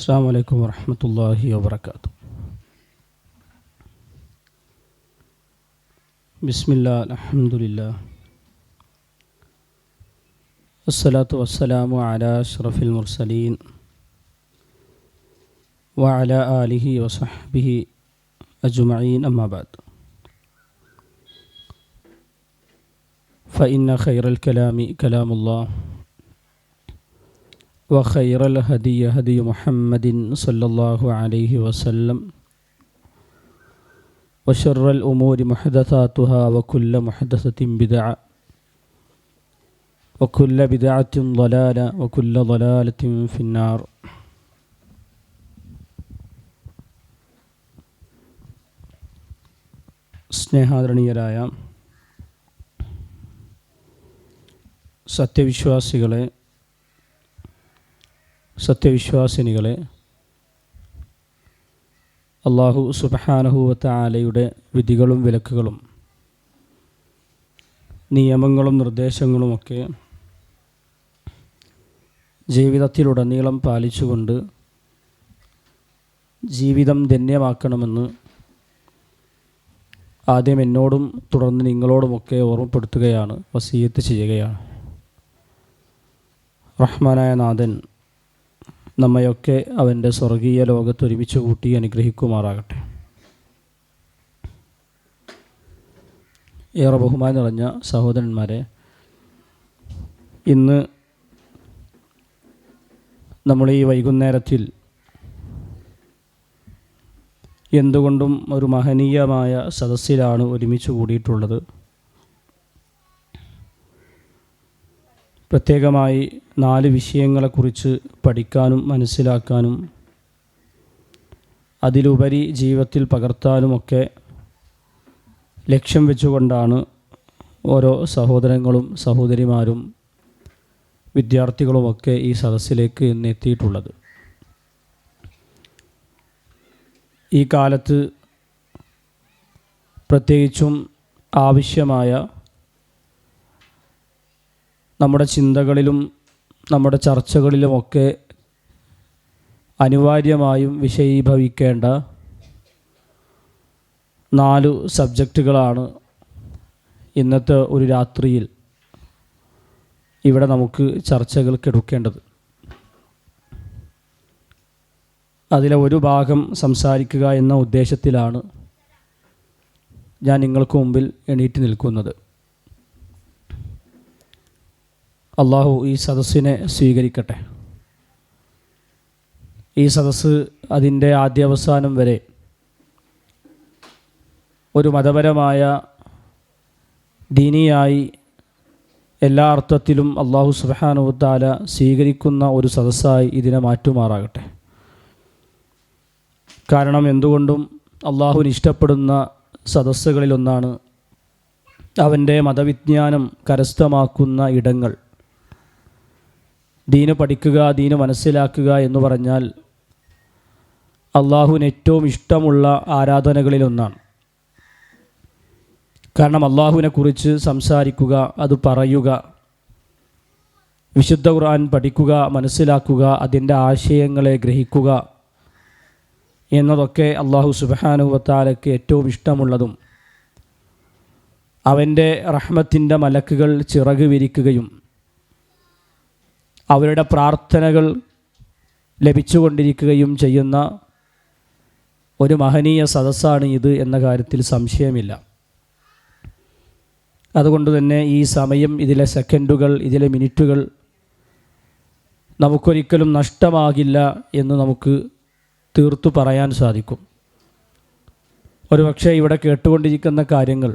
السلام عليكم ورحمة الله وبركاته. بسم الله الحمد لله والصلاة والسلام على أشرف المرسلين وعلى آله وصحبه أجمعين، أما بعد، فإن خير الكلام كلام الله وخير الهدي هدي محمد صلى الله عليه وسلم وشر الأمور محدثاتها وكل محدثة بدعة وكل بدعة ضلالة وكل ضلالة في النار. സ്നേഹാദരണീയരായ സത്യവിശ്വാസിനികളെ, അല്ലാഹു സുബ്ഹാനഹു വ തആലയുടെ വിധികളും വിലക്കുകളും നിയമങ്ങളും നിർദ്ദേശങ്ങളുമൊക്കെ ജീവിതത്തിലുടനീളം പാലിച്ചുകൊണ്ട് ജീവിതം ധന്യമാക്കണമെന്ന് ആദ്യം എന്നോടും തുടർന്ന് നിങ്ങളോടുമൊക്കെ ഓർമ്മപ്പെടുത്തുകയാണ്, വസിയ്യത്ത് ചെയ്യുകയാണ്. റഹ്മാനായ നാഥൻ നമ്മയൊക്കെ അവൻ്റെ സ്വർഗീയ ലോകത്ത് ഒരുമിച്ച് കൂട്ടി അനുഗ്രഹിക്കുമാറാകട്ടെ. ഏറെ ബഹുമാനം നിറഞ്ഞ സഹോദരന്മാരെ, ഇന്ന് നമ്മൾ ഈ വൈകുന്നേരത്തിൽ എന്തുകൊണ്ടും ഒരു മഹനീയമായ സദസ്സിലാണ് ഒരുമിച്ച് കൂടിയിട്ടുള്ളത്. പ്രത്യേകമായി 4 വിഷയങ്ങളെക്കുറിച്ച് പഠിക്കാനും മനസ്സിലാക്കാനും അതിലുപരി ജീവിതത്തിൽ പകർത്താനുമൊക്കെ ലക്ഷ്യം വെച്ചുകൊണ്ടാണ് ഓരോ സഹോദരങ്ങളും സഹോദരിമാരും വിദ്യാർത്ഥികളുമൊക്കെ ഈ സദസ്സിലേക്ക് ഇന്ന് എത്തിയിട്ടുള്ളത്. ഈ കാലത്ത് പ്രത്യേകിച്ചും ആവശ്യമായ നമ്മുടെ ചിന്തകളിലും നമ്മുടെ ചർച്ചകളിലുമൊക്കെ അനിവാര്യമായും വിഷയീഭവിക്കേണ്ട 4 സബ്ജക്റ്റുകളാണ് ഇന്നത്തെ ഒരു രാത്രിയിൽ ഇവിടെ നമുക്ക് ചർച്ചകൾക്കെടുക്കേണ്ടത്. അതിലെ ഒരു ഭാഗം സംസാരിക്കുക എന്ന ഉദ്ദേശത്തിലാണ് ഞാൻ നിങ്ങൾക്ക് മുമ്പിൽ എണീറ്റ് നിൽക്കുന്നത്. അള്ളാഹു ഈ സദസ്സിനെ സ്വീകരിക്കട്ടെ. ഈ സദസ്സ് അതിൻ്റെ ആദ്യാവസാനം വരെ ഒരു മതപരമായ ദീനിയായി എല്ലാ അർത്ഥത്തിലും അള്ളാഹു സുബ്ഹാനഹു വ തആല സ്വീകരിക്കുന്ന ഒരു സദസ്സായി ഇതിനെ മാറ്റുമാറാകട്ടെ. കാരണം എന്തുകൊണ്ടും അള്ളാഹുവിന് ഇഷ്ടപ്പെടുന്ന സദസ്സുകളിലൊന്നാണ് അവൻ്റെ മതവിജ്ഞാനം കരസ്ഥമാക്കുന്ന ഇടങ്ങൾ. ദീന് പഠിക്കുക, ദീന് മനസ്സിലാക്കുക എന്ന് പറഞ്ഞാൽ അള്ളാഹുവിന് ഏറ്റവും ഇഷ്ടമുള്ള ആരാധനകളിലൊന്നാണ്. കാരണം അള്ളാഹുവിനെ കുറിച്ച് സംസാരിക്കുക, അത് പറയുക, വിശുദ്ധ ഖുർആൻ പഠിക്കുക, മനസ്സിലാക്കുക, അതിൻ്റെ ആശയങ്ങളെ ഗ്രഹിക്കുക എന്നതൊക്കെ അള്ളാഹു സുബ്ഹാനഹു വ തആലയ്ക്ക് ഏറ്റവും ഇഷ്ടമുള്ളതും അവൻ്റെ റഹ്മത്തിൻ്റെ മലക്കുകൾ ചിറക് വിരിക്കുകയും അവരുടെ പ്രാർത്ഥനകൾ ലഭിച്ചുകൊണ്ടിരിക്കുകയും ചെയ്യുന്ന ഒരു മഹനീയ സദസ്സാണ് ഇത് എന്ന കാര്യത്തിൽ സംശയമില്ല. അതുകൊണ്ട് തന്നെ ഈ സമയം, ഇതിലെ സെക്കൻഡുകൾ, ഇതിലെ മിനിറ്റുകൾ നമുക്കൊരിക്കലും നഷ്ടമാകില്ല എന്ന് നമുക്ക് തീർത്തു പറയാൻ സാധിക്കും. ഒരുപക്ഷെ ഇവിടെ കേട്ടുകൊണ്ടിരിക്കുന്ന കാര്യങ്ങൾ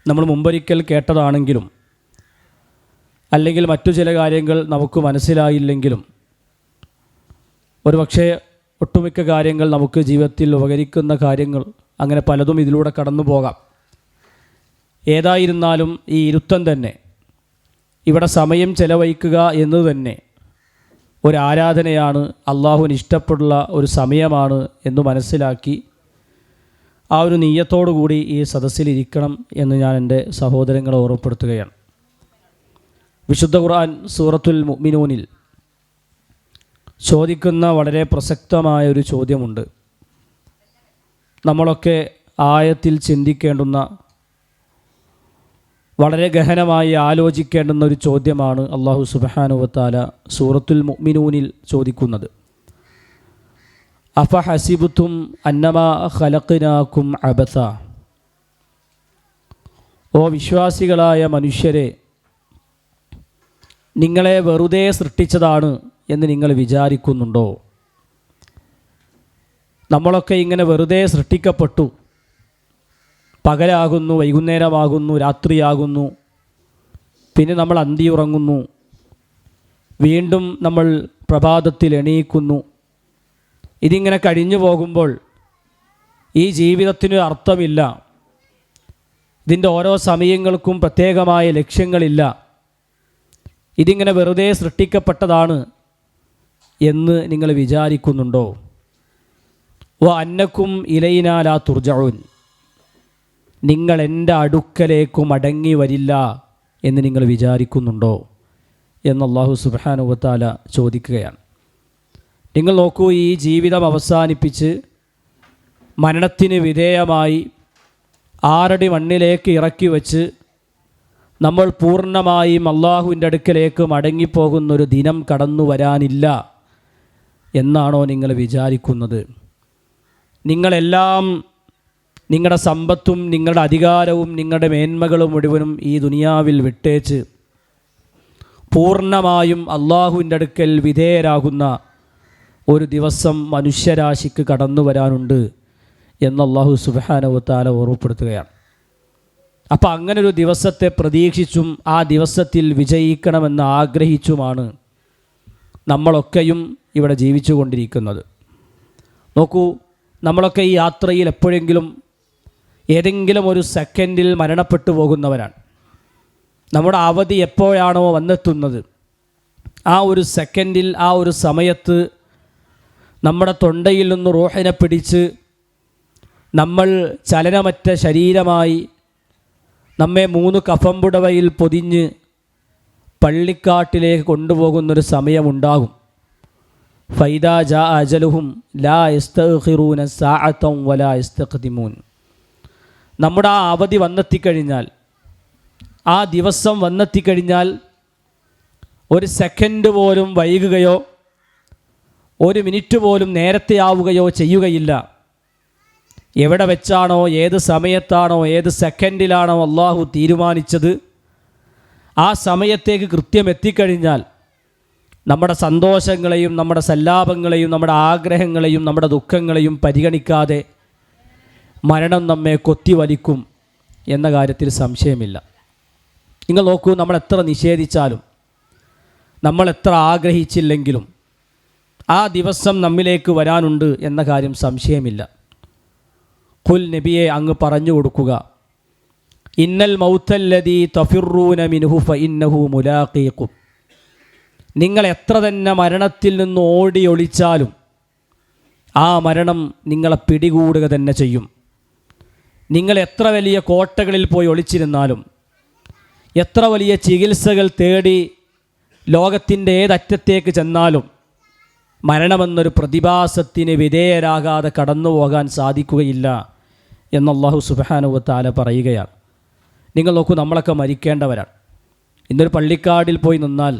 നമ്മൾ മുമ്പൊരിക്കൽ കേട്ടതാണെങ്കിലും അല്ലെങ്കിൽ മറ്റു ചില കാര്യങ്ങൾ നമുക്ക് മനസ്സിലായില്ലെങ്കിലും ഒരുപക്ഷെ ഒട്ടുമിക്ക കാര്യങ്ങൾ നമുക്ക് ജീവിതത്തിൽ ഉപകരിക്കുന്ന കാര്യങ്ങൾ അങ്ങനെ പലതും ഇതിലൂടെ കടന്നു പോകാം. ഏതായിരുന്നാലും ഈ ഇരുത്തം തന്നെ, ഇവിടെ സമയം ചെലവഴിക്കുക എന്നത് തന്നെ ഒരു ആരാധനയാണ്, അള്ളാഹുവിന് ഇഷ്ടപ്പെടുന്ന ഒരു സമയമാണ് എന്ന് മനസ്സിലാക്കി ആ ഒരു നിയ്യത്തോടു കൂടി ഈ സദസ്സിലിരിക്കണം എന്ന് ഞാൻ എൻ്റെ സഹോദരങ്ങളെ ഓർമ്മപ്പെടുത്തുകയാണ്. വിശുദ്ധ ഖുർആൻ സൂറത്തുൽ മുഅ്മിനൂനിൽ ചോദിക്കുന്ന വളരെ പ്രസക്തമായ ഒരു ചോദ്യമുണ്ട്. നമ്മളൊക്കെ ആയത്തിൽ ചിന്തിക്കേണ്ടുന്ന, വളരെ ഗഹനമായി ആലോചിക്കേണ്ടുന്ന ഒരു ചോദ്യമാണ് അല്ലാഹു സുബ്ഹാനഹു വ തആല സൂറത്തുൽ മുഅ്മിനൂനിൽ ചോദിക്കുന്നത്. അഫഹസിബ്തും അന്നമാ ഖലഖനാകും അബസ. ഓ വിശ്വാസികളായ മനുഷ്യരെ, നിങ്ങളെ വെറുതെ സൃഷ്ടിച്ചതാണ് എന്ന് നിങ്ങൾ വിചാരിക്കുന്നുണ്ടോ? നമ്മളൊക്കെ ഇങ്ങനെ വെറുതെ സൃഷ്ടിക്കപ്പെട്ടു. പകലാകുന്നു, വൈകുന്നേരമാകുന്നു, രാത്രിയാകുന്നു, പിന്നെ നമ്മൾ അന്തിയുറങ്ങുന്നു, വീണ്ടും നമ്മൾ പ്രഭാതത്തിൽ എണീക്കുന്നു. ഇതിങ്ങനെ കഴിഞ്ഞു പോകുമ്പോൾ ഈ ജീവിതത്തിന് അർത്ഥമില്ല. ഇതിൻ്റെ ഓരോ സമയങ്ങൾക്കും പ്രത്യേകമായ ലക്ഷ്യങ്ങളില്ല. ഇതിങ്ങനെ വെറുതെ സൃഷ്ടിക്കപ്പെട്ടതാണ് എന്ന് നിങ്ങൾ വിചാരിക്കുന്നുണ്ടോ? വ അന്നക്കും ഇലൈനാ ലാ തുർജഊൻ. നിങ്ങൾ എൻ്റെ അടുക്കലേക്ക് മടങ്ങി വരില്ല എന്ന് നിങ്ങൾ വിചാരിക്കുന്നുണ്ടോ എന്ന് അല്ലാഹു സുബ്ഹാനഹു വ തആല ചോദിക്കുകയാണ്. നിങ്ങൾ നോക്കൂ, ഈ ജീവിതം അവസാനിപ്പിച്ച് മരണത്തിന് വിധേയമായി 6 അടി മണ്ണിലേക്ക് ഇറക്കി വച്ച് നമ്മൾ പൂർണ്ണമായും അള്ളാഹുവിൻ്റെ അടുക്കലേക്ക് മടങ്ങിപ്പോകുന്നൊരു ദിനം കടന്നു വരാനില്ല എന്നാണോ നിങ്ങൾ വിചാരിക്കുന്നത്? നിങ്ങളെല്ലാം, നിങ്ങളുടെ സമ്പത്തും നിങ്ങളുടെ അധികാരവും നിങ്ങളുടെ മേന്മകളും മുഴുവനും ഈ ദുനിയാവിൽ വിട്ടേച്ച് പൂർണ്ണമായും അള്ളാഹുവിൻ്റെ അടുക്കൽ വിധേയരാകുന്ന ഒരു ദിവസം മനുഷ്യരാശിക്ക് കടന്നു വരാനുണ്ട് എന്ന് അല്ലാഹു സുബ്ഹാനഹു വ തആല ഓർമ്മപ്പെടുത്തുകയാണ്. അപ്പോൾ അങ്ങനൊരു ദിവസത്തെ പ്രതീക്ഷിച്ചും ആ ദിവസത്തിൽ വിജയിക്കണമെന്ന് ആഗ്രഹിച്ചുമാണ് നമ്മളൊക്കെയും ഇവിടെ ജീവിച്ചു കൊണ്ടിരിക്കുന്നത്. നോക്കൂ, നമ്മളൊക്കെ ഈ യാത്രയിൽ എപ്പോഴെങ്കിലും ഏതെങ്കിലും ഒരു സെക്കൻഡിൽ മരണപ്പെട്ടു പോകുന്നവരാണ്. നമ്മുടെ അവധി എപ്പോഴാണോ വന്നെത്തുന്നത്, ആ ഒരു സെക്കൻഡിൽ, ആ ഒരു സമയത്ത് നമ്മുടെ തൊണ്ടയിൽ നിന്ന് റൂഹിനെ പിടിച്ച് നമ്മൾ ചലനമറ്റ ശരീരമായി നമ്മെ 3 കഫംപുടവയിൽ പൊതിഞ്ഞ് പള്ളിക്കാട്ടിലേക്ക് കൊണ്ടുപോകുന്നൊരു സമയമുണ്ടാകും. ഫൈദാ ജാ അജലുഹും ലാ യസ്തഖിറൂന സഅതൻ വലാ യസ്തഖ്ദിമൂൻ. നമ്മുടെ ആ അവധി വന്നെത്തിക്കഴിഞ്ഞാൽ, ആ ദിവസം വന്നെത്തിക്കഴിഞ്ഞാൽ ഒരു സെക്കൻഡ് പോലും വൈകുകയോ ഒരു മിനിറ്റ് പോലും നേരത്തെ ആവുകയോ ചെയ്യുകയില്ല. എവിടെ വെച്ചാണോ, ഏത് സമയത്താണോ, ഏത് സെക്കൻഡിലാണോ അള്ളാഹു തീരുമാനിച്ചത്, ആ സമയത്തേക്ക് കൃത്യം എത്തിക്കഴിഞ്ഞാൽ നമ്മുടെ സന്തോഷങ്ങളെയും നമ്മുടെ സല്ലാപങ്ങളെയും നമ്മുടെ ആഗ്രഹങ്ങളെയും നമ്മുടെ ദുഃഖങ്ങളെയും പരിഗണിക്കാതെ മരണം നമ്മെ കൊത്തിവലിക്കും എന്ന കാര്യത്തിൽ സംശയമില്ല. നിങ്ങൾ നോക്കൂ, നമ്മൾ എത്ര നിഷേധിച്ചാലും, നമ്മൾ എത്ര ആഗ്രഹിച്ചില്ലെങ്കിലും ആ ദിവസം നമ്മിലേക്ക് വരാനുണ്ട് എന്ന കാര്യം സംശയമില്ല. ഖുൽ, നബിയെ അങ്ങ് പറഞ്ഞു കൊടുക്കുക, ഇന്നൽ മൗത്തല്ലദീ തഫിറൂന മിൻഹു ഫഇന്നഹു മുലാഖീഖും. നിങ്ങൾ എത്ര തന്നെ മരണത്തിൽ നിന്ന് ഓടി ഒളിച്ചാലും ആ മരണം നിങ്ങളെ പിടികൂടുക തന്നെ ചെയ്യും. നിങ്ങൾ എത്ര വലിയ കോട്ടകളിൽ പോയി ഒളിച്ചിരുന്നാലും, എത്ര വലിയ ചികിത്സകൾ തേടി ലോകത്തിൻ്റെ ഏതറ്റത്തേക്ക് ചെന്നാലും മരണമെന്നൊരു പ്രതിഭാസത്തിന് വിധേയരാകാതെ കടന്നു പോകാൻ സാധിക്കുകയില്ല എന്ന് അല്ലാഹു സുബ്ഹാനഹു വ തആല പറയുകയാണ്. നിങ്ങൾ നോക്കൂ, നമ്മളൊക്കെ മരിക്കേണ്ടവരാണ്. ഇന്നൊരു പള്ളിക്കാടിൽ പോയി നിന്നാൽ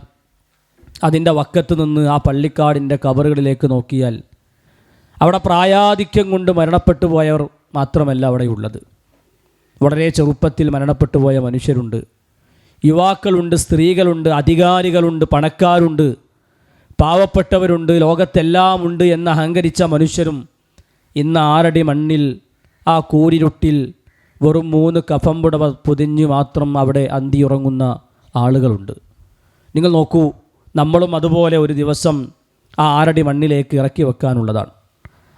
അതിൻ്റെ വക്കത്ത് നിന്ന് ആ പള്ളിക്കാടിൻ്റെ കബറുകളിലേക്ക് നോക്കിയാൽ അവിടെ പ്രായാധിക്യം കൊണ്ട് മരണപ്പെട്ടു പോയവർ മാത്രമല്ല അവിടെയുള്ളത്. വളരെ ചെറുപ്പത്തിൽ മരണപ്പെട്ടു പോയ മനുഷ്യരുണ്ട്, യുവാക്കളുണ്ട്, സ്ത്രീകളുണ്ട്, അധികാരികളുണ്ട്, പണക്കാരുണ്ട്, പാവപ്പെട്ടവരുണ്ട്, ലോകത്തെല്ലാം ഉണ്ട് എന്ന് അഹങ്കരിച്ച മനുഷ്യരും ഇന്ന് 6 അടി മണ്ണിൽ ആ കൂരിരുട്ടിൽ വെറും 3 കഫംപുടവ പൊതിഞ്ഞ് മാത്രം അവിടെ അന്തിയുറങ്ങുന്ന ആളുകളുണ്ട്. നിങ്ങൾ നോക്കൂ, നമ്മളും അതുപോലെ ഒരു ദിവസം ആ 6 അടി മണ്ണിലേക്ക് ഇറക്കി വെക്കാനുള്ളതാണ്.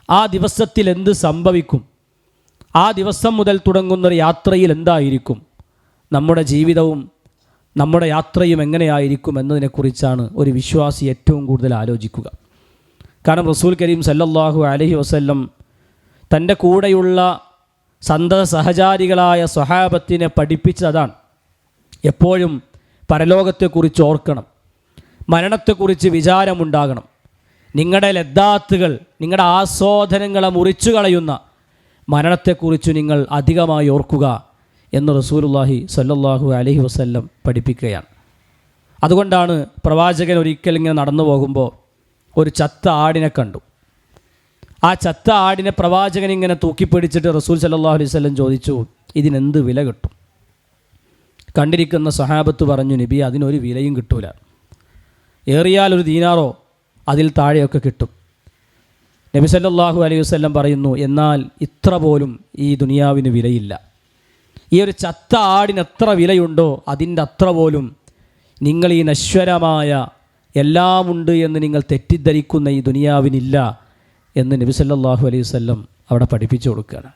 ആ ദിവസത്തിൽ എന്ത് സംഭവിക്കും, ആ ദിവസം മുതൽ തുടങ്ങുന്നൊരു യാത്രയിൽ എന്തായിരിക്കും നമ്മുടെ ജീവിതവും നമ്മുടെ യാത്രയും എങ്ങനെയായിരിക്കും എന്നതിനെക്കുറിച്ചാണ് ഒരു വിശ്വാസി ഏറ്റവും കൂടുതൽ ആലോചിക്കുക. കാരണം റസൂൽ കരീം സല്ലല്ലാഹു അലൈഹി വസല്ലം തൻ്റെ കൂടെയുള്ള സന്തത സഹചാരികളായ സ്വഹാബത്തിനെ പഠിപ്പിച്ചതാണ്, എപ്പോഴും പരലോകത്തെക്കുറിച്ച് ഓർക്കണം, മരണത്തെക്കുറിച്ച് വിചാരമുണ്ടാകണം. നിങ്ങളുടെ ലദ്ദാത്തുകൾ, നിങ്ങളുടെ ആസ്വാദനങ്ങളെ മുറിച്ചു കളയുന്ന മരണത്തെക്കുറിച്ച് നിങ്ങൾ അധികമായി ഓർക്കുക എന്ന് റസൂലുള്ളാഹി സ്വല്ലല്ലാഹു അലൈഹി വസല്ലം പഠിപ്പിക്കുകയാണ്. അതുകൊണ്ടാണ് പ്രവാചകൻ ഒരിക്കൽ ഇങ്ങനെ നടന്നു പോകുമ്പോൾ ഒരു ചത്ത ആടിനെ കണ്ടു. ആ ചത്ത ആടിനെ പ്രവാചകൻ ഇങ്ങനെ തൂക്കിപ്പിടിച്ചിട്ട് റസൂൽ സല്ലല്ലാഹു അലൈഹി വസല്ലം ചോദിച്ചു, ഇതിനെന്ത് വില കിട്ടും? കണ്ടിരിക്കുന്ന സഹാബത്ത് പറഞ്ഞു, നബി, അതിനൊരു വിലയും കിട്ടൂല. ഏറിയാൽ ഒരു ദീനാറോ അതിൽ താഴെയൊക്കെ കിട്ടും. നബി സല്ലല്ലാഹു അലൈഹി വസല്ലം പറയുന്നു, എന്നാൽ ഇത്ര പോലും ഈ ദുനിയാവിന് വിലയില്ല. ഈ ഒരു ചത്ത ആടിന് എത്ര വിലയുണ്ടോ അതിൻ്റെ അത്ര പോലും നിങ്ങൾ ഈ നശ്വരമായ എല്ലാമുണ്ട് എന്ന് നിങ്ങൾ തെറ്റിദ്ധരിക്കുന്ന ഈ ദുനിയാവിനില്ല എന്ന് നബി സല്ലല്ലാഹു അലൈഹി വസല്ലം അവിടെ പഠിപ്പിച്ചു കൊടുക്കുകയാണ്.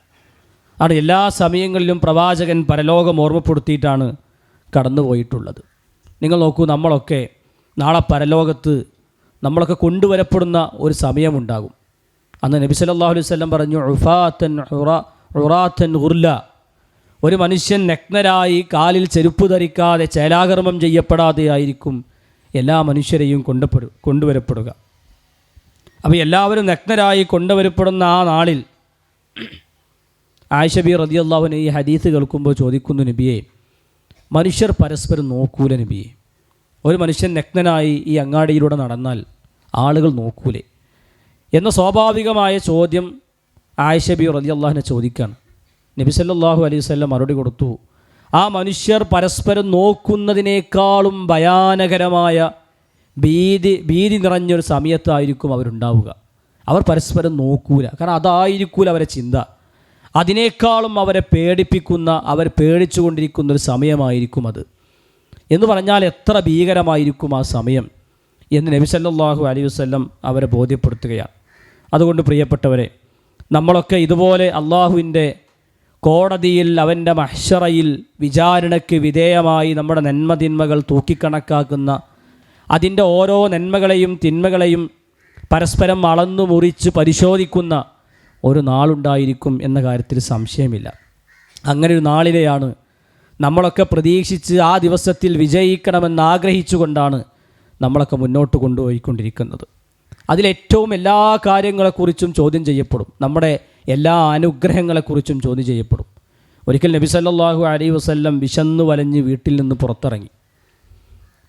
ആണ് എല്ലാ സമയങ്ങളിലും പ്രവാചകൻ പരലോകം ഓർമ്മപ്പെടുത്തിയിട്ടാണ് കടന്നുപോയിട്ടുള്ളത്. നിങ്ങൾ നോക്കൂ, നമ്മളൊക്കെ നാളെ പരലോകത്ത് നമ്മളൊക്കെ കൊണ്ടുവരപ്പെടുന്ന ഒരു സമയമുണ്ടാകും. അന്ന് നബി സല്ലല്ലാഹു അലൈഹി വസല്ലം പറഞ്ഞു, ഉറാത്തൻ ഗുർല, ഒരു മനുഷ്യൻ നഗ്നരായി കാലിൽ ചെരുപ്പ് ധരിക്കാതെ ചേലാകർമ്മം ചെയ്യപ്പെടാതെ ആയിരിക്കും എല്ലാ മനുഷ്യരെയും കൊണ്ടുവരപ്പെടുക. അപ്പോൾ എല്ലാവരും നഗ്നരായി കൊണ്ടുവരപ്പെടുന്ന ആ നാളിൽ ആയിഷ ബി റളിയല്ലാഹു അൻഹ ഈ ഹദീസ് കേൾക്കുമ്പോൾ ചോദിക്കുന്നു, നബിയെ, മനുഷ്യർ പരസ്പരം നോക്കൂല നബിയെ? ഒരു മനുഷ്യൻ നഗ്നനായി ഈ അങ്ങാടിയിലൂടെ നടന്നാൽ ആളുകൾ നോക്കൂലേ എന്ന സ്വാഭാവികമായ ചോദ്യം ആയിഷ ബി റളിയല്ലാഹു അൻഹ ചോദിക്കുകയാണ്. നബി സല്ലല്ലാഹു അലൈഹി വസല്ലം മറുപടി കൊടുത്തു, ആ മനുഷ്യർ പരസ്പരം നോക്കുന്നതിനേക്കാളും ഭയാനകരമായ ഭീതി നിറഞ്ഞൊരു സമയത്തായിരിക്കും അവരുണ്ടാവുക. അവർ പരസ്പരം നോക്കൂല, കാരണം അതായിരിക്കൂല അവരെ ചിന്ത. അതിനേക്കാളും അവരെ പേടിപ്പിക്കുന്ന, അവർ പേടിച്ചുകൊണ്ടിരിക്കുന്നൊരു സമയമായിരിക്കും അത്. എന്ന് പറഞ്ഞാൽ എത്ര ഭീകരമായിരിക്കും ആ സമയം എന്ന് നബി സല്ലല്ലാഹു അലൈഹി വസല്ലം അവരെ ബോധ്യപ്പെടുത്തുകയാണ്. അതുകൊണ്ട് പ്രിയപ്പെട്ടവരെ, നമ്മളൊക്കെ ഇതുപോലെ അള്ളാഹുവിൻ്റെ കോടതിയിൽ, അവൻ്റെ മഹ്ശറയിൽ വിചാരണയ്ക്ക് വിധേയമായി നമ്മുടെ നന്മതിന്മകൾ തൂക്കിക്കണക്കാക്കുന്ന, അതിൻ്റെ ഓരോ നന്മകളെയും തിന്മകളെയും പരസ്പരം അളന്നു മുറിച്ച് പരിശോധിക്കുന്ന ഒരു നാളുണ്ടായിരിക്കും എന്ന കാര്യത്തിൽ സംശയമില്ല. അങ്ങനെ ഒരു നാളിലെയാണ് നമ്മളൊക്കെ പ്രതീക്ഷിച്ച് ആ ദിവസത്തിൽ വിജയിക്കണമെന്ന് ആഗ്രഹിച്ചുകൊണ്ടാണ് നമ്മളൊക്കെ മുന്നോട്ട് കൊണ്ടുപോയിക്കൊണ്ടിരിക്കുന്നത്. അതിലേറ്റവും എല്ലാ കാര്യങ്ങളെക്കുറിച്ചും ചോദ്യം ചെയ്യപ്പെടും. നമ്മുടെ എല്ലാ അനുഗ്രഹങ്ങളെക്കുറിച്ചും ചോദ്യം ചെയ്യപ്പെടും. ഒരിക്കൽ നബി സല്ലല്ലാഹു അലൈഹി വസല്ലം വിശന്നു വലഞ്ഞ് വീട്ടിൽ നിന്ന് പുറത്തിറങ്ങി.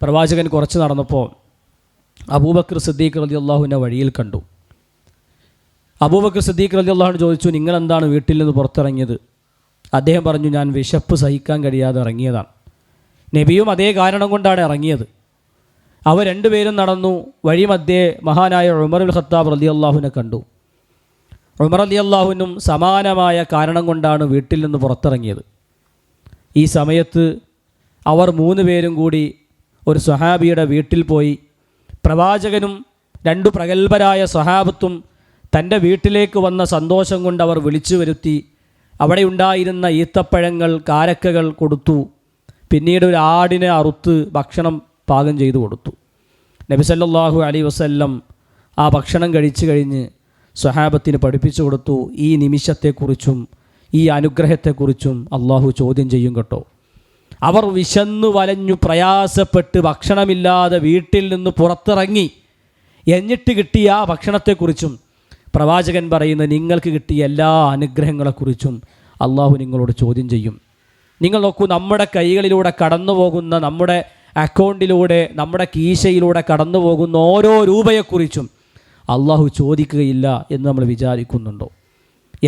പ്രവാചകൻ കുറച്ച് നടന്നപ്പോൾ അബൂബക്കർ സിദ്ദീഖ് റളിയല്ലാഹു അൻഹു വഴിയിൽ കണ്ടു. അബൂബക്കർ സിദ്ദീഖ് റളിയല്ലാഹു അൻഹു ചോദിച്ചു, നിങ്ങളെന്താണ് വീട്ടിൽ നിന്ന് പുറത്തിറങ്ങിയത്? അദ്ദേഹം പറഞ്ഞു, ഞാൻ വിശപ്പ് സഹിക്കാൻ കഴിയാതെ ഇറങ്ങിയതാണ്. നബിയും അതേ കാരണം കൊണ്ടാണ് ഇറങ്ങിയത്. അവർ രണ്ടുപേരും നടന്നു. വഴി മധ്യേ മഹാനായ ഉമറുൽ ഖത്താബ് റളിയല്ലാഹു അൻഹു കണ്ടു. ഉമർ റളിയല്ലാഹുവിനും സമാനമായ കാരണം കൊണ്ടാണ് വീട്ടിൽ നിന്ന് പുറത്തിറങ്ങിയത്. ഈ സമയത്ത് അവർ 3 പേരും കൂടി ഒരു സ്വഹാബിയുടെ വീട്ടിൽ പോയി. പ്രവാചകനും 2 പ്രഗത്ഭരായ സ്വഹാബത്തും തൻ്റെ വീട്ടിലേക്ക് വന്ന സന്തോഷം കൊണ്ട് അവർ വിളിച്ചു വരുത്തി. അവിടെ ഉണ്ടായിരുന്ന ഈത്തപ്പഴങ്ങൾ, കാരക്കകൾ കൊടുത്തു. പിന്നീട് ഒരു ആടിനെ അറുത്ത് ഭക്ഷണം പാകം ചെയ്തു കൊടുത്തു. നബി സല്ലല്ലാഹു അലൈഹി വസല്ലം ആ ഭക്ഷണം കഴിച്ചു കഴിഞ്ഞ് സ്വഹാബത്തിന് പഠിപ്പിച്ചു കൊടുത്തു, ഈ നിമിഷത്തെക്കുറിച്ചും ഈ അനുഗ്രഹത്തെക്കുറിച്ചും അള്ളാഹു ചോദ്യം ചെയ്യും കേട്ടോ. അവർ വിശന്നു വലഞ്ഞു പ്രയാസപ്പെട്ട് ഭക്ഷണമില്ലാതെ വീട്ടിൽ നിന്ന് പുറത്തിറങ്ങി. എന്നിട്ട് കിട്ടിയ ആ ഭക്ഷണത്തെക്കുറിച്ചും പ്രവാചകൻ പറയുന്ന നിങ്ങൾക്ക് കിട്ടിയ എല്ലാ അനുഗ്രഹങ്ങളെക്കുറിച്ചും അള്ളാഹു നിങ്ങളോട് ചോദ്യം ചെയ്യും. നിങ്ങൾ നോക്കൂ, നമ്മുടെ കൈകളിലൂടെ കടന്നു പോകുന്ന, നമ്മുടെ അക്കൗണ്ടിലൂടെ, നമ്മുടെ കീശയിലൂടെ കടന്നു പോകുന്ന ഓരോ രൂപയെക്കുറിച്ചും അള്ളാഹു ചോദിക്കുകയില്ല എന്ന് നമ്മൾ വിചാരിക്കുന്നുണ്ടോ?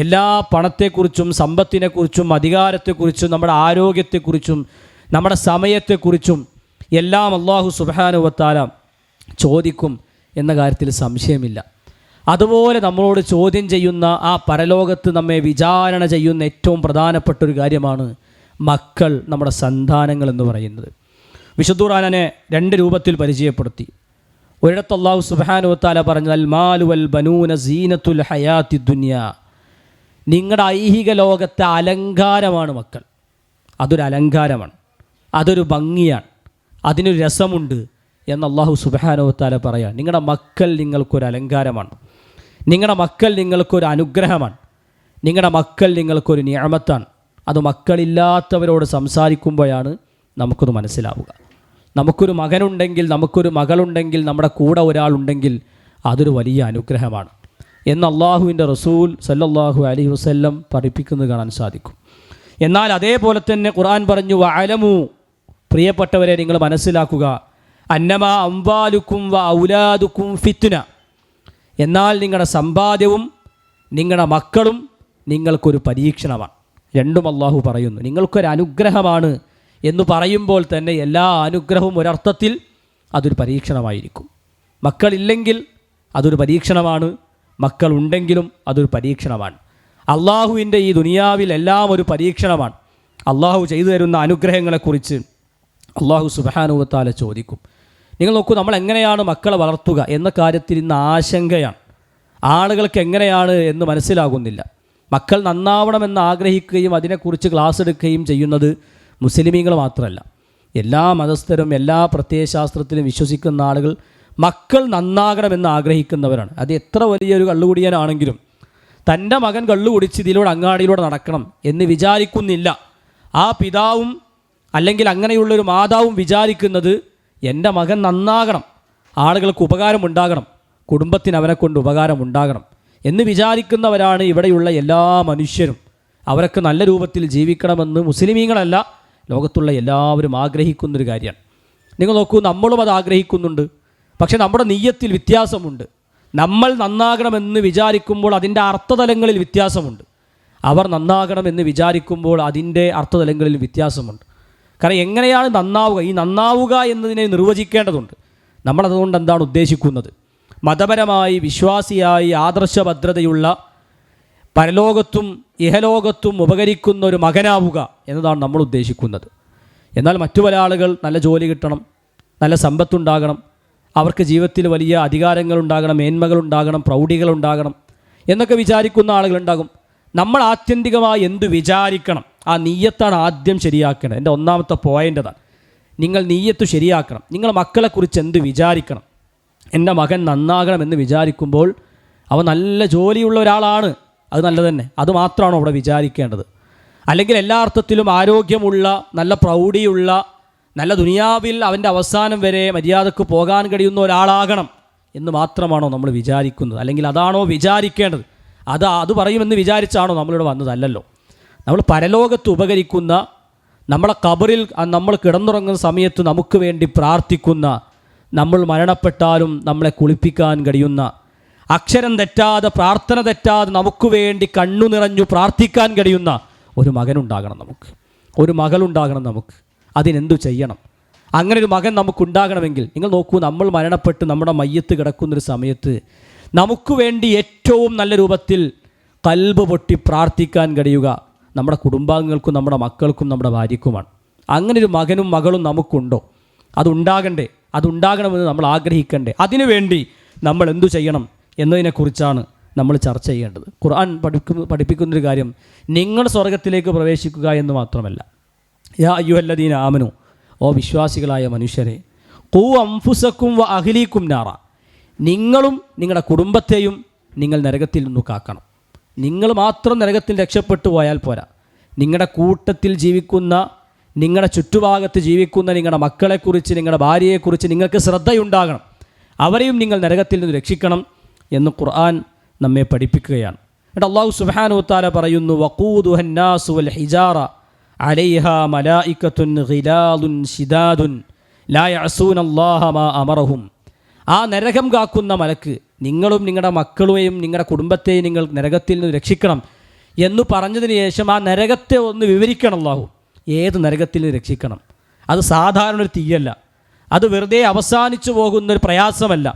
എല്ലാ പണത്തെക്കുറിച്ചും സമ്പത്തിനെക്കുറിച്ചും അധികാരത്തെക്കുറിച്ചും നമ്മുടെ ആരോഗ്യത്തെക്കുറിച്ചും നമ്മുടെ സമയത്തെക്കുറിച്ചും എല്ലാം അള്ളാഹു സുബ്ഹാനഹു വ തആല ചോദിക്കും എന്ന കാര്യത്തിൽ സംശയമില്ല. അതുപോലെ നമ്മളോട് ചോദ്യം ചെയ്യുന്ന ആ പരലോകത്ത് നമ്മെ വിചാരണ ചെയ്യുന്ന ഏറ്റവും പ്രധാനപ്പെട്ട ഒരു കാര്യമാണ് മക്കൾ, നമ്മുടെ സന്താനങ്ങൾ എന്ന് പറയുന്നത്. വിശുദ്ധ ഖുർആനിനെ 2 രൂപത്തിൽ പരിചയപ്പെടുത്തി. ഒരിടത്ത് അല്ലാഹു സുബ്ഹാനഹു വ തആല പറഞ്ഞാൽ മാലു വൽ ബനൂന സീനത്തുൽ ഹയാത്തി ദുനിയ, നിങ്ങളുടെ ഐഹിക ലോകത്തെ അലങ്കാരമാണ് മക്കൾ. അതൊരു അലങ്കാരമാണ്, അതൊരു ഭംഗിയാണ്, അതിനൊരു രസമുണ്ട് എന്ന് അല്ലാഹു സുബ്ഹാനഹു വ തആല പറയാം. നിങ്ങളുടെ മക്കൾ നിങ്ങൾക്കൊരു അലങ്കാരമാണ്, നിങ്ങളുടെ മക്കൾ നിങ്ങൾക്കൊരു അനുഗ്രഹമാണ്, നിങ്ങളുടെ മക്കൾ നിങ്ങൾക്കൊരു നിഅമത്താണ്. അത് മക്കളില്ലാത്തവരോട് സംസാരിക്കുമ്പോഴാണ് നമുക്കത് മനസ്സിലാവുക. നമുക്കൊരു മകനുണ്ടെങ്കിൽ, നമുക്കൊരു മകളുണ്ടെങ്കിൽ, നമ്മുടെ കൂടെ ഒരാളുണ്ടെങ്കിൽ അതൊരു വലിയ അനുഗ്രഹമാണ് എന്ന് അള്ളാഹുവിൻ്റെ റസൂൽ സല്ലല്ലാഹു അലൈഹി വസല്ലം പഠിപ്പിക്കുന്നത് കാണാൻ സാധിക്കും. എന്നാൽ അതേപോലെ തന്നെ ഖുർആൻ പറഞ്ഞു, വഅലമു, പ്രിയപ്പെട്ടവരെ നിങ്ങൾ മനസ്സിലാക്കുക, അന്നമാ അംവാലുക്കും വ ഔലാദുക്കും ഫിത്ന, എന്നാൽ നിങ്ങളുടെ സമ്പാദ്യവും നിങ്ങളുടെ മക്കളും നിങ്ങൾക്കൊരു പരീക്ഷണമാണ്. രണ്ടും അള്ളാഹു പറയുന്നു. നിങ്ങൾക്കൊരു അനുഗ്രഹമാണ് എന്ന് പറയുമ്പോൾ തന്നെ എല്ലാ അനുഗ്രഹവും ഒരർത്ഥത്തിൽ അതൊരു പരീക്ഷണമായിരിക്കും. മക്കളില്ലെങ്കിൽ അതൊരു പരീക്ഷണമാണ്, മക്കളുണ്ടെങ്കിലും അതൊരു പരീക്ഷണമാണ്. അള്ളാഹുവിൻ്റെ ഈ ദുനിയാവിൽ എല്ലാം ഒരു പരീക്ഷണമാണ്. അള്ളാഹു ചെയ്തു തരുന്ന അനുഗ്രഹങ്ങളെക്കുറിച്ച് അള്ളാഹു സുബ്ഹാനഹു വ തആല ചോദിക്കും. നിങ്ങൾ നോക്കൂ, നമ്മൾ എങ്ങനെയാണ് മക്കളെ വളർത്തുക എന്ന കാര്യത്തിൽ ഇന്ന് ആശങ്കയാണ്. ആളുകൾക്ക് എങ്ങനെയാണ് എന്ന് മനസ്സിലാകുന്നില്ല. മക്കൾ നന്നാവണമെന്ന് ആഗ്രഹിക്കുകയും അതിനെക്കുറിച്ച് ക്ലാസ് എടുക്കുകയും ചെയ്യുന്നത് മുസ്ലിമീങ്ങൾ മാത്രമല്ല, എല്ലാ മതസ്ഥരും എല്ലാ പ്രത്യയശാസ്ത്രത്തിലും വിശ്വസിക്കുന്ന ആളുകൾ മക്കൾ നന്നാകണമെന്ന് ആഗ്രഹിക്കുന്നവരാണ്. അത് എത്ര വലിയൊരു കള്ളുകുടിയനാണെങ്കിലും തൻ്റെ മകൻ കള്ളു കുടിച്ച് ഇതിലൂടെ അങ്ങാടിയിലൂടെ നടക്കണം എന്ന് വിചാരിക്കുന്നില്ല. ആ പിതാവും അല്ലെങ്കിൽ അങ്ങനെയുള്ളൊരു മാതാവും വിചാരിക്കുന്നത് എൻ്റെ മകൻ നന്നാകണം, ആളുകൾക്ക് ഉപകാരമുണ്ടാകണം, കുടുംബത്തിന് അവനെ കൊണ്ട് ഉപകാരമുണ്ടാകണം എന്ന് വിചാരിക്കുന്നവരാണ് ഇവിടെയുള്ള എല്ലാ മനുഷ്യരും. അവരൊക്കെ നല്ല രൂപത്തിൽ ജീവിക്കണമെന്ന് മുസ്ലിമീങ്ങളല്ല, ലോകത്തുള്ള എല്ലാവരും ആഗ്രഹിക്കുന്നൊരു കാര്യമാണ്. നിങ്ങൾ നോക്കൂ, നമ്മളും അത് ആഗ്രഹിക്കുന്നുണ്ട്. പക്ഷേ നമ്മുടെ നിയ്യത്തിൽ വ്യത്യാസമുണ്ട്. നമ്മൾ നന്നാകണമെന്ന് വിചാരിക്കുമ്പോൾ അതിൻ്റെ അർത്ഥതലങ്ങളിൽ വ്യത്യാസമുണ്ട്. അവർ നന്നാകണമെന്ന് വിചാരിക്കുമ്പോൾ അതിൻ്റെ അർത്ഥതലങ്ങളിൽ വ്യത്യാസമുണ്ട്. കാരണം എങ്ങനെയാണ് നന്നാവുക, ഈ നന്നാവുക എന്നതിനെ നിർവചിക്കേണ്ടതുണ്ട്. നമ്മളതുകൊണ്ട് എന്താണ് ഉദ്ദേശിക്കുന്നത്? മതപരമായി വിശ്വാസിയായി ആദർശഭദ്രതയുള്ള പരലോകത്തും ഇഹലോകത്തും ഉപകരിക്കുന്ന ഒരു മകനാവുക എന്നതാണ് നമ്മൾ ഉദ്ദേശിക്കുന്നത്. എന്നാൽ മറ്റു പല ആളുകൾ നല്ല ജോലി കിട്ടണം, നല്ല സമ്പത്തുണ്ടാകണം, അവർക്ക് ജീവിതത്തിൽ വലിയ അധികാരങ്ങളുണ്ടാകണം, മേന്മകളുണ്ടാകണം, പ്രൗഢികളുണ്ടാകണം എന്നൊക്കെ വിചാരിക്കുന്ന ആളുകളുണ്ടാകും. നമ്മൾ ആത്യന്തികമായി എന്ത് വിചാരിക്കണം, ആ നീയത്താണ് ആദ്യം ശരിയാക്കേണ്ടത്. എൻ്റെ ഒന്നാമത്തെ പോയിൻ്റതാണ്. നിങ്ങൾ നീയത്ത് ശരിയാക്കണം. നിങ്ങൾ മക്കളെക്കുറിച്ച് എന്ത് വിചാരിക്കണം? എൻ്റെ മകൻ നന്നാകണമെന്ന് വിചാരിക്കുമ്പോൾ അവൻ നല്ല ജോലിയുള്ള ഒരാളാണ്, അത് നല്ലത് തന്നെ, അത് മാത്രമാണോ അവിടെ വിചാരിക്കേണ്ടത്? അല്ലെങ്കിൽ എല്ലാ അർത്ഥത്തിലും ആരോഗ്യമുള്ള, നല്ല പ്രൗഢിയുള്ള, നല്ല ദുനിയാവിൽ അവൻ്റെ അവസാനം വരെ മര്യാദക്ക് പോകാൻ കഴിയുന്ന ഒരാളാകണം എന്ന് മാത്രമാണോ നമ്മൾ വിചാരിക്കുന്നത്? അല്ലെങ്കിൽ അതാണോ വിചാരിക്കേണ്ടത്? അത് പറയുമെന്ന് വിചാരിച്ചാണോ നമ്മളിവിടെ വന്നതല്ലല്ലോ. നമ്മൾ പരലോകത്ത് ഉപകരിക്കുന്ന, നമ്മളെ ഖബറിൽ നമ്മൾ കിടന്നുറങ്ങുന്ന സമയത്ത് നമുക്ക് വേണ്ടി പ്രാർത്ഥിക്കുന്ന, നമ്മൾ മരണപ്പെട്ടാലും നമ്മളെ കുളിപ്പിക്കാൻ കഴിയുന്ന, അക്ഷരം തെറ്റാതെ പ്രാർത്ഥന തെറ്റാതെ നമുക്ക് വേണ്ടി കണ്ണു നിറഞ്ഞു പ്രാർത്ഥിക്കാൻ കഴിയുന്ന ഒരു മകനുണ്ടാകണം നമുക്ക്, ഒരു മകളുണ്ടാകണം നമുക്ക്. അതിനെന്തു ചെയ്യണം? അങ്ങനെ ഒരു മകൻ നമുക്കുണ്ടാകണമെങ്കിൽ നിങ്ങൾ നോക്കൂ, നമ്മൾ മരണപ്പെട്ട് നമ്മുടെ മയ്യത്ത് കിടക്കുന്നൊരു സമയത്ത് നമുക്ക് വേണ്ടി ഏറ്റവും നല്ല രൂപത്തിൽ ഖൽബ് പൊട്ടി പ്രാർത്ഥിക്കാൻ കഴിയുക നമ്മുടെ കുടുംബാംഗങ്ങൾക്കും നമ്മുടെ മക്കൾക്കും നമ്മുടെ ഭാര്യയ്ക്കുമാണ്. അങ്ങനെ ഒരു മകനും മകളും നമുക്കുണ്ടോ? അതുണ്ടാകണ്ടേ? അതുണ്ടാകണമെന്ന് നമ്മൾ ആഗ്രഹിക്കണ്ടേ? അതിനുവേണ്ടി നമ്മൾ എന്തു ചെയ്യണം എന്നതിനെക്കുറിച്ചാണ് നമ്മൾ ചർച്ച ചെയ്യേണ്ടത്. ഖുർആൻ പഠിപ്പിക്കുന്നൊരു കാര്യം നിങ്ങൾ സ്വർഗത്തിലേക്ക് പ്രവേശിക്കുക എന്ന് മാത്രമല്ല. യാ അയ്യുഹല്ലദീന ആമനു, ഓ വിശ്വാസികളായ മനുഷ്യരെ, ഖൂ അൻഫുസക്കും വ അഹ്ലീക്കും നാറ, നിങ്ങളും നിങ്ങളുടെ കുടുംബത്തെയും നിങ്ങൾ നരകത്തിൽ നിന്ന് കാക്കണം. നിങ്ങൾ മാത്രം നരകത്തിൽ രക്ഷപ്പെട്ടു പോയാൽ പോരാ. നിങ്ങളുടെ കൂട്ടത്തിൽ ജീവിക്കുന്ന, നിങ്ങളുടെ ചുറ്റുഭാഗത്ത് ജീവിക്കുന്ന നിങ്ങളുടെ മക്കളെക്കുറിച്ച്, നിങ്ങളുടെ ഭാര്യയെക്കുറിച്ച് നിങ്ങൾക്ക് ശ്രദ്ധയുണ്ടാകണം. അവരെയും നിങ്ങൾ നരകത്തിൽ നിന്ന് രക്ഷിക്കണം എന്ന് ഖുർആൻ നമ്മെ പഠിപ്പിക്കുകയാണ്. എന്നിട്ട് അല്ലാഹു സുബ്ഹാനഹു വ തആല പറയുന്നു, വഖൂദുഹൻ നാസു വൽ ഹിജാറ അലൈഹാ മലായികത്തുൻ ഗിലാദുൻ ശിദാദുൻ ലാ യഅസൂനല്ലാഹ മാ അമറഹും. ആ നരകം കാക്കുന്ന മലക്ക് നിങ്ങളും നിങ്ങളുടെ മക്കളെയും നിങ്ങളുടെ കുടുംബത്തെയും നിങ്ങൾ നരകത്തിൽ നിന്ന് രക്ഷിക്കണം എന്ന് പറഞ്ഞതിന് ശേഷം ആ നരകത്തെ ഒന്ന് വിവരിക്കണം അല്ലാഹു. ഏത് നരകത്തിൽ നിന്ന് രക്ഷിക്കണം? അത് സാധാരണ ഒരു തീയല്ല, അത് വെറുതെ അവസാനിച്ചു പോകുന്നൊരു പ്രയാസമല്ല,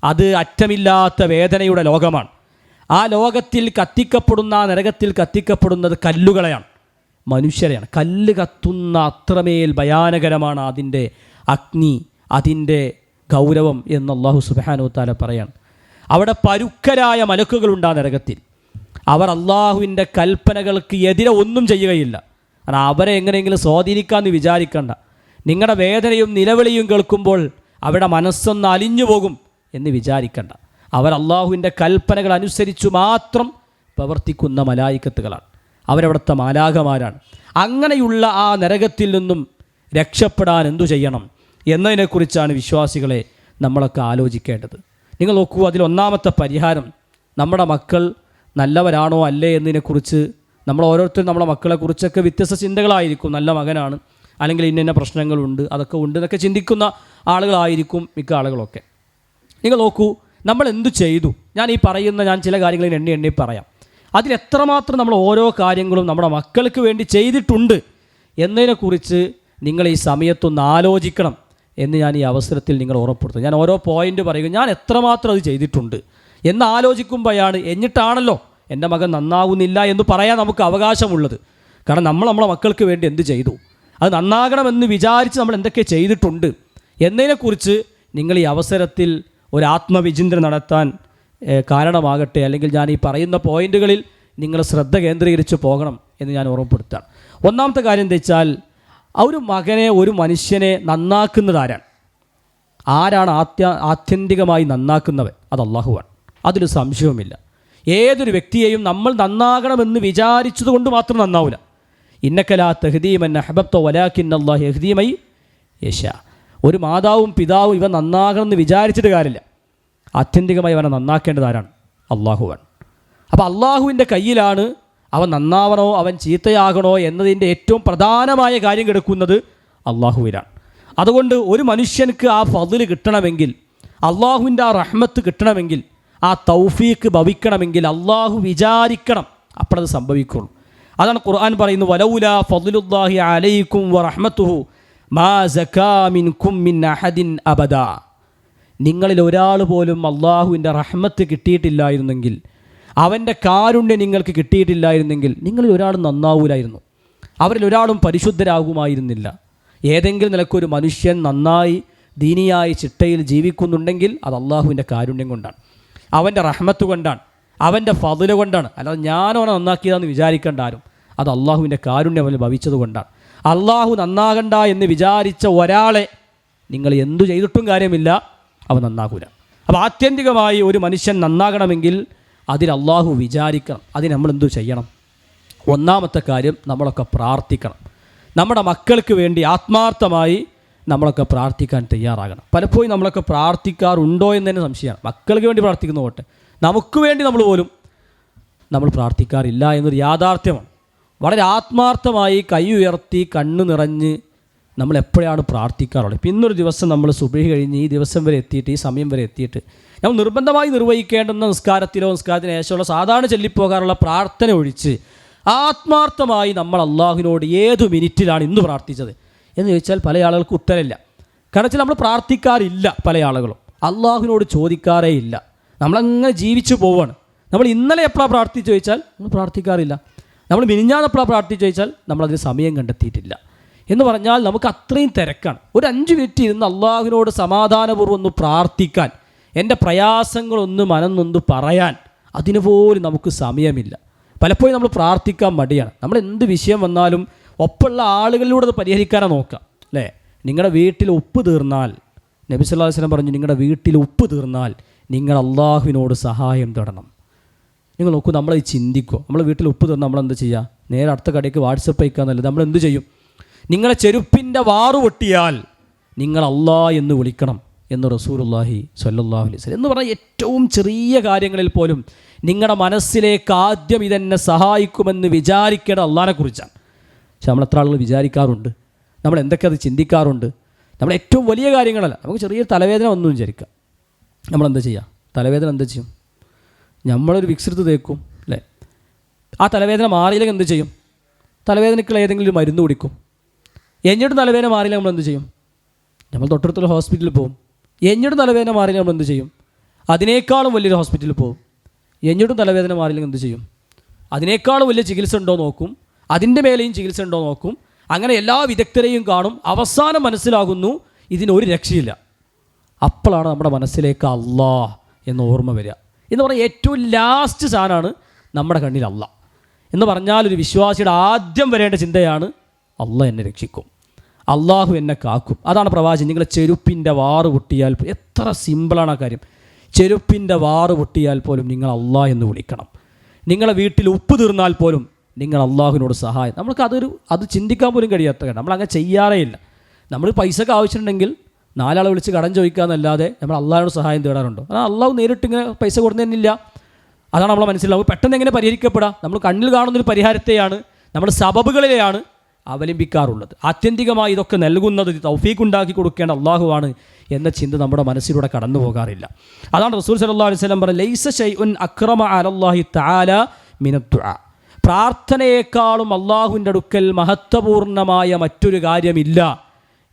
അത് അറ്റമില്ലാത്ത വേദനയുടെ ലോകമാണ്. ആ ലോകത്തിൽ കത്തിക്കപ്പെടുന്ന, ആ നരകത്തിൽ കത്തിക്കപ്പെടുന്നത് കല്ലുകളെയാണ്, മനുഷ്യരെയാണ്. കല്ല് കത്തുന്ന അത്രമേൽ ഭയാനകരമാണ് അതിൻ്റെ അഗ്നി, അതിൻ്റെ ഗൗരവം എന്ന് അല്ലാഹു സുബ്ഹാനഹു വ തആല പറയാണ്. അവിടെ പരുക്കരായ മലക്കുകളുണ്ട് ആ നരകത്തിൽ. അവർ അള്ളാഹുവിൻ്റെ കൽപ്പനകൾക്ക് എതിരെ ഒന്നും ചെയ്യുകയില്ല. കാരണം അവരെ എങ്ങനെയെങ്കിലും സ്വാധീനിക്കാമെന്ന് വിചാരിക്കണ്ട. നിങ്ങളുടെ വേദനയും നിലവിളിയും കേൾക്കുമ്പോൾ അവിടെ മനസ്സൊന്ന് അലിഞ്ഞു പോകും എന്ന് വിചാരിക്കണ്ട. അവർ അള്ളാഹുവിൻ്റെ കൽപ്പനകൾ അനുസരിച്ചു മാത്രം പ്രവർത്തിക്കുന്ന മലായിക്കത്തുകളാണ്, അവരവിടുത്തെ മാലാഖമാരാണ്. അങ്ങനെയുള്ള ആ നരകത്തിൽ നിന്നും രക്ഷപ്പെടാൻ എന്തു ചെയ്യണം എന്നതിനെക്കുറിച്ചാണ് വിശ്വാസികളെ നമ്മളൊക്കെ ആലോചിക്കേണ്ടത്. നിങ്ങൾ നോക്കൂ, അതിലൊന്നാമത്തെ പരിഹാരം, നമ്മുടെ മക്കൾ നല്ലവരാണോ അല്ലേ എന്നതിനെക്കുറിച്ച് നമ്മൾ ഓരോരുത്തരും നമ്മുടെ മക്കളെക്കുറിച്ചൊക്കെ വ്യത്യസ്ത ചിന്തകളായിരിക്കും. നല്ല മകനാണ്, അല്ലെങ്കിൽ ഇന്ന പ്രശ്നങ്ങളുണ്ട്, അതൊക്കെ ഉണ്ട് എന്നൊക്കെ ചിന്തിക്കുന്ന ആളുകളായിരിക്കും മിക്ക ആളുകളൊക്കെ. നിങ്ങൾ നോക്കൂ, നമ്മൾ എന്തു ചെയ്തു? ഞാൻ ചില കാര്യങ്ങൾ എണ്ണി പറയാം. അതിലെത്രമാത്രം നമ്മൾ ഓരോ കാര്യങ്ങളും നമ്മുടെ മക്കൾക്ക് വേണ്ടി ചെയ്തിട്ടുണ്ട് എന്നതിനെക്കുറിച്ച് നിങ്ങൾ ഈ സമയത്തൊന്ന് ആലോചിക്കണം എന്ന് ഞാൻ ഈ അവസരത്തിൽ നിങ്ങൾ ഓർമ്മപ്പെടുത്തും. ഞാൻ ഓരോ പോയിൻ്റ് പറയുക, ഞാൻ എത്രമാത്രം അത് ചെയ്തിട്ടുണ്ട് എന്ന് ആലോചിക്കുമ്പോഴാണ്, എന്നിട്ടാണല്ലോ എൻ്റെ മകൻ നന്നാവുന്നില്ല എന്ന് പറയാൻ നമുക്ക് അവകാശമുള്ളത്. കാരണം നമ്മളെ മക്കൾക്ക് വേണ്ടി എന്ത് ചെയ്തു, അത് നന്നാകണമെന്ന് വിചാരിച്ച് നമ്മൾ എന്തൊക്കെ ചെയ്തിട്ടുണ്ട് എന്നതിനെക്കുറിച്ച് നിങ്ങൾ ഈ അവസരത്തിൽ ഒരു ആത്മവിചിന്തനം നടത്താൻ കാരണമാകട്ടെ. അല്ലെങ്കിൽ ഞാൻ ഈ പറയുന്ന പോയിന്റുകളിൽ നിങ്ങൾ ശ്രദ്ധ കേന്ദ്രീകരിച്ച് പോകണം എന്ന് ഞാൻ ഓർമ്മപ്പെടുത്താണ്. ഒന്നാമത്തെ കാര്യം എന്താ വെച്ചാൽ, ഒരു മനുഷ്യനെ നന്നാക്കുന്നത് ആരാണ് ആത്യന്തികമായി നന്നാക്കുന്നവൻ? അത് അള്ളാഹുവാണ്. അതിലൊരു സംശയവുമില്ല. ഏതൊരു വ്യക്തിയെയും നമ്മൾ നന്നാകണമെന്ന് വിചാരിച്ചത് കൊണ്ട് മാത്രം നന്നാവില്ല. ഇന്നക ലാ തഹ്ദീ മൻ അഹ്ബബ്ത വലാകിന്ന അല്ലാഹു യഹ്ദീ മൻ യശാ. ഒരു മാതാവും പിതാവും ഇവ നന്നാകണമെന്ന് വിചാരിച്ചിട്ട് കാര്യമില്ല. ആത്യന്തികമായി അവനെ നന്നാക്കേണ്ടത് ആരാണ്? അള്ളാഹുവാണ്. അപ്പോൾ അള്ളാഹുവിൻ്റെ കയ്യിലാണ് അവൻ നന്നാവണോ അവൻ ചീത്തയാകണോ എന്നതിൻ്റെ ഏറ്റവും പ്രധാനമായ കാര്യം കിടക്കുന്നത് അള്ളാഹുവിലാണ്. അതുകൊണ്ട് ഒരു മനുഷ്യർക്ക് ആ ഫദ്ല് കിട്ടണമെങ്കിൽ, അള്ളാഹുവിൻ്റെ ആ റഹ്മത്ത് കിട്ടണമെങ്കിൽ, ആ തൗഫീക്ക് ഭവിക്കണമെങ്കിൽ അള്ളാഹു വിചാരിക്കണം, അപ്പോഴത് സംഭവിക്കുള്ളൂ. അതാണ് ഖുർആൻ പറയുന്നത്, വലൗലാ ഫദ്ലുല്ലാഹി അലൈക്കും വറഹ്മത്തുഹു മാ സകാ മിൻകും മിൻ അഹദിൻ അബദാ. നിങ്ങളിൽ ഒരാൾ പോലും അള്ളാഹുവിൻ്റെ റഹ്മത്ത് കിട്ടിയിട്ടില്ലായിരുന്നെങ്കിൽ, അവൻ്റെ കാരുണ്യം നിങ്ങൾക്ക് കിട്ടിയിട്ടില്ലായിരുന്നെങ്കിൽ നിങ്ങളിൽ ഒരാൾ നന്നാവൂലായിരുന്നു, അവരിൽ ഒരാളും പരിശുദ്ധരാകുമായിരുന്നില്ല. ഏതെങ്കിലും നിലക്കൊരു മനുഷ്യൻ നന്നായി ദീനിയായി ചിട്ടയിൽ ജീവിക്കുന്നുണ്ടെങ്കിൽ അത് അള്ളാഹുവിൻ്റെ കാരുണ്യം കൊണ്ടാണ്, അവൻ്റെ റഹ്മത്ത് കൊണ്ടാണ്, അവൻ്റെ ഫദ്ല് കൊണ്ടാണ്. അല്ലാതെ ഞാനവനെ നന്നാക്കിയതാണെന്ന് വിചാരിക്കേണ്ട ആരും, അത് അള്ളാഹുവിൻ്റെ കാരുണ്യം അവന് ഭവിച്ചത് കൊണ്ടാണ്. അള്ളാഹു നന്നാകണ്ട എന്ന് വിചാരിച്ച ഒരാളെ നിങ്ങൾ എന്തു ചെയ്തിട്ടും കാര്യമില്ല, അവൻ നന്നാകൂല. അപ്പോൾ ആത്യന്തികമായി ഒരു മനുഷ്യൻ നന്നാകണമെങ്കിൽ അതിൽ അള്ളാഹു വിചാരിക്കണം. അതിന് നമ്മൾ എന്തു ചെയ്യണം? ഒന്നാമത്തെ കാര്യം, നമ്മളൊക്കെ പ്രാർത്ഥിക്കണം. നമ്മുടെ മക്കൾക്ക് വേണ്ടി ആത്മാർത്ഥമായി നമ്മളൊക്കെ പ്രാർത്ഥിക്കാൻ തയ്യാറാകണം. പലപ്പോഴും നമ്മളൊക്കെ പ്രാർത്ഥിക്കാറുണ്ടോ എന്ന് തന്നെ സംശയമാണ്. മക്കൾക്ക് വേണ്ടി പ്രാർത്ഥിക്കുന്ന പോട്ടെ, നമുക്ക് വേണ്ടി നമ്മൾ പ്രാർത്ഥിക്കാറില്ല എന്നൊരു യാഥാർത്ഥ്യമാണ്. വളരെ ആത്മാർത്ഥമായി കൈ ഉയർത്തി കണ്ണ് നിറഞ്ഞ് നമ്മൾ എപ്പോഴാണ് പ്രാർത്ഥിക്കാറുള്ളത്? ഇപ്പം ഇന്നൊരു ദിവസം നമ്മൾ സുബ്ഹി കഴിഞ്ഞ് ഈ ദിവസം വരെ എത്തിയിട്ട്, ഈ സമയം വരെ എത്തിയിട്ട്, നമ്മൾ നിർബന്ധമായി നിർവഹിക്കേണ്ടുന്ന നിസ്കാരത്തിന് ശേഷമുള്ള സാധാരണ ചൊല്ലിപ്പോകാറുള്ള പ്രാർത്ഥന ഒഴിച്ച് ആത്മാർത്ഥമായി നമ്മൾ അള്ളാഹുവിനോട് ഏതു മിനിറ്റിലാണ് ഇന്ന് പ്രാർത്ഥിച്ചത് എന്ന് ചോദിച്ചാൽ പല ആളുകൾക്ക് ഉത്തരമില്ല. കാരണം നമ്മൾ പ്രാർത്ഥിക്കാറില്ല, പല ആളുകളും അള്ളാഹുവിനോട് ചോദിക്കാറേ ഇല്ല. നമ്മളങ്ങനെ ജീവിച്ചു പോവാണ്. നമ്മൾ ഇന്നലെ എപ്പോഴാണ് പ്രാർത്ഥിച്ചു ചോദിച്ചാൽ നമ്മൾ പ്രാർത്ഥിക്കാറില്ല. നമ്മൾ മിനിഞ്ഞാന്ന് എപ്പോഴാണ് പ്രാർത്ഥിച്ചു ചോദിച്ചാൽ നമ്മളതിന് സമയം കണ്ടെത്തിയിട്ടില്ല. എന്ന് പറഞ്ഞാൽ നമുക്ക് അത്രയും തിരക്കാണ്. ഒരു 5 മിനിറ്റ് ഇരുന്ന് അള്ളാഹുവിനോട് സമാധാനപൂർവ്വം ഒന്ന് പ്രാർത്ഥിക്കാൻ, എൻ്റെ പ്രയാസങ്ങളൊന്ന് മനന്നൊന്ന് പറയാൻ അതിനുപോലും നമുക്ക് സമയമില്ല. പലപ്പോഴും നമ്മൾ പ്രാർത്ഥിക്കാൻ മടിയാണ്. നമ്മൾ എന്ത് വിഷയം വന്നാലും ഒപ്പമുള്ള ആളുകളിലൂടെ അത് പരിഹരിക്കാനാണ് നോക്കുക, അല്ലേ? നിങ്ങളുടെ വീട്ടിൽ ഉപ്പ് തീർന്നാൽ, നബി സല്ലല്ലാഹു അലൈഹി വസല്ലം പറഞ്ഞു, നിങ്ങളുടെ വീട്ടിൽ ഉപ്പ് തീർന്നാൽ നിങ്ങൾ അള്ളാഹുവിനോട് സഹായം തേടണം. നിങ്ങൾ നോക്കൂ, നമ്മളത് ചിന്തിക്കുക. നമ്മളെ വീട്ടിൽ ഉപ്പ് തീർന്നാൽ നമ്മളെന്ത് ചെയ്യുക? നേരെ അടുത്ത കടയ്ക്ക് വാട്സപ്പ് അയക്കാന്നല്ല, നമ്മൾ എന്ത് ചെയ്യും? നിങ്ങളെ ചെരുപ്പിൻ്റെ വാറ് പൊട്ടിയാൽ നിങ്ങൾ അള്ളാഹ് എന്ന് വിളിക്കണം എന്ന് റസൂലുള്ളാഹി സ്വല്ലല്ലാഹു അലൈഹി വസല്ലം എന്ന് പറഞ്ഞാൽ ഏറ്റവും ചെറിയ കാര്യങ്ങളിൽ പോലും നിങ്ങളുടെ മനസ്സിലേക്ക് ആദ്യം ഇതെന്നെ സഹായിക്കുമെന്ന് വിചാരിക്കേണ്ട അള്ളാഹിനെക്കുറിച്ചാണ്. പക്ഷെ നമ്മൾ എത്ര ആളുകൾ വിചാരിക്കാറുണ്ട്? നമ്മൾ എന്തൊക്കെ അത് ചിന്തിക്കാറുണ്ട്? നമ്മൾ ഏറ്റവും വലിയ കാര്യങ്ങളല്ല, നമുക്ക് ചെറിയൊരു തലവേദന ഒന്നും വിചാരിക്കാം, നമ്മളെന്താ ചെയ്യുക? തലവേദന എന്താ ചെയ്യും? നമ്മളൊരു വിക്സ് എടുത്ത് തേക്കും, അല്ലേ? ആ തലവേദന മാറിയില്ലെങ്കിൽ എന്ത് ചെയ്യും? തലവേദനയ്ക്കുള്ള ഏതെങ്കിലും ഒരു മരുന്ന് കുടിക്കും. എന്നിട്ടും തലവേദന മാറിയില്ല നമ്മൾ എന്ത് ചെയ്യും? നമ്മൾ തൊട്ടടുത്തുള്ള ഹോസ്പിറ്റലിൽ പോകും. എന്നിട്ടും തലവേദന മാറിയില്ല നമ്മൾ എന്ത് ചെയ്യും? അതിനേക്കാളും വലിയൊരു ഹോസ്പിറ്റലിൽ പോകും. എന്നിട്ടും തലവേദന മാറിയില്ലെങ്കിൽ എന്ത് ചെയ്യും? അതിനേക്കാളും വലിയ ചികിത്സ ഉണ്ടോ നോക്കും, അതിൻ്റെ മേലെയും ചികിത്സ ഉണ്ടോ നോക്കും. അങ്ങനെ എല്ലാ വിദഗ്ധരെയും കാണും. അവസാനം മനസ്സിലാകുന്നു ഇതിനൊരു രക്ഷയില്ല. അപ്പോഴാണ് നമ്മുടെ മനസ്സിലേക്ക് അള്ളാഹ് എന്ന ഓർമ്മ വരിക. എന്ന് പറഞ്ഞാൽ ഏറ്റവും ലാസ്റ്റ് സാധനമാണ് നമ്മുടെ കണ്ണിൽ അള്ളാഹ് എന്ന് പറഞ്ഞാൽ ഒരു വിശ്വാസിയുടെ ആദ്യം വരേണ്ട ചിന്തയാണ് അള്ളാഹ് എന്നെ രക്ഷിക്കും, അള്ളാഹു എന്നെ കാക്കും. അതാണ് പ്രവാചകൻ, നിങ്ങളെ ചെരുപ്പിൻ്റെ വാറ് പൊട്ടിയാൽ, എത്ര സിമ്പിളാണ് ആ കാര്യം. ചെരുപ്പിൻ്റെ വാറ് പൊട്ടിയാൽ പോലും നിങ്ങൾ അള്ളാഹ് എന്ന് വിളിക്കണം. നിങ്ങളെ വീട്ടിൽ ഉപ്പ് തീർന്നാൽ പോലും നിങ്ങൾ അള്ളാഹുവിനോട് സഹായം. അത് ചിന്തിക്കാൻ പോലും കഴിയാത്ത കാര്യം. നമ്മളങ്ങനെ ചെയ്യാറേ ഇല്ല. നമ്മൾ പൈസക്ക് ആവശ്യമുണ്ടെങ്കിൽ നാലാളെ വിളിച്ച് കടം ചോദിക്കുക എന്നല്ലാതെ നമ്മൾ അള്ളാഹിനോട് സഹായം തേടാറുണ്ടോ? അതാണ് അള്ളാഹു നേരിട്ട് ഇങ്ങനെ പൈസ കൊടുക്കുന്നതിനില്ല. അതാണ് നമ്മളെ മനസ്സിലാവും. പെട്ടെന്ന് എങ്ങനെ പരിഹരിക്കപ്പെടാം? നമ്മൾ കണ്ണിൽ കാണുന്നൊരു പരിഹാരത്തെയാണ് നമ്മൾ സബബുകളിലെയാണ് അവലംബിക്കാറുള്ളത്. ആത്യന്തികമായി ഇതൊക്കെ നൽകുന്നത് തൗഫീഖ് ഉണ്ടാക്കി കൊടുക്കേണ്ട അള്ളാഹുവാണ് എന്ന ചിന്ത നമ്മുടെ മനസ്സിലൂടെ കടന്നു പോകാറില്ല. അതാണ് റസൂൽ സല്ലല്ലാഹു അലൈഹി വസല്ലം പറഞ്ഞത്, ലൈസ ശൈഉൻ അക്രമ അലല്ലാഹി തആല മിനദ് ദുആ. പ്രാർത്ഥനയേക്കാളും അള്ളാഹുവിൻ്റെ അടുക്കൽ മഹത്വപൂർണ്ണമായ മറ്റൊരു കാര്യമില്ല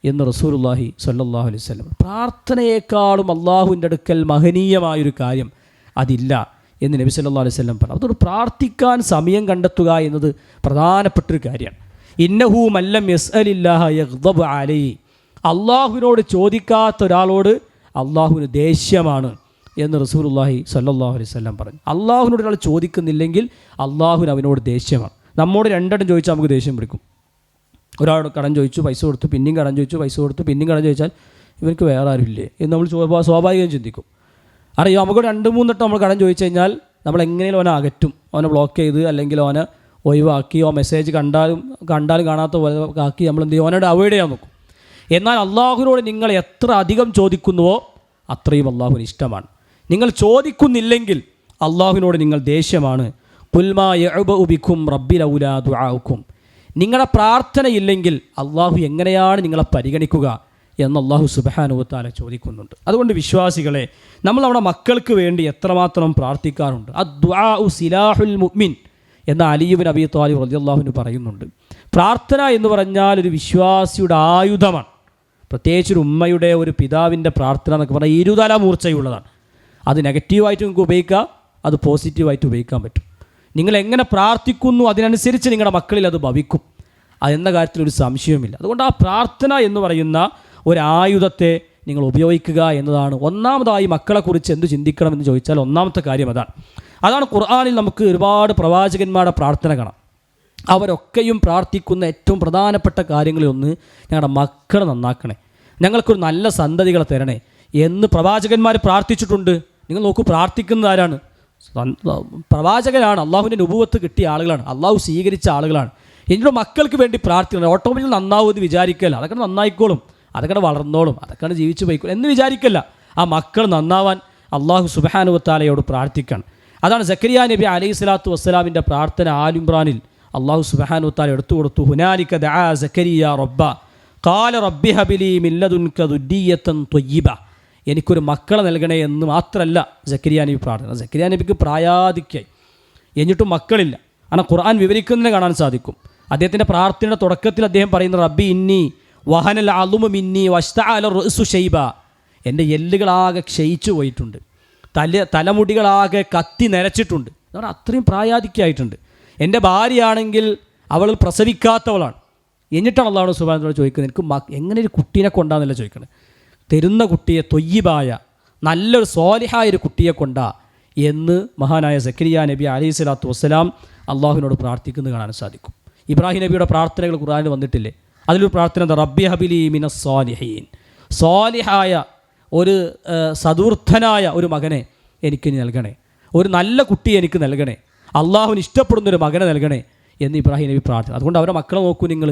എന്ന് റസൂലുള്ളാഹി സ്വല്ലല്ലാഹു അലൈഹി വസല്ലം. പ്രാർത്ഥനയേക്കാളും അള്ളാഹുവിൻ്റെ അടുക്കൽ മഹനീയമായൊരു കാര്യം അതില്ല എന്ന് നബി സല്ലല്ലാഹു അലൈഹി വസല്ലം പറഞ്ഞു. അതുകൊണ്ട് പ്രാർത്ഥിക്കാൻ സമയം കണ്ടെത്തുക എന്നത് പ്രധാനപ്പെട്ടൊരു കാര്യമാണ്. ഇന്നഹു മല്ലം യസ്അലില്ലാഹ യഗ്ദബ് അലൈഹി. അള്ളാഹുവിനോട് ചോദിക്കാത്ത ഒരാളോട് അള്ളാഹുവിന് ദേഷ്യമാണ് എന്ന് റസൂലുള്ളാഹി സ്വല്ലല്ലാഹു അലൈഹി വസല്ലം പറഞ്ഞു. അള്ളാഹുവിനോട് ഒരാൾ ചോദിക്കുന്നില്ലെങ്കിൽ അള്ളാഹുവിന് അവനോട് ദേഷ്യമാണ്. നമ്മോട് രണ്ടെണ്ണം ചോദിച്ചാൽ നമുക്ക് ദേഷ്യം പിടിക്കും. ഒരാളോട് കടം ചോദിച്ചു, പൈസ കൊടുത്തു, പിന്നെയും കടം ചോദിച്ചു, പൈസ കൊടുത്തു, പിന്നെയും കടം ചോദിച്ചാൽ ഇവർക്ക് വേറെ ആരുമില്ലേ എന്ന് നമ്മൾ സ്വാഭാവികം ചിന്തിക്കും. അറിയോ, നമുക്ക് 2-3 വട്ടം നമ്മൾ കടം ചോദിച്ചു കഴിഞ്ഞാൽ നമ്മൾ എങ്ങനെയും അവനെ അകറ്റും, അവനെ ബ്ലോക്ക് ചെയ്ത് അല്ലെങ്കിൽ അവനെ ഒഴിവാക്കി, മെസ്സേജ് കണ്ടാലും കാണാത്ത പോലെ ആക്കി നമ്മൾ എന്ത് ചെയ്യും, അവനോട് അവോയ്ഡ് ചെയ്യാൻ നോക്കും. എന്നാൽ അള്ളാഹുവിനോട് നിങ്ങൾ എത്ര അധികം ചോദിക്കുന്നുവോ അത്രയും അള്ളാഹുവിന് ഇഷ്ടമാണ്. നിങ്ങൾ ചോദിക്കുന്നില്ലെങ്കിൽ അള്ളാഹുവിനോട് നിങ്ങൾ ദേഷ്യമാണ്. ഖുൽ മാ യഅ്ബഉ ബിക്കും റബ്ബി ലൗലാ ദുആഉക്കും. നിങ്ങളുടെ പ്രാർത്ഥനയില്ലെങ്കിൽ അള്ളാഹു എങ്ങനെയാണ് നിങ്ങളെ പരിഗണിക്കുക എന്ന് അള്ളാഹു സുബ്ഹാനഹു വ തആല ചോദിക്കുന്നുണ്ട്. അതുകൊണ്ട് വിശ്വാസികളെ, നമ്മൾ നമ്മുടെ മക്കൾക്ക് വേണ്ടി എത്രമാത്രം പ്രാർത്ഥിക്കാറുണ്ട്. അദ്ദുആഉ സിലാഹുൽ മുഅ്മിൻ എന്ന അലി ഇബ്നു അബീ ത്വാലിബ് റളിയല്ലാഹു അൻഹു പറയുന്നുണ്ട്. പ്രാർത്ഥന എന്ന് പറഞ്ഞാൽ ഒരു വിശ്വാസിയുടെ ആയുധമാണ്. പ്രത്യേകിച്ച് ഒരു ഉമ്മയുടെ, ഒരു പിതാവിൻ്റെ പ്രാർത്ഥന എന്നൊക്കെ പറഞ്ഞാൽ ഇരുതല മൂർച്ചയുള്ളതാണ്. അത് നെഗറ്റീവായിട്ട് നിങ്ങൾക്ക് ഉപയോഗിക്കാം, അത് പോസിറ്റീവായിട്ട് ഉപയോഗിക്കാൻ പറ്റും. നിങ്ങൾ എങ്ങനെ പ്രാർത്ഥിക്കുന്നു അതിനനുസരിച്ച് നിങ്ങളുടെ മക്കളിൽ അത് ഭവിക്കും. അതെന്ന കാര്യത്തിൽ ഒരു സംശയവുമില്ല. അതുകൊണ്ട് ആ പ്രാർത്ഥന എന്ന് പറയുന്ന ഒരു ആയുധത്തെ നിങ്ങൾ ഉപയോഗിക്കുക എന്നതാണ്. ഒന്നാമതായി മക്കളെക്കുറിച്ച് എന്ത് ചിന്തിക്കണമെന്ന് ചോദിച്ചാൽ ഒന്നാമത്തെ കാര്യം അതാണ് ഖുർആനിൽ നമുക്ക് ഒരുപാട് പ്രവാചകന്മാരുടെ പ്രാർത്ഥന കാണാം. അവരൊക്കെയും പ്രാർത്ഥിക്കുന്ന ഏറ്റവും പ്രധാനപ്പെട്ട കാര്യങ്ങളിലൊന്ന്, ഞങ്ങളുടെ മക്കളെ നന്നാക്കണേ, ഞങ്ങൾക്കൊരു നല്ല സന്തതികളെ തരണേ എന്ന് പ്രവാചകന്മാർ പ്രാർത്ഥിച്ചിട്ടുണ്ട്. നിങ്ങൾ നോക്കൂ, പ്രാർത്ഥിക്കുന്നത് ആരാണ്? പ്രവാചകനാണ്. അള്ളാഹുവിൻ്റെ നുബുവത്ത് കിട്ടിയ ആളുകളാണ്, അള്ളാഹു സ്വീകരിച്ച ആളുകളാണ്. എൻ്റെ മക്കൾക്ക് വേണ്ടി പ്രാർത്ഥിക്കണം. ഓട്ടോമാറ്റിക്കലി നന്നാവുമെന്ന് വിചാരിക്കല്ല. അതൊക്കെ നന്നായിക്കോളും, അതൊക്കെ വളർന്നോളും, അതൊക്കെ ജീവിച്ചു പോയിക്കോളും എന്ന് വിചാരിക്കല്ല. ആ മക്കൾ നന്നാവാൻ അള്ളാഹു സുബ്ഹാനഹു വ തആലയോട് പ്രാർത്ഥിക്കണം. അതാണ് സക്കരിയ നബി അലൈഹി സ്വലാത്തു വസ്സലാമിൻ്റെ പ്രാർത്ഥന. ആൽ ഇംറാനിൽ അള്ളാഹു സുബ്ഹാനഹു വ തആല എടുത്തു കൊടുത്തു, ഹുനാലിക ദഅ സക്കരിയ റബ്ബ ഖാല റബ്ബി ഹബിലി മിൻ ലദുൻക ദുർരിയത്തൻ ത്വയ്യിബ. എനിക്കൊരു മക്കളെ നൽകണേ എന്ന് മാത്രമല്ല സക്കരിയ നബി പ്രാർത്ഥന. സക്കരിയ നബിക്ക് പ്രായാധിക്യായി, എന്നിട്ടും മക്കളില്ല. കാരണം ഖുർആൻ വിവരിക്കുന്നതിനെ കാണാൻ സാധിക്കും. അദ്ദേഹത്തിൻ്റെ പ്രാർത്ഥനയുടെ തുടക്കത്തിൽ അദ്ദേഹം പറയുന്ന, റബ്ബി ഇന്നി വഹനൽ അളുമു മിന്നി വസ്തഅല റഅ്സു ശൈബ. എൻ്റെ എല്ലുകളാകെ ക്ഷയിച്ചു പോയിട്ടുണ്ട്, തലമുടികളാകെ കത്തി നരച്ചിട്ടുണ്ട്. എന്ന് അത്രയും പ്രായാധിക്യമായിട്ടുണ്ട്. എൻ്റെ ഭാര്യയാണെങ്കിൽ അവൾ പ്രസവിക്കാത്തവളാണ്. എന്നിട്ടാണ് അല്ലാഹു സുബ്ഹാനഹു വ തആല ചോദിക്കുന്നത്, എനിക്ക് എങ്ങനെ ഒരു കുട്ടീനെ കൊണ്ടാന്നല്ല ചോദിക്കുന്നത്, തരുന്ന കുട്ടിയെ തൊയ്യിബായ നല്ലൊരു സ്വാലിഹായ ഒരു കുട്ടിയെ കൊണ്ടാ എന്ന് മഹാനായ സക്കരിയ നബി അലൈഹി സ്വലാത്തു വസ്സലാം അള്ളാഹുവിനോട് പ്രാർത്ഥിക്കുന്നത് കാണാൻ സാധിക്കും. ഇബ്രാഹിം നബിയുടെ പ്രാർത്ഥനകൾ ഖുർആനിൽ വന്നിട്ടില്ലേ? അതിലൊരു പ്രാർത്ഥന എന്താ? റബ്ബി ഹബിലി മിനസ് സ്വാലിഹീൻ. സ്വാലിഹായ ഒരു സദൂർത്ഥനായ ഒരു മകനെ എനിക്ക് നൽകണേ, ഒരു നല്ല കുട്ടിയെ എനിക്ക് നൽകണേ, അള്ളാഹുവിന് ഇഷ്ടപ്പെടുന്നൊരു മകനെ നൽകണേ എന്ന് ഇബ്രാഹിം നബി പ്രാർത്ഥന. അതുകൊണ്ട് അവരെ മക്കളെ നോക്കൂ നിങ്ങൾ,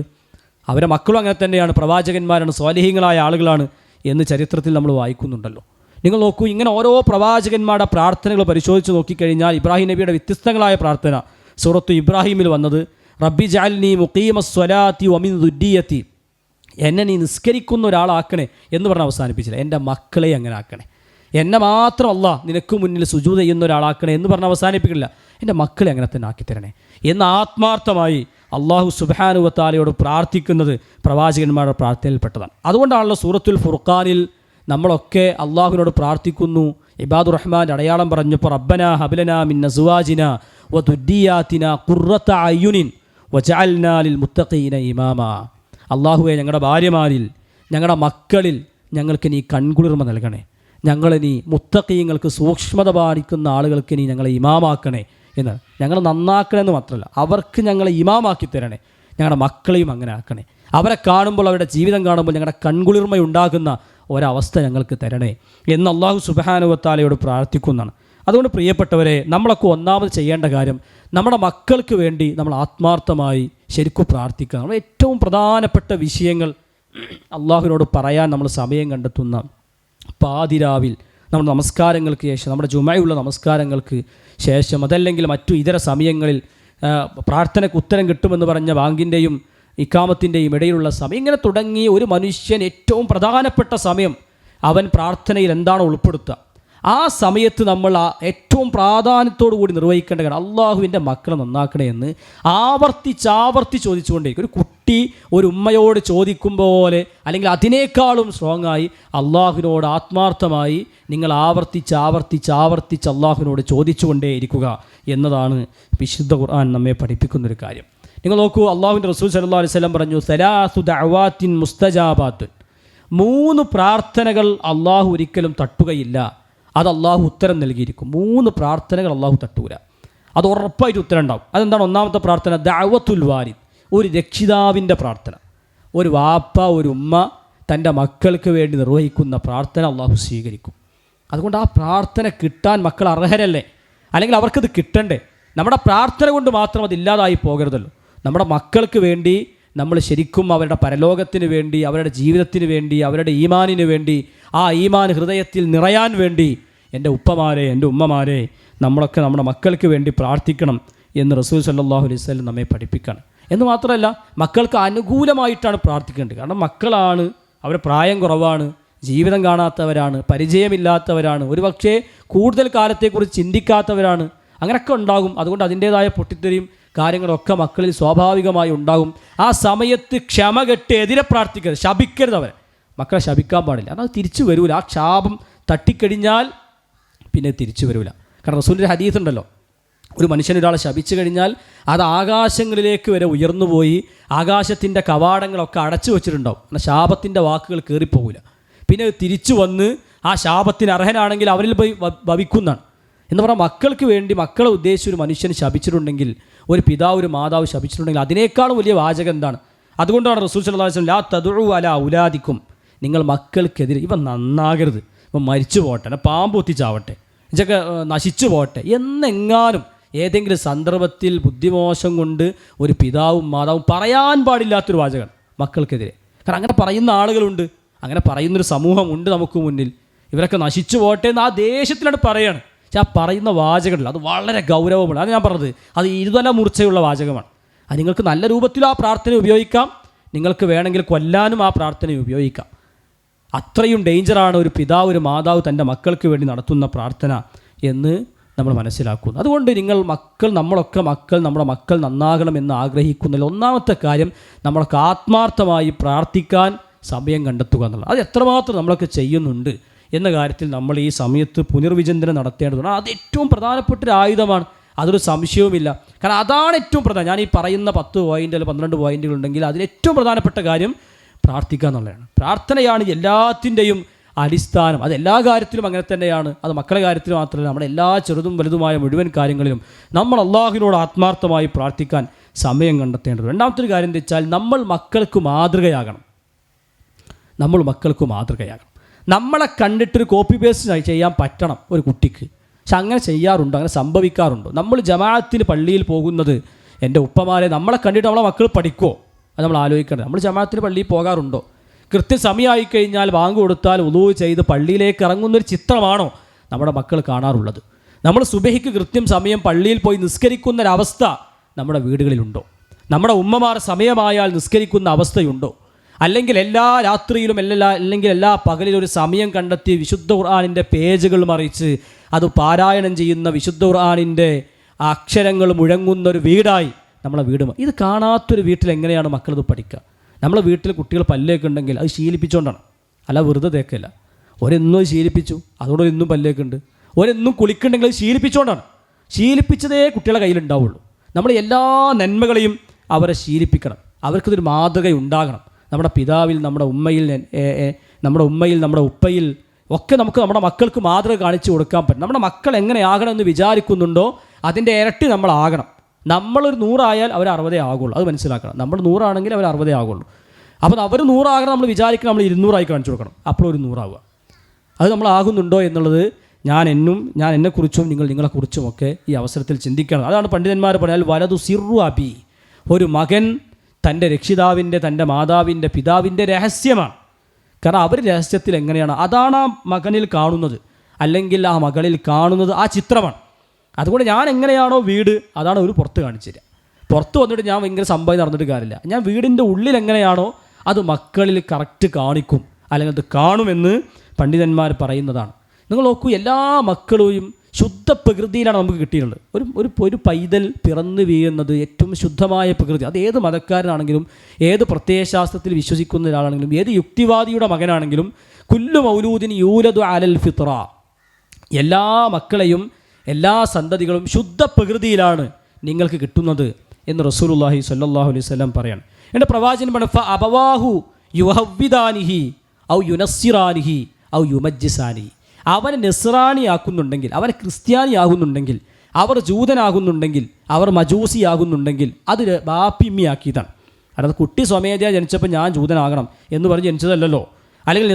അവരെ മക്കളും അങ്ങനെ തന്നെയാണ്, പ്രവാചകന്മാരാണ്, സ്വാലിഹീങ്ങളായ ആളുകളാണ് എന്ന് ചരിത്രത്തിൽ നമ്മൾ വായിക്കുന്നുണ്ടല്ലോ. നിങ്ങൾ നോക്കൂ, ഇങ്ങനെ ഓരോ പ്രവാചകന്മാരുടെ പ്രാർത്ഥനകൾ പരിശോധിച്ച് നോക്കിക്കഴിഞ്ഞാൽ ഇബ്രാഹിം നബിയുടെ വ്യത്യസ്തങ്ങളായ പ്രാർത്ഥന സൂറത്തു ഇബ്രാഹിമിൽ വന്നത്, റബ്ബി ജഅൽനി മുഖീമസ്സലാത്തി വമിൻ ദുർരിയത്തി. എന്നെ നീ നിസ്കരിക്കുന്ന ഒരാളാക്കണേ എന്ന് പറഞ്ഞ് അവസാനിപ്പിച്ചില്ല, എൻ്റെ മക്കളെ അങ്ങനെ ആക്കണേ. എന്നെ മാത്രം അല്ലാ നിനക്ക് മുന്നിൽ സുജൂദ് ചെയ്യുന്ന ഒരാളാക്കണേ എന്ന് പറഞ്ഞ് അവസാനിപ്പിക്കില്ല, എൻ്റെ മക്കളെ അങ്ങനെ തന്നെ ആക്കിത്തരണേ എന്ന് ആത്മാർത്ഥമായി അള്ളാഹു സുബ്ഹാനഹു വ തആലയോട് പ്രാർത്ഥിക്കുന്നത് പ്രവാചകന്മാരുടെ പ്രാർത്ഥനയിൽപ്പെട്ടതാണ്. അതുകൊണ്ടാണല്ലോ സൂറത്തുൽ ഫുർഖാനിൽ നമ്മളൊക്കെ അള്ളാഹുവിനോട് പ്രാർത്ഥിക്കുന്നു. ഇബാദുർ റഹ്മാൻ്റെ അടയാളം പറഞ്ഞപ്പോൾ റബ്ബനാ ഹബ്ലനാ മിൻ അസ്വാജിനാ വ ദുർരിയാതിനാ ഖുർറത അയ്യുനിൻ വജഅൽനാ ലിൽ മുത്തഖീന ഇമാമാ. അള്ളാഹുവെ, ഞങ്ങളുടെ ഭാര്യമാരിൽ, ഞങ്ങളുടെ മക്കളിൽ ഞങ്ങൾക്ക് നീ കൺകുളിർമ നൽകണേ, ഞങ്ങളെ നീ മുത്തഖീങ്ങൾക്ക് സൂക്ഷ്മത പാലിക്കുന്ന ആളുകൾക്ക് നീ ഞങ്ങളെ ഇമാമാക്കണേ എന്ന്. ഞങ്ങൾ നന്നാക്കണമെന്ന് മാത്രമല്ല, അവർക്ക് ഞങ്ങളെ ഇമാമാക്കി തരണേ, ഞങ്ങളുടെ മക്കളെയും അങ്ങനെ ആക്കണേ. അവരെ കാണുമ്പോൾ, അവരുടെ ജീവിതം കാണുമ്പോൾ ഞങ്ങളുടെ കൺകുളിർമയുണ്ടാകുന്ന ഒരവസ്ഥ ഞങ്ങൾക്ക് തരണേ എന്ന് അള്ളാഹു സുബ്ഹാനഹു വ തആലയോട് പ്രാർത്ഥിക്കുന്നതാണ്. അതുകൊണ്ട് പ്രിയപ്പെട്ടവരെ, നമ്മളൊക്കെ ഒന്നാമത് ചെയ്യേണ്ട കാര്യം നമ്മുടെ മക്കൾക്ക് വേണ്ടി നമ്മൾ ആത്മാർത്ഥമായി ശരിക്കും പ്രാർത്ഥിക്കുക. നമ്മൾ ഏറ്റവും പ്രധാനപ്പെട്ട വിഷയങ്ങൾ അള്ളാഹുവിനോട് പറയാൻ നമ്മൾ സമയം കണ്ടെത്തുന്ന പാതിരാവിൽ നമ്മുടെ നമസ്കാരങ്ങൾക്ക് ശേഷം, നമ്മുടെ ജുമയുള്ള നമസ്കാരങ്ങൾക്ക് ശേഷം, അതല്ലെങ്കിൽ മറ്റു ഇതര സമയങ്ങളിൽ പ്രാർത്ഥനയ്ക്ക് ഉത്തരം കിട്ടുമെന്ന് പറഞ്ഞ ബാങ്കിൻ്റെയും ഇക്കാമത്തിൻ്റെയും ഇടയിലുള്ള സമയം, ഇങ്ങനെ തുടങ്ങി ഒരു മനുഷ്യൻ ഏറ്റവും പ്രധാനപ്പെട്ട സമയം അവൻ പ്രാർത്ഥനയിൽ എന്താണോ ഉൾപ്പെടുത്തുക, ആ സമയത്ത് നമ്മൾ ഏറ്റവും പ്രാധാന്യത്തോടു കൂടി നിർവഹിക്കേണ്ട കാര്യം അള്ളാഹുവിൻ്റെ മക്കളെ നന്നാക്കണേ എന്ന് ആവർത്തിച്ച് ചോദിച്ചുകൊണ്ടേയിരിക്കും. ഒരു കുട്ടി ഒരു ഉമ്മയോട് ചോദിക്കും പോലെ, അല്ലെങ്കിൽ അതിനേക്കാളും സ്ട്രോങ് ആയി അള്ളാഹുവിനോട് ആത്മാർത്ഥമായി നിങ്ങൾ ആവർത്തിച്ച് അള്ളാഹുവിനോട് ചോദിച്ചുകൊണ്ടേയിരിക്കുക എന്നതാണ് വിശുദ്ധ ഖുർആൻ നമ്മെ പഠിപ്പിക്കുന്നൊരു കാര്യം. നിങ്ങൾ നോക്കൂ, അള്ളാഹുവിൻ്റെ റസൂൽ സല്ലല്ലാഹു അലൈഹി വസല്ലം പറഞ്ഞു, സലാസു ദഅവാത്തിൻ മുസ്തജാബാത്തുൻ, 3 പ്രാർത്ഥനകൾ അള്ളാഹു ഒരിക്കലും തട്ടുകയില്ല, അത് അള്ളാഹു ഉത്തരം നൽകിയിരിക്കും. 3 പ്രാർത്ഥനകൾ അള്ളാഹു തട്ടൂല, അത് ഉറപ്പായിട്ട് ഉത്തരം ഉണ്ടാവും. അതെന്താണ്? ഒന്നാമത്തെ പ്രാർത്ഥന ദഅവത്തുൽ വാരിദ്, ഒരു രക്ഷിതാവിൻ്റെ പ്രാർത്ഥന. ഒരു വാപ്പ ഒരു ഉമ്മ തൻ്റെ മക്കൾക്ക് വേണ്ടി നിർവഹിക്കുന്ന പ്രാർത്ഥന അള്ളാഹു സ്വീകരിക്കും. അതുകൊണ്ട് ആ പ്രാർത്ഥന കിട്ടാൻ മക്കൾ അർഹരല്ലേ, അല്ലെങ്കിൽ അവർക്കത് കിട്ടണ്ടേ? നമ്മുടെ പ്രാർത്ഥന കൊണ്ട് മാത്രം അതില്ലാതായി പോകരുതല്ലോ. നമ്മുടെ മക്കൾക്ക് വേണ്ടി നമ്മൾ ശരിക്കും അവരുടെ പരലോകത്തിന് വേണ്ടി, അവരുടെ ജീവിതത്തിന് വേണ്ടി, അവരുടെ ഈമാനിന് വേണ്ടി, ആ ഈമാൻ ഹൃദയത്തിൽ നിറയാൻ വേണ്ടി എൻ്റെ ഉപ്പമാരെ, എൻ്റെ ഉമ്മമാരെ, നമ്മളൊക്കെ നമ്മുടെ മക്കൾക്ക് വേണ്ടി പ്രാർത്ഥിക്കണം എന്ന് റസൂൽ സല്ലല്ലാഹു അലൈഹി വസല്ലം നമ്മെ പഠിപ്പിക്കണം. എന്ന് മാത്രമല്ല, മക്കൾക്ക് അനുകൂലമായിട്ടാണ് പ്രാർത്ഥിക്കേണ്ടത്. കാരണം മക്കളാണ്, അവരുടെ പ്രായം കുറവാണ്, ജീവിതം കാണാത്തവരാണ്, പരിചയമില്ലാത്തവരാണ്, ഒരുപക്ഷേ കൂടുതൽ കാലത്തെക്കുറിച്ച് ചിന്തിക്കാത്തവരാണ്, അങ്ങനെയൊക്കെ ഉണ്ടാകും. അതുകൊണ്ട് അതിൻ്റേതായ പൊട്ടിത്തെറിയും കാര്യങ്ങളൊക്കെ മക്കളിൽ സ്വാഭാവികമായി ഉണ്ടാകും. ആ സമയത്ത് ക്ഷമ കെട്ട് എതിരെ പ്രാർത്ഥിക്കരുത്, ശപിക്കരുത്. അവരെ മക്കളെ ശപിക്കാൻ പാടില്ല. അത് തിരിച്ചു വരൂല. ആ ശാപം തട്ടിക്കഴിഞ്ഞാൽ പിന്നെ തിരിച്ചു വരൂല. കാരണം റസൂലിൻ്റെ ഹദീസ് ഉണ്ടല്ലോ, ഒരു മനുഷ്യൻ ഒരാളെ ശപിച്ചു കഴിഞ്ഞാൽ അത് ആകാശങ്ങളിലേക്ക് വരെ ഉയർന്നു പോയി ആകാശത്തിൻ്റെ കവാടങ്ങളൊക്കെ അടച്ചു വെച്ചിട്ടുണ്ടാവും. എന്നാൽ ശാപത്തിൻ്റെ വാക്കുകൾ കയറിപ്പോകില്ല. പിന്നെ തിരിച്ചു വന്ന് ആ ശാപത്തിന് അർഹനാണെങ്കിൽ അവരിൽ പോയി ഭവിക്കുന്നതാണ്. എന്ന് പറഞ്ഞാൽ മക്കൾക്ക് വേണ്ടി, മക്കളെ ഉദ്ദേശിച്ച് ഒരു മനുഷ്യൻ ശപിച്ചിട്ടുണ്ടെങ്കിൽ, ഒരു പിതാവ് ഒരു മാതാവ് ശപിച്ചിട്ടുണ്ടെങ്കിൽ അതിനേക്കാളും വലിയ വാചകം എന്താണ്? അതുകൊണ്ടാണ് റസൂൽ സല്ലല്ലാഹു അലൈഹി വസല്ലം ലാ തദ്ഉ അലാ ഔലാദിക്കും, നിങ്ങൾ മക്കൾക്കെതിരെ ഇവൻ നന്നാകരുത്, ഇവൻ മരിച്ചു പോട്ടെ, പാമ്പ് ഒത്തിച്ചാവട്ടെ, ഇതൊക്കെ നശിച്ചു പോട്ടെ എന്നെങ്ങാനും ഏതെങ്കിലും സന്ദർഭത്തിൽ ബുദ്ധിമോശം കൊണ്ട് ഒരു പിതാവും മാതാവും പറയാൻ പാടില്ലാത്തൊരു വാചകം മക്കൾക്കെതിരെ. കാരണം അങ്ങനെ പറയുന്ന ആളുകളുണ്ട്, അങ്ങനെ പറയുന്നൊരു സമൂഹമുണ്ട് നമുക്ക് മുന്നിൽ. ഇവരൊക്കെ നശിച്ചു പോട്ടെ എന്ന് ആ ദേശത്തിലാണ് പറയാണ്. പക്ഷെ ആ പറയുന്ന വാചകമല്ല, അത് വളരെ ഗൗരവമാണ്. അത് ഞാൻ പറഞ്ഞത്, അത് ഇരുതല മൂർച്ചയുള്ള വാചകമാണ്. അത് നിങ്ങൾക്ക് നല്ല രൂപത്തിൽ ആ പ്രാർത്ഥന ഉപയോഗിക്കാം, നിങ്ങൾക്ക് വേണമെങ്കിൽ കൊല്ലാനും ആ പ്രാർത്ഥന ഉപയോഗിക്കാം. അത്രയും ഡേഞ്ചറാണ് ഒരു പിതാവ് ഒരു മാതാവ് തൻ്റെ മക്കൾക്ക് വേണ്ടി നടത്തുന്ന പ്രാർത്ഥന എന്ന് നമ്മൾ മനസ്സിലാക്കുന്നു. അതുകൊണ്ട് നമ്മളൊക്കെ നമ്മുടെ മക്കൾ നന്നാകണമെന്ന് ആഗ്രഹിക്കുന്നതിൽ ഒന്നാമത്തെ കാര്യം നമ്മളൊക്കെ ആത്മാർത്ഥമായി പ്രാർത്ഥിക്കാൻ സമയം കണ്ടെത്തുക എന്നുള്ളത്. അത് എത്രമാത്രം നമ്മളൊക്കെ ചെയ്യുന്നുണ്ട് എന്ന കാര്യത്തിൽ നമ്മൾ ഈ സമയത്ത് പുനർവിചിന്തനം നടത്തേണ്ടതുണ്ട്. അത് ഏറ്റവും പ്രധാനപ്പെട്ട ഒരു ആയുധമാണ്, അതൊരു സംശയവുമില്ല. കാരണം അതാണ് ഏറ്റവും പ്രധാനം. ഞാൻ ഈ പറയുന്ന 10 പോയിൻ്റ് അല്ലെങ്കിൽ 12 പോയിൻ്റുകളുണ്ടെങ്കിൽ അതിലേറ്റവും പ്രധാനപ്പെട്ട കാര്യം പ്രാർത്ഥിക്കുക എന്നുള്ളതാണ്. പ്രാർത്ഥനയാണ് എല്ലാത്തിൻ്റെയും അടിസ്ഥാനം. അത് എല്ലാ കാര്യത്തിലും അങ്ങനെ തന്നെയാണ്. അത് മക്കളുടെ കാര്യത്തിൽ മാത്രമല്ല, നമ്മുടെ എല്ലാ ചെറുതും വലുതുമായ മുഴുവൻ കാര്യങ്ങളിലും നമ്മൾ അള്ളാഹുവിനോട് ആത്മാർത്ഥമായി പ്രാർത്ഥിക്കാൻ സമയം കണ്ടെത്തേണ്ടത്. രണ്ടാമത്തെ ഒരു കാര്യം എന്താ വെച്ചാൽ, നമ്മൾ മക്കൾക്ക് മാതൃകയാകണം. നമ്മളെ കണ്ടിട്ടൊരു കോപ്പി പേസ്റ്റ് ചെയ്യാൻ പറ്റണം ഒരു കുട്ടിക്ക്. പക്ഷെ അങ്ങനെ ചെയ്യാറുണ്ടോ? അങ്ങനെ സംഭവിക്കാറുണ്ടോ? നമ്മൾ ജമാഅത്തിന് പള്ളിയിൽ പോകുന്നത്, എൻ്റെ ഉപ്പമാരെ നമ്മളെ കണ്ടിട്ട് നമ്മളെ മക്കൾ പഠിക്കുമോ? അത് നമ്മൾ ആലോചിക്കേണ്ടത്. നമ്മൾ ജമാഅത്തിന് പള്ളിയിൽ പോകാറുണ്ടോ? കൃത്യസമയമായി കഴിഞ്ഞാൽ ബാങ്ക് കൊടുത്താൽ വുളൂ ചെയ്ത് പള്ളിയിലേക്ക് ഇറങ്ങുന്നൊരു ചിത്രമാണോ നമ്മുടെ മക്കൾ കാണാറുള്ളത്? നമ്മൾ സുബഹിക്ക് കൃത്യം സമയം പള്ളിയിൽ പോയി നിസ്കരിക്കുന്നൊരവസ്ഥ നമ്മുടെ വീടുകളിലുണ്ടോ? നമ്മുടെ ഉമ്മമാർ സമയമായാൽ നിസ്കരിക്കുന്ന അവസ്ഥയുണ്ടോ? അല്ലെങ്കിൽ എല്ലാ രാത്രിയിലും അല്ലെങ്കിൽ എല്ലാ പകലിലും ഒരു സമയം കണ്ടെത്തി വിശുദ്ധ ഖുർആനിൻ്റെ പേജുകൾ മറിച്ച് അത് പാരായണം ചെയ്യുന്ന വിശുദ്ധ ഖുർആനിൻ്റെ അക്ഷരങ്ങൾ മുഴങ്ങുന്നൊരു വീടായി നമ്മളെ വീട്. ഇത് കാണാത്തൊരു വീട്ടിൽ എങ്ങനെയാണ് മക്കളത് പഠിക്കുക? നമ്മളെ വീട്ടിൽ കുട്ടികൾ പല്ലേക്ക് ഉണ്ടെങ്കിൽ അത് ശീലിപ്പിച്ചുകൊണ്ടാണ്, അല്ല വെറുതെ തേക്കല്ല. ഒരെന്നും ശീലിപ്പിച്ചു, അതോടെ ഇന്നും പല്ലേക്കുണ്ട്. ഒരെന്നും കുളിക്കുന്നുണ്ടെങ്കിൽ അത് ശീലിപ്പിച്ചുകൊണ്ടാണ്. ശീലിപ്പിച്ചതേ കുട്ടികളുടെ കയ്യിലുണ്ടാവുള്ളൂ. നമ്മൾ എല്ലാ നന്മകളെയും അവരെ ശീലിപ്പിക്കണം. അവർക്കതൊരു മാതൃക ഉണ്ടാകണം. നമ്മുടെ പിതാവിൽ, നമ്മുടെ ഉമ്മയിൽ, നമ്മുടെ ഉപ്പയിൽ ഒക്കെ നമുക്ക് നമ്മുടെ മക്കൾക്ക് മാതൃക കാണിച്ചു കൊടുക്കാൻ പറ്റും. നമ്മുടെ മക്കൾ എങ്ങനെയാകണമെന്ന് വിചാരിക്കുന്നുണ്ടോ അതിൻ്റെ ഇരട്ടി നമ്മളാകണം. നമ്മളൊരു 100 ആയാൽ അവർ 60 ആകുള്ളൂ, അത് മനസ്സിലാക്കണം. നമ്മൾ 100 ആണെങ്കിൽ അവർ 60 ആകുള്ളൂ. അപ്പോൾ അവർ 100 ആകണം നമ്മൾ വിചാരിക്കണം, നമ്മൾ 200 ആയി കാണിച്ചു കൊടുക്കണം, അപ്പോൾ ഒരു 100 ആവുക. അത് നമ്മളാകുന്നുണ്ടോ എന്നുള്ളത് ഞാൻ എന്നെക്കുറിച്ചും നിങ്ങളെക്കുറിച്ചുമൊക്കെ ഈ അവസരത്തിൽ ചിന്തിക്കണം. അതാണ് പണ്ഡിതന്മാർ പറഞ്ഞാൽ വലതു സിറു അബി, ഒരു മകൻ തൻ്റെ രക്ഷിതാവിൻ്റെ, തൻ്റെ മാതാവിൻ്റെ, പിതാവിൻ്റെ രഹസ്യമാണ്. കാരണം അവർ രഹസ്യത്തിൽ എങ്ങനെയാണ്, അതാണ് ആ മകനിൽ കാണുന്നത്, അല്ലെങ്കിൽ ആ മകളിൽ കാണുന്നത് ആ ചിത്രമാണ്. അതുകൊണ്ട് ഞാൻ എങ്ങനെയാണോ വീട്, അതാണ് ഒരു പുറത്ത് കാണിച്ചു തരിക. പുറത്ത് വന്നിട്ട് ഞാൻ ഭയങ്കര സംഭവം നടന്നിട്ട് കാര്യമില്ല. ഞാൻ വീടിൻ്റെ ഉള്ളിൽ എങ്ങനെയാണോ അത് മക്കളിൽ കറക്റ്റ് കാണിക്കും, അല്ലെങ്കിൽ അത് കാണുമെന്ന് പണ്ഡിതന്മാർ പറയുന്നതാണ്. നിങ്ങൾ നോക്കൂ, എല്ലാ മക്കളെയും ശുദ്ധ പ്രകൃതിയിലാണ് നമുക്ക് കിട്ടിയിട്ടുള്ളത്. ഒരു പൈതൽ പിറന്നു വീഴുന്നത് ഏറ്റവും ശുദ്ധമായ പ്രകൃതി. അത് ഏത് മതക്കാരനാണെങ്കിലും, ഏത് പ്രത്യയശാസ്ത്രത്തിൽ വിശ്വസിക്കുന്ന ഒരാളാണെങ്കിലും, ഏത് യുക്തിവാദിയുടെ മകനാണെങ്കിലും, കുല്ലു മൗലൂദിൻ യൂലദു അലൽ ഫിത്ര, എല്ലാ മക്കളെയും എല്ലാ സന്തതികളും ശുദ്ധ പ്രകൃതിയിലാണ് നിങ്ങൾക്ക് കിട്ടുന്നത് എന്ന് റസൂലുള്ളാഹി സ്വല്ലല്ലാഹു അലൈഹി വസല്ലം പറയാണ്. എൻ്റെ പ്രവാചകൻ പറഞ്ഞു, ഫ അബവാഹു യുഹവ്വിദാനിഹി ഔ യുനസ്സിറാനിഹി ഔ യുമജ്ജിസാനിഹി. അവനെ നസ്രാണിയാക്കുന്നുണ്ടെങ്കിൽ, അവനെ ക്രിസ്ത്യാനിയാകുന്നുണ്ടെങ്കിൽ, അവർ ജൂതനാകുന്നുണ്ടെങ്കിൽ, അവർ മജൂസിയാകുന്നുണ്ടെങ്കിൽ അത് ബാപ്പിമ്മിയാക്കിയതാണ്. അതായത് കുട്ടി സ്വമേധയാ ജനിച്ചപ്പോൾ ഞാൻ ജൂതനാകണം എന്ന് പറഞ്ഞ് ജനിച്ചതല്ലല്ലോ, അല്ലെങ്കിൽ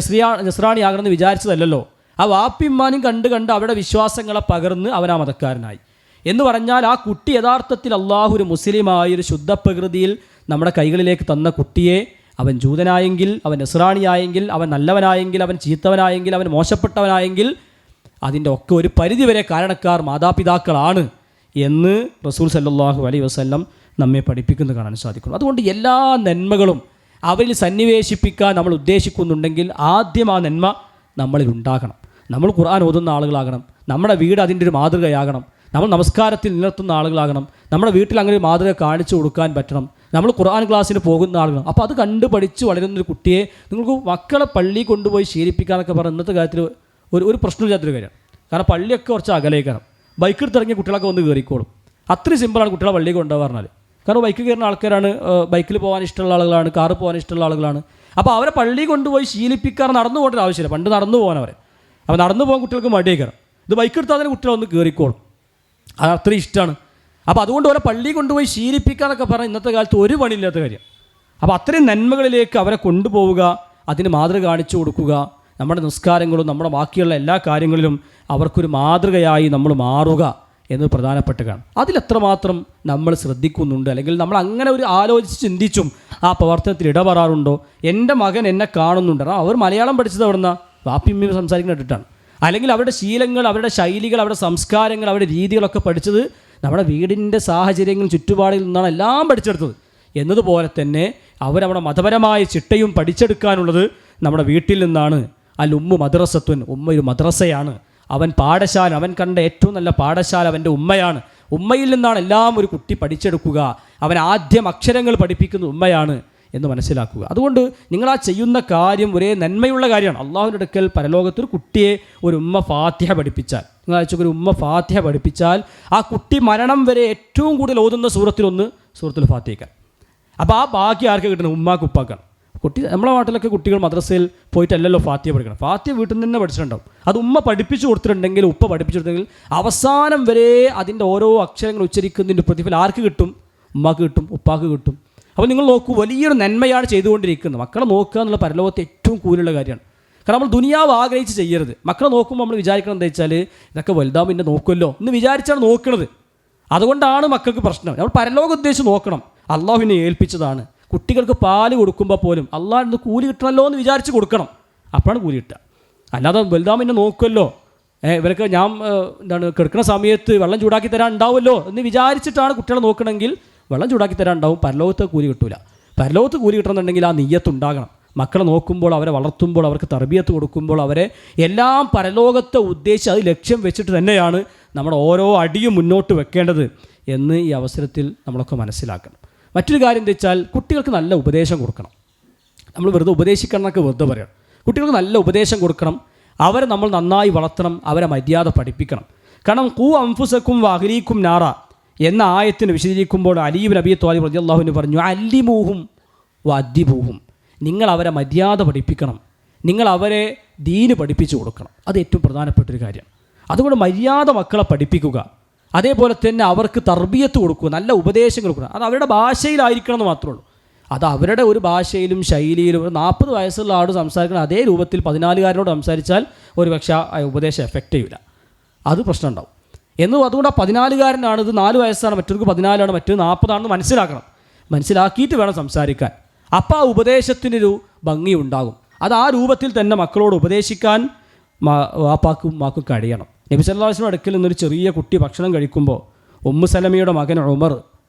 നസ്രാണിയാകണം എന്ന് വിചാരിച്ചതല്ലല്ലോ. ആ വാപ്പിമ്മാനും കണ്ട് അവരുടെ വിശ്വാസങ്ങളെ പകർന്ന് അവൻ ആ മതക്കാരനായി എന്ന് പറഞ്ഞാൽ ആ കുട്ടി യഥാർത്ഥത്തിൽ അള്ളാഹു ഒരു മുസ്ലിമായൊരു ശുദ്ധ പ്രകൃതിയിൽ നമ്മുടെ കൈകളിലേക്ക് തന്ന കുട്ടിയെ അവൻ ജൂതനായെങ്കിൽ, അവൻ നസ്രാണിയായെങ്കിൽ, അവൻ നല്ലവനായെങ്കിൽ, അവൻ ചീത്തവനായെങ്കിൽ, അവൻ മോശപ്പെട്ടവനായെങ്കിൽ അതിൻ്റെ ഒക്കെ ഒരു പരിധിവരെ കാരണക്കാർ മാതാപിതാക്കളാണ് എന്ന് റസൂൽ സല്ലല്ലാഹു അലൈഹി വസല്ലം നമ്മെ പഠിപ്പിക്കുന്നത് കാണാൻ സാധിക്കുന്നു. അതുകൊണ്ട് എല്ലാ നന്മകളും അവരിൽ സന്നിവേശിപ്പിക്കാൻ നമ്മൾ ഉദ്ദേശിക്കുന്നുണ്ടെങ്കിൽ ആദ്യം ആ നന്മ നമ്മളിൽ ഉണ്ടാകണം. നമ്മൾ ഖുർആൻ ഓതുന്ന ആളുകളാകണം, നമ്മുടെ വീട് അതിൻ്റെ ഒരു മാതൃകയാകണം, നമ്മൾ നമസ്കാരത്തിൽ നിലനിർത്തുന്ന ആളുകളാകണം, നമ്മുടെ വീട്ടിൽ അങ്ങനെ ഒരു മാതൃക കാണിച്ചു കൊടുക്കാൻ പറ്റണം, നമ്മൾ ഖുർആൻ ക്ലാസ്സിന് പോകുന്ന ആളുകൾ. അപ്പോൾ അത് കണ്ട് പഠിച്ച് വളരുന്നൊരു കുട്ടിയെ നിങ്ങൾക്ക് മക്കളെ പള്ളി കൊണ്ടുപോയി ശീലിപ്പിക്കാനൊക്കെ പറഞ്ഞ ഇന്നത്തെ കാര്യത്തിൽ ഒരു പ്രശ്നമില്ലാത്തൊരു കാര്യമാണ്. കാരണം പള്ളിയൊക്കെ കുറച്ച് അകലേക്കണം, ബൈക്കിൽ തിറങ്ങിയ കുട്ടികളൊക്കെ വന്ന് കയറിക്കോളും. അത്രയും സിമ്പിളാണ് കുട്ടികളെ പള്ളി കൊണ്ടുപോകാൻ പറഞ്ഞാൽ. കാരണം ബൈക്ക് കയറുന്ന ആൾക്കാരാണ്, ബൈക്കിൽ പോകാൻ ഇഷ്ടമുള്ള ആളുകളാണ്, കാറ് പോകാൻ ഇഷ്ടമുള്ള ആളുകളാണ്. അപ്പോൾ അവരെ പള്ളി കൊണ്ടുപോയി ശീലിപ്പിക്കാറ് നടന്നു പോകേണ്ട ആവശ്യമില്ല. പണ്ട് നടന്നു പോകാൻ അവരെ, അപ്പോൾ നടന്നു പോകാൻ കുട്ടികൾക്ക് മടിയായി കയറും. ഇത് ബൈക്ക് എടുത്താൽ തന്നെ കുട്ടികൾ വന്ന് കയറിക്കോളും, അത് അത്രയും ഇഷ്ടമാണ്. അപ്പോൾ അതുകൊണ്ട് അവരെ പള്ളി കൊണ്ടുപോയി ശീലിപ്പിക്കാന്നൊക്കെ പറഞ്ഞാൽ ഇന്നത്തെ കാലത്ത് ഒരു പണിയില്ലാത്ത കാര്യം. അപ്പോൾ അത്രയും നന്മകളിലേക്ക് അവരെ കൊണ്ടുപോവുക, അതിന് മാതൃക കാണിച്ചു കൊടുക്കുക, നമ്മുടെ നിസ്കാരങ്ങളും നമ്മുടെ ബാക്കിയുള്ള എല്ലാ കാര്യങ്ങളിലും അവർക്കൊരു മാതൃകയായി നമ്മൾ മാറുക എന്ന് പ്രധാനപ്പെട്ടതാണ്. അതിലെത്രമാത്രം നമ്മൾ ശ്രദ്ധിക്കുന്നുണ്ട്, അല്ലെങ്കിൽ നമ്മൾ അങ്ങനെ ഒരു ആലോചിച്ച് ചിന്തിച്ചും ആ പ്രവർത്തനത്തിൽ ഇടപെടാറുണ്ടോ? എൻ്റെ മകൻ എന്നെ കാണുന്നുണ്ട്, അവർ മലയാളം പഠിച്ചത് എവിടുന്ന വാപ്പിമ്മ സംസാരിക്കുന്ന കേട്ടിട്ടാണ്, അല്ലെങ്കിൽ അവരുടെ ശീലങ്ങൾ, അവരുടെ ശൈലികൾ, അവരുടെ സംസ്കാരങ്ങൾ, അവരുടെ രീതികളൊക്കെ പഠിച്ചത് നമ്മുടെ വീടിൻ്റെ സാഹചര്യങ്ങളും ചുറ്റുപാടിൽ നിന്നാണ് എല്ലാം പഠിച്ചെടുത്തത്. എന്നതുപോലെ തന്നെ അവരവിടെ മതപരമായ ചിട്ടയും പഠിച്ചെടുക്കാനുള്ളത് നമ്മുടെ വീട്ടിൽ നിന്നാണ്. അൽ ഉമ്മു മദ്രസത്തുൻ, ഉമ്മ ഒരു മദ്രസയാണ്. അവൻ പാഠശാല, അവൻ കണ്ട ഏറ്റവും നല്ല പാഠശാല അവൻ്റെ ഉമ്മയാണ്. ഉമ്മയിൽ നിന്നാണ് എല്ലാം ഒരു കുട്ടി പഠിച്ചെടുക്കുക. അവൻ ആദ്യം അക്ഷരങ്ങൾ പഠിപ്പിക്കുന്ന ഉമ്മയാണ് എന്ന് മനസ്സിലാക്കുക. അതുകൊണ്ട് നിങ്ങൾ ആ ചെയ്യുന്ന കാര്യം ഒരേ നന്മയുള്ള കാര്യമാണ്. അള്ളാഹുവിൻ്റെ അടുക്കൽ പരലോകത്തൊരു കുട്ടിയെ ഒരു ഉമ്മ ഫാത്തിഹ പഠിപ്പിച്ചാൽ, നിങ്ങൾ അയച്ചൊക്കെ ഒരു ഉമ്മ ഫാത്തിഹ പഠിപ്പിച്ചാൽ ആ കുട്ടി മരണം വരെ ഏറ്റവും കൂടുതൽ ഓതുന്ന സൂറത്തിലൊന്ന് സൂറത്തുൽ ഫാത്തിഹ. അപ്പോൾ ആ ബാക്കി ആർക്ക് കിട്ടുന്നത്? ഉമ്മാക്ക് ഉപ്പാക്കാണ്. കുട്ടി നമ്മളെ നാട്ടിലൊക്കെ കുട്ടികൾ മദ്രസയിൽ പോയിട്ടല്ലല്ലോ ഫാത്തിഹ പഠിക്കണം, ഫാത്തിഹ വീട്ടിൽ നിന്ന് തന്നെ പഠിച്ചിട്ടുണ്ടാവും. അത് ഉമ്മ പഠിപ്പിച്ചു കൊടുത്തിട്ടുണ്ടെങ്കിൽ, ഉപ്പ പഠിപ്പിച്ചു കൊടുത്തെങ്കിൽ അവസാനം വരെ അതിൻ്റെ ഓരോ അക്ഷരങ്ങൾ ഉച്ചരിക്കുന്നതിൻ്റെ പ്രതിഫലം ആർക്ക് കിട്ടും? ഉമ്മാക്ക് കിട്ടും, ഉപ്പാക്ക് കിട്ടും. അപ്പോൾ നിങ്ങൾ നോക്കൂ, വലിയൊരു നന്മയാണ് ചെയ്തുകൊണ്ടിരിക്കുന്നത്. മക്കളെ നോക്കുക എന്നുള്ള പരലോകത്തെ ഏറ്റവും കൂലുള്ള കാര്യമാണ്. കാരണം നമ്മൾ ദുനിയാവ് ആഗ്രഹിച്ച് ചെയ്യരുത്. മക്കളെ നോക്കുമ്പോൾ നമ്മൾ വിചാരിക്കണം എന്താ വെച്ചാൽ ഇതൊക്കെ വലുതാകുമ്പോൾ എന്നെ നോക്കുമല്ലോ എന്ന് വിചാരിച്ചാണ് നോക്കുന്നത്. അതുകൊണ്ടാണ് മക്കൾക്ക് പ്രശ്നം. നമ്മൾ പരലോകം ഉദ്ദേശിച്ച് നോക്കണം. അള്ളാഹുവിനെ ഏൽപ്പിച്ചതാണ്. കുട്ടികൾക്ക് പാല് കൊടുക്കുമ്പോൾ പോലും അള്ളാഹ് ഇന്ന് കൂലി കിട്ടണമല്ലോ എന്ന് വിചാരിച്ച് കൊടുക്കണം, അപ്പോഴാണ് കൂലി കിട്ടുക. അല്ലാതെ വലുതാകുമ്പോൾ എന്നെ നോക്കുമല്ലോ, ഇവർക്ക് ഞാൻ കിടക്കുന്ന സമയത്ത് വെള്ളം ചൂടാക്കി തരാൻ ഉണ്ടാവുമല്ലോ എന്ന് വിചാരിച്ചിട്ടാണ് കുട്ടികളെ നോക്കണമെങ്കിൽ വെള്ളം ചൂടാക്കി തരാൻ ഉണ്ടാവും, പരലോകത്ത് കൂലി കിട്ടൂല. പരലോകത്ത് കൂലി കിട്ടണമെന്നുണ്ടെങ്കിൽ ആ നിയ്യത്തുണ്ടാകണം. മക്കളെ നോക്കുമ്പോൾ, അവരെ വളർത്തുമ്പോൾ, അവർക്ക് തർബിയത്ത് കൊടുക്കുമ്പോൾ അവരെ എല്ലാം പരലോകത്തെ ഉദ്ദേശിച്ച് അത് ലക്ഷ്യം വെച്ചിട്ട് തന്നെയാണ് നമ്മുടെ ഓരോ അടിയും മുന്നോട്ട് വെക്കേണ്ടത് എന്ന് ഈ അവസരത്തിൽ നമ്മളൊക്കെ മനസ്സിലാക്കണം. മറ്റൊരു കാര്യം എന്താ വെച്ചാൽ കുട്ടികൾക്ക് നല്ല ഉപദേശം കൊടുക്കണം. നമ്മൾ വെറുതെ ഉപദേശിക്കണം എന്നൊക്കെ വെറുതെ പറയണം. കുട്ടികൾക്ക് നല്ല ഉപദേശം കൊടുക്കണം, അവരെ നമ്മൾ നന്നായി വളർത്തണം, അവരെ മര്യാദ പഠിപ്പിക്കണം. കാരണം ഖൂ അൻഫുസക്കും വഅഹ്ലീക്കും നാറ എന്ന ആയത്തിന് വിശദീകരിക്കുമ്പോൾ അലി ഇബ്നു അബീ ത്വാലിബ് റളിയല്ലാഹു അൻഹു പറഞ്ഞു, അല്ലിമൂഹും വഅദ്ദിബൂഹും, നിങ്ങൾ അവരെ മര്യാദ പഠിപ്പിക്കണം, നിങ്ങൾ അവരെ ദീന് പഠിപ്പിച്ചു കൊടുക്കണം. അത് ഏറ്റവും പ്രധാനപ്പെട്ടൊരു കാര്യമാണ്. അതുകൊണ്ട് മര്യാദ മക്കളെ പഠിപ്പിക്കുക, അതേപോലെ തന്നെ അവർക്ക് തർബിയത്ത് കൊടുക്കുക, നല്ല ഉപദേശങ്ങൾ കൊടുക്കുക. അത് അവരുടെ ഭാഷയിലായിരിക്കണം എന്ന് മാത്രമേ ഉള്ളൂ. അത് അവരുടെ ഒരു ഭാഷയിലും ശൈലിയിലും. 40 വയസ്സുള്ള ആൾ സംസാരിക്കണം അതേ രൂപത്തിൽ 14കാരനോട് സംസാരിച്ചാൽ ഒരു പക്ഷേ ആ ഉപദേശം എഫക്റ്റ് ചെയ്യില്ല, അത് പ്രശ്നം ഉണ്ടാവും. അതുകൊണ്ട് ആ 14കാരനാണ്, ഇത് 4 വയസ്സാണ്, മറ്റൊരു 14ആണ്, മറ്റൊരു 40 ആണെന്ന് മനസ്സിലാക്കണം. മനസ്സിലാക്കിയിട്ട് വേണം സംസാരിക്കാൻ. അപ്പോൾ ആ ഉപദേശത്തിനൊരു ഭംഗി ഉണ്ടാകും. അത് ആ രൂപത്തിൽ തന്നെ മക്കളോട് ഉപദേശിക്കാൻ വാപ്പാക്കും മാക്കും കഴിയണം. നബി സല്ലല്ലാഹു അലൈഹി വസല്ലം അടുക്കൽ നിന്നൊരു ചെറിയ കുട്ടി ഭക്ഷണം കഴിക്കുമ്പോൾ ഉമ്മു സലമയുടെ മകൻ ഉമർ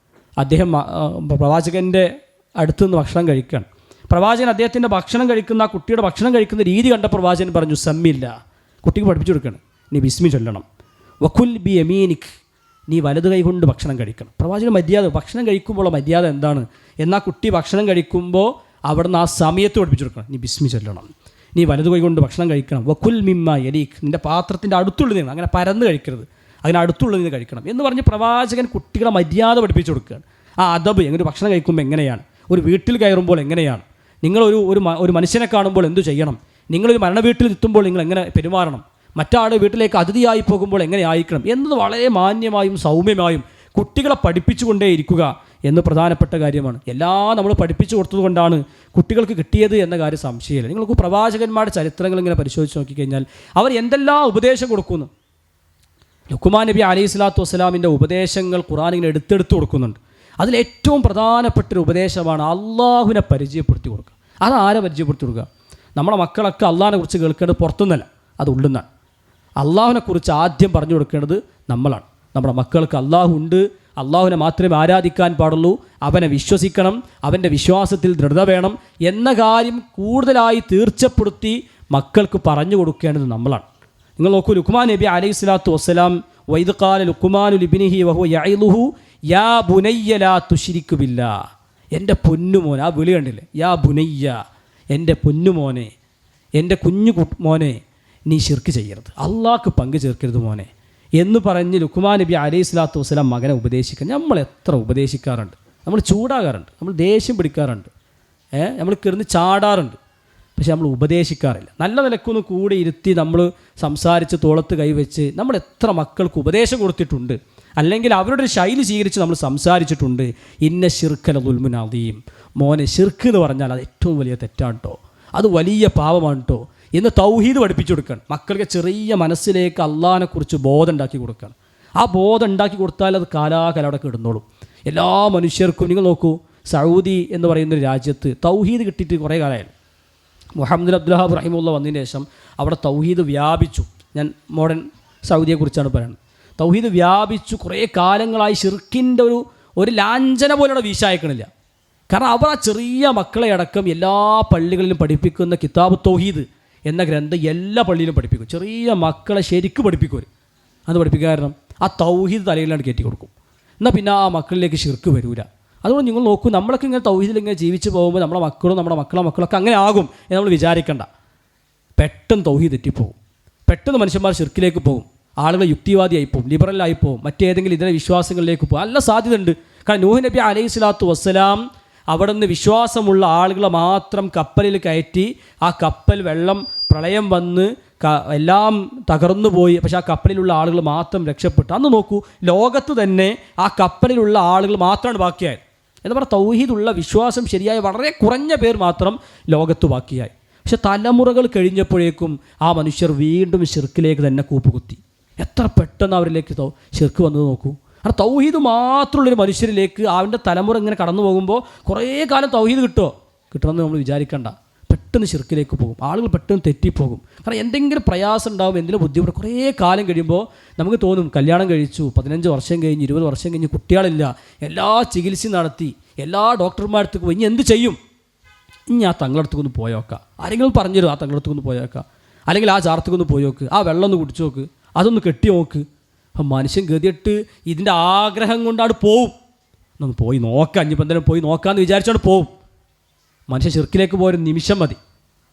അദ്ദേഹം പ്രവാചകൻ്റെ അടുത്തു നിന്ന് ഭക്ഷണം കഴിക്കുകയാണ്. പ്രവാചകൻ അദ്ദേഹത്തിൻ്റെ ഭക്ഷണം കഴിക്കുന്ന ആ കുട്ടിയുടെ ഭക്ഷണം കഴിക്കുന്ന രീതി കണ്ട പ്രവാചകൻ പറഞ്ഞു, സമ്മില്ല, കുട്ടിക്ക് പഠിപ്പിച്ചു കൊടുക്കണം, നീ ബിസ്മി ചൊല്ലണം. വക്കുൽ ബി യമീനിക്, നീ വലത് കൈ കൊണ്ട് ഭക്ഷണം കഴിക്കണം. പ്രവാചകൻ മര്യാദ, ഭക്ഷണം കഴിക്കുമ്പോൾ മര്യാദ എന്താണ്? എന്നാൽ കുട്ടി ഭക്ഷണം കഴിക്കുമ്പോൾ അവിടുന്ന് ആ സമയത്ത് പഠിപ്പിച്ചു കൊടുക്കണം, നീ ബിസ്മി ചൊല്ലണം, നീ വലത് കൈ കൊണ്ട് ഭക്ഷണം കഴിക്കണം. വക്കുൽ മിമ്മ യലീഖ്, നിൻ്റെ പാത്രത്തിൻ്റെ അടുത്തുള്ളത് നിന്ന്, അങ്ങനെ പരന്ന് കഴിക്കരുത്, അതിന് അടുത്തുള്ളത് നിന്ന് കഴിക്കണം എന്ന് പറഞ്ഞ് പ്രവാചകൻ കുട്ടികളെ മര്യാദ പഠിപ്പിച്ചു കൊടുക്കുകയാണ്. ആ അദബ്, എങ്ങനെ ഭക്ഷണം കഴിക്കുമ്പോൾ എങ്ങനെയാണ്, ഒരു വീട്ടിൽ കയറുമ്പോൾ എങ്ങനെയാണ്, നിങ്ങളൊരു ഒരു മനുഷ്യനെ കാണുമ്പോൾ എന്തു ചെയ്യണം, നിങ്ങളൊരു മരണ വീട്ടിൽ എത്തുമ്പോൾ നിങ്ങൾ എങ്ങനെ പെരുമാറണം, മറ്റാളുടെ വീട്ടിലേക്ക് അതിഥിയായി പോകുമ്പോൾ എങ്ങനെ ആയിരിക്കണം എന്നത് വളരെ മാന്യമായും സൗമ്യമായും കുട്ടികളെ പഠിപ്പിച്ചുകൊണ്ടേയിരിക്കുക എന്ന് പ്രധാനപ്പെട്ട കാര്യമാണ്. എല്ലാം നമ്മൾ പഠിപ്പിച്ചു കൊടുത്തതുകൊണ്ടാണ് കുട്ടികൾക്ക് കിട്ടിയത് എന്ന കാര്യം സംശയമില്ല. നിങ്ങൾക്ക് പ്രവാചകന്മാരുടെ ചരിത്രങ്ങൾ ഇങ്ങനെ പരിശോധിച്ച് നോക്കിക്കഴിഞ്ഞാൽ അവർ എന്തെല്ലാം ഉപദേശം കൊടുക്കുന്നു. ലുക്മാൻ നബി അലൈഹി സ്വലാത്തു വസ്സലാമിൻ്റെ ഉപദേശങ്ങൾ ഖുർആൻ ഇങ്ങനെ എടുത്തെടുത്ത് കൊടുക്കുന്നുണ്ട്. അതിലേറ്റവും പ്രധാനപ്പെട്ടൊരു ഉപദേശമാണ് അള്ളാഹുവിനെ പരിചയപ്പെടുത്തി കൊടുക്കുക. അതാരെ പരിചയപ്പെടുത്തി കൊടുക്കുക? നമ്മുടെ മക്കളൊക്കെ അള്ളാഹിനെ കുറിച്ച് കേൾക്കേണ്ടത് പുറത്തുനിന്നല്ല, അത് ഉള്ളുന്നാണ്. അള്ളാഹുവിനെക്കുറിച്ച് ആദ്യം പറഞ്ഞു കൊടുക്കേണ്ടത് നമ്മളാണ്. നമ്മുടെ മക്കൾക്ക് അള്ളാഹു ഉണ്ട്, അള്ളാഹുവിനെ മാത്രമേ ആരാധിക്കാൻ പാടുള്ളൂ, അവനെ വിശ്വസിക്കണം, അവൻ്റെ വിശ്വാസത്തിൽ ദൃഢത വേണം എന്ന കാര്യം കൂടുതലായി തീർച്ചപ്പെടുത്തി മക്കൾക്ക് പറഞ്ഞു കൊടുക്കേണ്ടത് നമ്മളാണ്. നിങ്ങൾ നോക്കൂ, ലുക്മാൻ നബി അലൈഹി സ്വലാത്തു വസ്സലാം വൈദ് ഖാല ലുക്മാനു ലിബ്നിഹി വഹുവ യഇലുഹു യാ ബുനയ്യ ലാ തുശ്രിക് ബില്ലാഹ്, എൻ്റെ പൊന്നുമോൻ, ആ വിളി കണ്ടില്ലേ, യാ ബുനയ്യ, എൻ്റെ പൊന്നുമോനെ, എൻ്റെ കുഞ്ഞു മോനെ, നീ ശിർക്ക് ചെയ്യരുത്, അള്ളാഹ്ക്ക് പങ്കു ചേർക്കരുത് മോനെ എന്ന് പറഞ്ഞ് ലുക്മാൻ നബി അലൈഹി സ്വലാത്തു വസ്സലാം മകനെ ഉപദേശിക്കാൻ. നമ്മൾ എത്ര ഉപദേശിക്കാറുണ്ട്, നമ്മൾ ചൂടാകാറുണ്ട്, നമ്മൾ ദേഷ്യം പിടിക്കാറുണ്ട്, നമ്മൾ കിടന്ന് ചാടാറുണ്ട്, പക്ഷെ നമ്മൾ ഉപദേശിക്കാറില്ല. നല്ല നിലക്കൊന്ന് കൂടെ ഇരുത്തി നമ്മൾ സംസാരിച്ച് തോളത്ത് കൈവച്ച് നമ്മൾ എത്ര മക്കൾക്ക് ഉപദേശം കൊടുത്തിട്ടുണ്ട്, അല്ലെങ്കിൽ അവരുടെ ഒരു ശൈലി സ്വീകരിച്ച് നമ്മൾ സംസാരിച്ചിട്ടുണ്ട്. ഇന്ന ശിർക്കല ദുൽമുൻ അദീം, മോനെ ശിർക്ക് എന്ന് പറഞ്ഞാൽ അത് ഏറ്റവും വലിയ തെറ്റാണ് കേട്ടോ, അത് വലിയ പാപമാണ് കേട്ടോ എന്ന് തൗഹീദ് പഠിപ്പിച്ചു കൊടുക്കണം. മക്കൾക്ക് ചെറിയ മനസ്സിലേക്ക് അള്ളാഹിനെക്കുറിച്ച് ബോധം ഉണ്ടാക്കി കൊടുക്കണം. ആ ബോധം ഉണ്ടാക്കി കൊടുത്താൽ അത് കാലാകാലം അവിടെ കിടന്നോളും. എല്ലാ മനുഷ്യർക്കും, നിങ്ങൾ നോക്കൂ, സൗദി എന്ന് പറയുന്നൊരു രാജ്യത്ത് തൗഹീദ് കിട്ടിയിട്ട് കുറേ കാലമായിരുന്നു. മുഹമ്മദ് അബ്ദുൽ വഹാബ് റഹിമുള്ള വന്നതിന് ശേഷം അവിടെ തൗഹീദ് വ്യാപിച്ചു. ഞാൻ മോഡേൺ സൗദിയെക്കുറിച്ചാണ് പറയുന്നത്. തൗഹീദ് വ്യാപിച്ചു, കുറേ കാലങ്ങളായി ഷിർക്കിൻ്റെ ഒരു ലാഞ്ചന പോലെ അവിടെ വീശായക്കണില്ല. കാരണം അവർ ആ ചെറിയ മക്കളെ അടക്കം എല്ലാ പള്ളികളിലും പഠിപ്പിക്കുന്ന കിതാബ് തൗഹീദ് എന്ന ഗ്രന്ഥം എല്ലാ പള്ളിയിലും പഠിപ്പിക്കും. ചെറിയ മക്കളെ ശരിക്കും പഠിപ്പിക്കും. അത് പഠിപ്പിക്കാൻ കാരണം ആ തൗഹീദ് തലയിലാണ് കയറ്റി കൊടുക്കും. എന്നാൽ പിന്നെ ആ മക്കളിലേക്ക് ഷിർക്ക് വരില്ല. അതുകൊണ്ട് നിങ്ങൾ നോക്കൂ, നമ്മളൊക്കെ ഇങ്ങനെ തൗഹീദിൽ ഇങ്ങനെ ജീവിച്ച് പോകുമ്പോൾ നമ്മുടെ മക്കളും നമ്മുടെ മക്കളൊക്കെ അങ്ങനെ ആകും എന്ന് നമ്മൾ വിചാരിക്കണ്ട. പെട്ടെന്ന് തൗഹീദ് തെറ്റിപ്പോകും, പെട്ടെന്ന് മനുഷ്യന്മാർ ഷിർക്കിലേക്ക് പോകും, ആളുകൾ യുക്തിവാദിയായി പോകും, ലിബറലായി പോകും, മറ്റേതെങ്കിലും ഇതര വിശ്വാസങ്ങളിലേക്ക് പോകും. നല്ല സാധ്യതയുണ്ട്. കാരണം നൂഹ് നബി അലൈഹി സ്വലാത്തു വസ്സലാം അവിടെ നിന്ന് വിശ്വാസമുള്ള ആളുകളെ മാത്രം കപ്പലിൽ കയറ്റി, ആ കപ്പൽ വെള്ളം പ്രളയം വന്ന് എല്ലാം തകർന്നു പോയി. പക്ഷെ ആ കപ്പലിലുള്ള ആളുകൾ മാത്രം രക്ഷപ്പെട്ടു. അന്ന് നോക്കൂ, ലോകത്ത് തന്നെ ആ കപ്പലിലുള്ള ആളുകൾ മാത്രമാണ് ബാക്കിയായത്. എന്ന് പറഞ്ഞാൽ തൗഹീദുള്ള വിശ്വാസം ശരിയായ വളരെ കുറഞ്ഞ പേർ മാത്രം ലോകത്ത് ബാക്കിയായി. പക്ഷെ തലമുറകൾ കഴിഞ്ഞപ്പോഴേക്കും ആ മനുഷ്യർ വീണ്ടും ഷിർക്കിലേക്ക് തന്നെ കൂപ്പുകുത്തി. എത്ര പെട്ടെന്ന് അവരിലേക്ക് ഷിർക്ക് വന്നത് നോക്കൂ. കാരണം തൗഹീദ് മാത്രമുള്ളൊരു മനുഷ്യരിലേക്ക് അവൻ്റെ തലമുറ ഇങ്ങനെ കടന്നു പോകുമ്പോൾ കുറേ കാലം തൗഹീദ് കിട്ടുമെന്ന് നമ്മൾ വിചാരിക്കേണ്ട. പെട്ടെന്ന് ഷിർക്കിലേക്ക് പോകും, ആളുകൾ പെട്ടെന്ന് തെറ്റിപ്പോകും. കാരണം എന്തെങ്കിലും പ്രയാസം ഉണ്ടാവും, എന്തെങ്കിലും ബുദ്ധിമുട്ട് കുറേ കാലം കഴിയുമ്പോൾ നമുക്ക് തോന്നും, കല്യാണം കഴിച്ചു, 15 വർഷം കഴിഞ്ഞ് 20 വർഷം കഴിഞ്ഞ് കുട്ടികളില്ല, എല്ലാ ചികിത്സയും നടത്തി, എല്ലാ ഡോക്ടർമാരടുത്തേക്ക് പോയി, ഇനി എന്ത് ചെയ്യും? ഇനി ആ തങ്ങളടുത്തേക്കൊന്ന് പോയോക്കാം, ആരെങ്കിലും പറഞ്ഞുതരും, ആ തങ്ങളടുത്തേക്കൊന്ന് പോയോക്കാം, അല്ലെങ്കിൽ ആ ചാർത്തേക്കൊന്ന് പോയി നോക്ക്, ആ വെള്ളം ഒന്ന് കുടിച്ചു നോക്ക്, അതൊന്ന് കെട്ടി നോക്ക്. അപ്പം മനുഷ്യൻ ഗതിയിട്ട് ഇതിൻ്റെ ആഗ്രഹം കൊണ്ടാണ് പോവും. ഒന്ന് പോയി നോക്കാം, ഇനിയിപ്പോൾ എന്തായാലും പോയി നോക്കാമെന്ന് വിചാരിച്ചോണ്ട് പോവും. മനുഷ്യൻ ഷിർക്കിലേക്ക് പോയൊരു നിമിഷം മതി.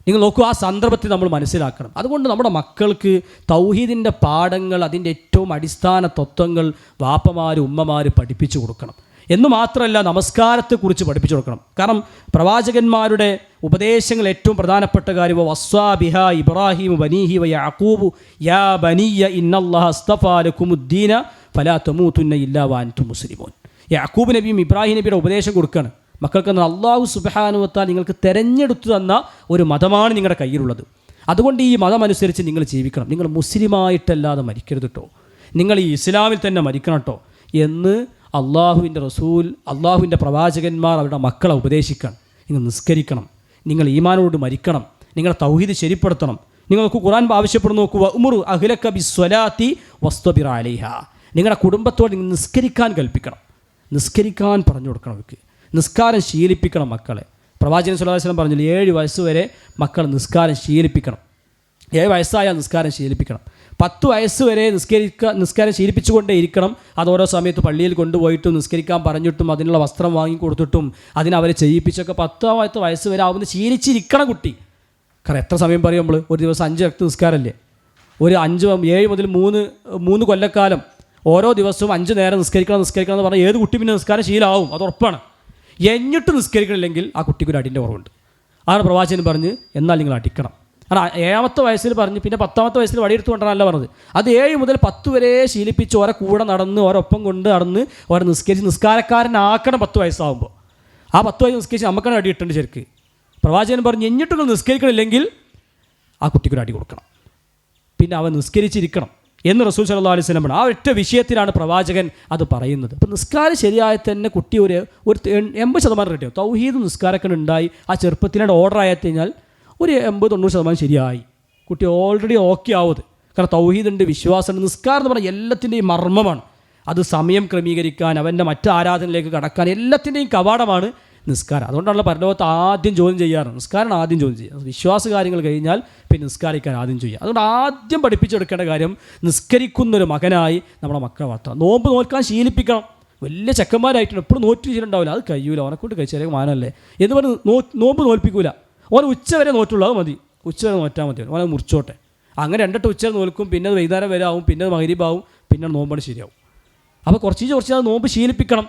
നിങ്ങൾ നോക്കൂ, ആ സന്ദർഭത്തിൽ നമ്മൾ മനസ്സിലാക്കണം. അതുകൊണ്ട് നമ്മുടെ മക്കൾക്ക് തൗഹീദിൻ്റെ പാഠങ്ങൾ, അതിൻ്റെ ഏറ്റവും അടിസ്ഥാന തത്വങ്ങൾ വാപ്പമാർ ഉമ്മമാർ പഠിപ്പിച്ചു കൊടുക്കണം. എന്ന് മാത്രമല്ല, നമസ്കാരത്തെക്കുറിച്ച് പഠിപ്പിച്ചു കൊടുക്കണം. കാരണം പ്രവാചകന്മാരുടെ ഉപദേശങ്ങൾ ഏറ്റവും പ്രധാനപ്പെട്ട കാര്യം വസ്വാ ബിഹ ഇബ്രാഹിം ബനീഹി വ യഅഖൂബു യാ ബനിയ ഇന്നല്ലാഹ അസ്തഫാ ലക്കുമുദ്ദീന ഫലാ തമൂതുന്ന ഇല്ലാ വഅൻതും മുസ്ലിമൂൻ. യഅഖൂബ് നബിയും ഇബ്രാഹിം നബിയുടെ ഉപദേശം കൊടുക്കുകയാണ്. മക്കൾക്ക് അല്ലാഹു സുബ്ഹാനഹു വ തആല നിങ്ങൾക്ക് തിരഞ്ഞെടുത്തു തന്ന ഒരു മതമാണ് നിങ്ങളുടെ കയ്യിലുള്ളത്. അതുകൊണ്ട് ഈ മതം അനുസരിച്ച് നിങ്ങൾ ജീവിക്കണം. നിങ്ങൾ മുസ്ലിമായിട്ടല്ലാതെ മരിക്കരുത് കേട്ടോ, നിങ്ങൾ ഈ ഇസ്ലാമിൽ തന്നെ മരിക്കണം കേട്ടോ എന്ന് അള്ളാഹുവിൻ്റെ റസൂൽ, അള്ളാഹുവിൻ്റെ പ്രവാചകന്മാർ അവരുടെ മക്കളെ ഉപദേശിക്കണം. നിങ്ങൾ നിസ്കരിക്കണം, നിങ്ങൾ ഈമാനോട് മരിക്കണം, നിങ്ങൾ തൗഹീദ് ശരിപ്പെടുത്തണം. നിങ്ങൾക്ക് ഖുർആൻ ആവശ്യപ്പെടുന്നു, നോക്കുക, ഉമറു അഹ്ലക ബിസ്വലാത്തി വസ്തബിർ അലൈഹ. നിങ്ങളുടെ കുടുംബത്തോട് നിങ്ങൾ നിസ്കരിക്കാൻ കൽപ്പിക്കണം, നിസ്കരിക്കാൻ പറഞ്ഞു കൊടുക്കണം. അവർക്ക് നിസ്കാരം ശീലിപ്പിക്കണം മക്കളെ. പ്രവാചകൻ സ്വല്ലല്ലാഹു അലൈഹി വസല്ലം പറഞ്ഞില്ല, 7 വയസ്സ് വരെ മക്കൾ നിസ്കാരം ശീലിപ്പിക്കണം. 7 വയസ്സായാൽ നിസ്കാരം ശീലിപ്പിക്കണം. 10 വയസ്സ് വരെ നിസ്കാരം ശീലിപ്പിച്ചുകൊണ്ടേ ഇരിക്കണം. അത് ഓരോ സമയത്ത് പള്ളിയിൽ കൊണ്ടുപോയിട്ടും നിസ്കരിക്കാൻ പറഞ്ഞിട്ടും അതിനുള്ള വസ്ത്രം വാങ്ങിക്കൊടുത്തിട്ടും അതിനവരെ ചെയ്യിപ്പിച്ചൊക്കെ 10 വയസ്സ് വരെ ആവുന്ന ശീലിച്ചിരിക്കണം കുട്ടി. കാരണം എത്ര സമയം പറയും നമ്മൾ? ഒരു ദിവസം 5 വക്ത് നിസ്കാരമല്ലേ? ഒരു 7 മുതൽ 3 കൊല്ലക്കാലം ഓരോ ദിവസവും 5 നേരം നിസ്കരിക്കണം എന്ന് പറഞ്ഞാൽ ഏത് കുട്ടി പിന്നെ നിസ്കാരം ശീലമാവും, അത് ഉറപ്പാണ്. എന്നിട്ട് നിസ്കരിക്കണില്ലെങ്കിൽ ആ കുട്ടിക്കൊരു അടിൻ്റെ കുറവുണ്ട്. അതാണ് പ്രവാചകൻ പറഞ്ഞ് എന്നാൽ നിങ്ങൾ അടിക്കണം. കാരണം 7ാമത്തെ വയസ്സിൽ പറഞ്ഞ് പിന്നെ 10ാമത്തെ വയസ്സിൽ വടിയെടുത്ത് കൊണ്ടാണല്ല പറഞ്ഞത്. അത് 7 മുതൽ 10 വരെ ശീലിപ്പിച്ച് ഓരോ കൂടെ നടന്ന് ഓരൊപ്പം കൊണ്ട് നടന്ന് ഓരോ നിസ്കരിച്ച് നിസ്കാരക്കാരനാക്കണം 10 വയസ്സാകുമ്പോൾ. ആ 10 വയസ്സ് നിസ്കരിച്ച് നമുക്കാണ് അടി കിട്ടേണ്ടത്. ശരിക്ക് പ്രവാചകൻ പറഞ്ഞ് എന്നിട്ടും നിസ്കരിക്കണില്ലെങ്കിൽ ആ കുട്ടിക്കൊരു അടി കൊടുക്കണം, പിന്നെ അവൻ നിസ്കരിച്ചിരിക്കണം എന്ന് റസൂൽ സല്ലല്ലാഹു അലൈഹി വസല്ലം പറഞ്ഞു. ആ ഒറ്റ വിഷയത്തിലാണ് പ്രവാചകൻ അത് പറയുന്നത്. അപ്പോൾ നിസ്കാരം ശരിയായി തന്നെ കുട്ടി ഒരു 80% റെഡിയാവും. തൗഹീദ് നിസ്കാരമൊക്കെ ഉണ്ടായി ആ ചെറുപ്പത്തിനായിട്ട് ഓർഡർ ആയി കഴിഞ്ഞാൽ ഒരു 80-90% ശരിയായി, കുട്ടി ഓൾറെഡി ഓക്കെ ആവുന്നത്. കാരണം തൗഹീദുണ്ട്, വിശ്വാസമുണ്ട്. നിസ്കാരം എന്ന് പറഞ്ഞാൽ എല്ലാത്തിൻ്റെയും മർമ്മമാണ്. അത് സമയം ക്രമീകരിക്കാൻ, അവൻ്റെ മറ്റ് ആരാധനയിലേക്ക് കടക്കാൻ എല്ലാത്തിൻ്റെയും കവാടമാണ് നിസ്കാരം. അതുകൊണ്ടാണല്ലോ പരലോകത്ത് ആദ്യം ചോദ്യം ചെയ്യാറ്. നിസ്കാരം ആദ്യം ചോദ്യം ചെയ്യുക. വിശ്വാസ കാര്യങ്ങൾ കഴിഞ്ഞാൽ പിന്നെ നിസ്കാരിക്കാൻ ആദ്യം ചെയ്യുക. അതുകൊണ്ട് ആദ്യം പഠിപ്പിച്ചെടുക്കേണ്ട കാര്യം നിസ്കരിക്കുന്നൊരു മകനായി നമ്മുടെ മക്കളെ വളർത്തണം. നോമ്പ് നോൽക്കാൻ ശീലിപ്പിക്കണം. വലിയ ചെക്കന്മാരായിട്ടുണ്ട്, എപ്പോഴും നോറ്റിട്ടുണ്ടാവില്ല, അത് കഴിയൂല, ഓനെക്കൊണ്ട് കഴിച്ചാൽ മാനല്ലേ എന്ന് പറഞ്ഞ് നോമ്പ് നോൽപ്പിക്കൂല. ഓൻ ഉച്ചവരെ നോറ്റുള്ളൂ, അത് മതി, ഉച്ചവരെ നോറ്റാൽ മതി, ഓനെ മുറിച്ചോട്ടെ. അങ്ങനെ 2 ഉച്ച നോൽക്കും, പിന്നെ അത് വൈകുന്നേരം വരെ ആവും, പിന്നെ അത് മഗ്‌രിബാവും, പിന്നെ നോമ്പാണ് ശരിയാവും. അപ്പോൾ കുറച്ച് അത് നോമ്പ് ശീലിപ്പിക്കണം.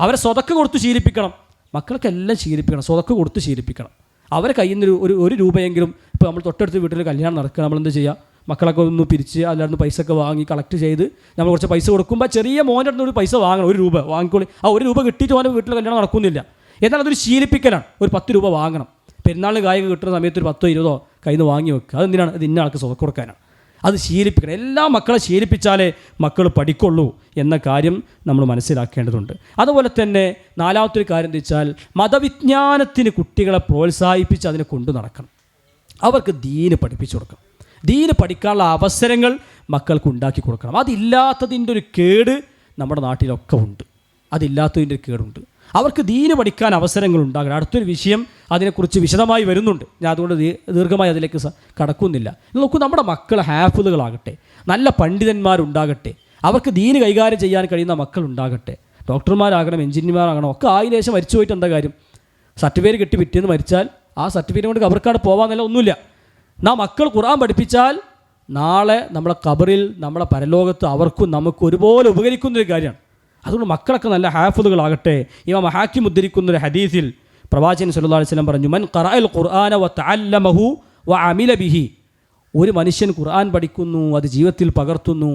അവരെ സ്വതക്ക കൊടുത്ത് ശീലിപ്പിക്കണം. മക്കൾക്ക് എല്ലാം ശീലിപ്പിക്കണം, സ്വതക്ക കൊടുത്ത് ശീലിപ്പിക്കണം. അവരെ കയ്യിൽ നിന്ന് ഒരു രൂപയെങ്കിലും, ഇപ്പോൾ നമ്മൾ തൊട്ടടുത്ത് വീട്ടിൽ കല്യാണം നടക്കുക, നമ്മളെന്ത് ചെയ്യുക, മക്കളൊക്കെ ഒന്ന് പിരിച്ച് അതിനകത്ത് പൈസ ഒക്കെ വാങ്ങി കളക്ട് ചെയ്ത് നമ്മൾ കുറച്ച് പൈസ കൊടുക്കുമ്പോൾ ചെറിയ മോൻ്റെ അടുത്ത് ഒരു പൈസ വാങ്ങണം, 1 രൂപ വാങ്ങിക്കോളി. ആ 1 രൂപ കിട്ടിയിട്ട് അവൻ്റെ വീട്ടിൽ കല്യാണം നടക്കുന്നില്ല. എന്നാൽ അതൊരു ശീലിപ്പിക്കലാണ്. ഒരു 10 രൂപ വാങ്ങണം. പെരുന്നാളിന് കായ്ക്ക് കിട്ടുന്ന സമയത്ത് ഒരു 10-20 കയ്യിൽ നിന്ന് വാങ്ങി വെക്കുക. അതെന്തിനാണ്? അത് ഇന്ന ആൾക്ക് സ്വതക്ക കൊടുക്കാനാണ്. അത് ശീലിപ്പിക്കണം. എല്ലാ മക്കളെ ശീലിപ്പിച്ചാലേ മക്കൾ പഠിക്കുള്ളൂ എന്ന കാര്യം നമ്മൾ മനസ്സിലാക്കേണ്ടതുണ്ട്. അതുപോലെ തന്നെ 4ാമത്തെ കാര്യം എന്ന് വെച്ചാൽ മതവിജ്ഞാനത്തിന് കുട്ടികളെ പ്രോത്സാഹിപ്പിച്ച് അതിനെ കൊണ്ടു നടക്കണം. അവർക്ക് ദീന് പഠിപ്പിച്ചു കൊടുക്കണം. ദീന് പഠിക്കാനുള്ള അവസരങ്ങൾ മക്കൾക്ക് ഉണ്ടാക്കി കൊടുക്കണം. അതില്ലാത്തതിൻ്റെ ഒരു കേട് നമ്മുടെ നാട്ടിലൊക്കെ ഉണ്ട്. അതില്ലാത്തതിൻ്റെ ഒരു കേടുണ്ട്. അവർക്ക് ദീന് പഠിക്കാൻ അവസരങ്ങൾ ഉണ്ടാകണം. അടുത്തൊരു വിഷയം അതിനെക്കുറിച്ച് വിശദമായി വരുന്നുണ്ട്. ഞാൻ അതുകൊണ്ട് ദീർഘമായി അതിലേക്ക് കടക്കുന്നില്ല. നോക്കൂ, നമ്മുടെ മക്കൾ ഹാഫിളുകളാകട്ടെ, നല്ല പണ്ഡിതന്മാരുണ്ടാകട്ടെ, അവർക്ക് ദീന് കൈകാര്യം ചെയ്യാൻ കഴിയുന്ന മക്കളുണ്ടാകട്ടെ. ഡോക്ടർമാരാകണം, എഞ്ചിനീയർമാരാകണം, ഒക്കെ ആയതിനു ശേഷം മരിച്ചു പോയിട്ട് എന്താ കാര്യം? സർട്ടിഫിക്കറ്റ് കിട്ടി പിറ്റേന്ന് മരിച്ചാൽ ആ സർട്ടിഫിക്കറ്റ് കൊണ്ട് കബർക്കാട് പോകാമെന്നല്ല, ഒന്നുമില്ല. മക്കൾ ഖുർആൻ പഠിപ്പിച്ചാൽ നാളെ നമ്മളെ ഖബറിൽ, നമ്മളെ പരലോകത്ത് അവർക്കും നമുക്കും ഒരുപോലെ ഉപകരിക്കുന്നൊരു കാര്യമാണ്. അതുകൊണ്ട് മക്കളൊക്കെ നല്ല ഹാഫിളുകളാകട്ടെ. ഇമാം ഹാക്കിം ഉദ്ധരിക്കുന്നൊരു ഹദീസിൽ പ്രവാചകൻ സല്ലല്ലാഹു അലൈഹി വസല്ലം പറഞ്ഞു, മൻ ഖറഅൽ ഖുർആന വ തഅല്ലമഹു വ അമില ബിഹി. ഒരു മനുഷ്യൻ ഖുർആൻ പഠിക്കുന്നു, അത് ജീവിതത്തിൽ പകർത്തുന്നു,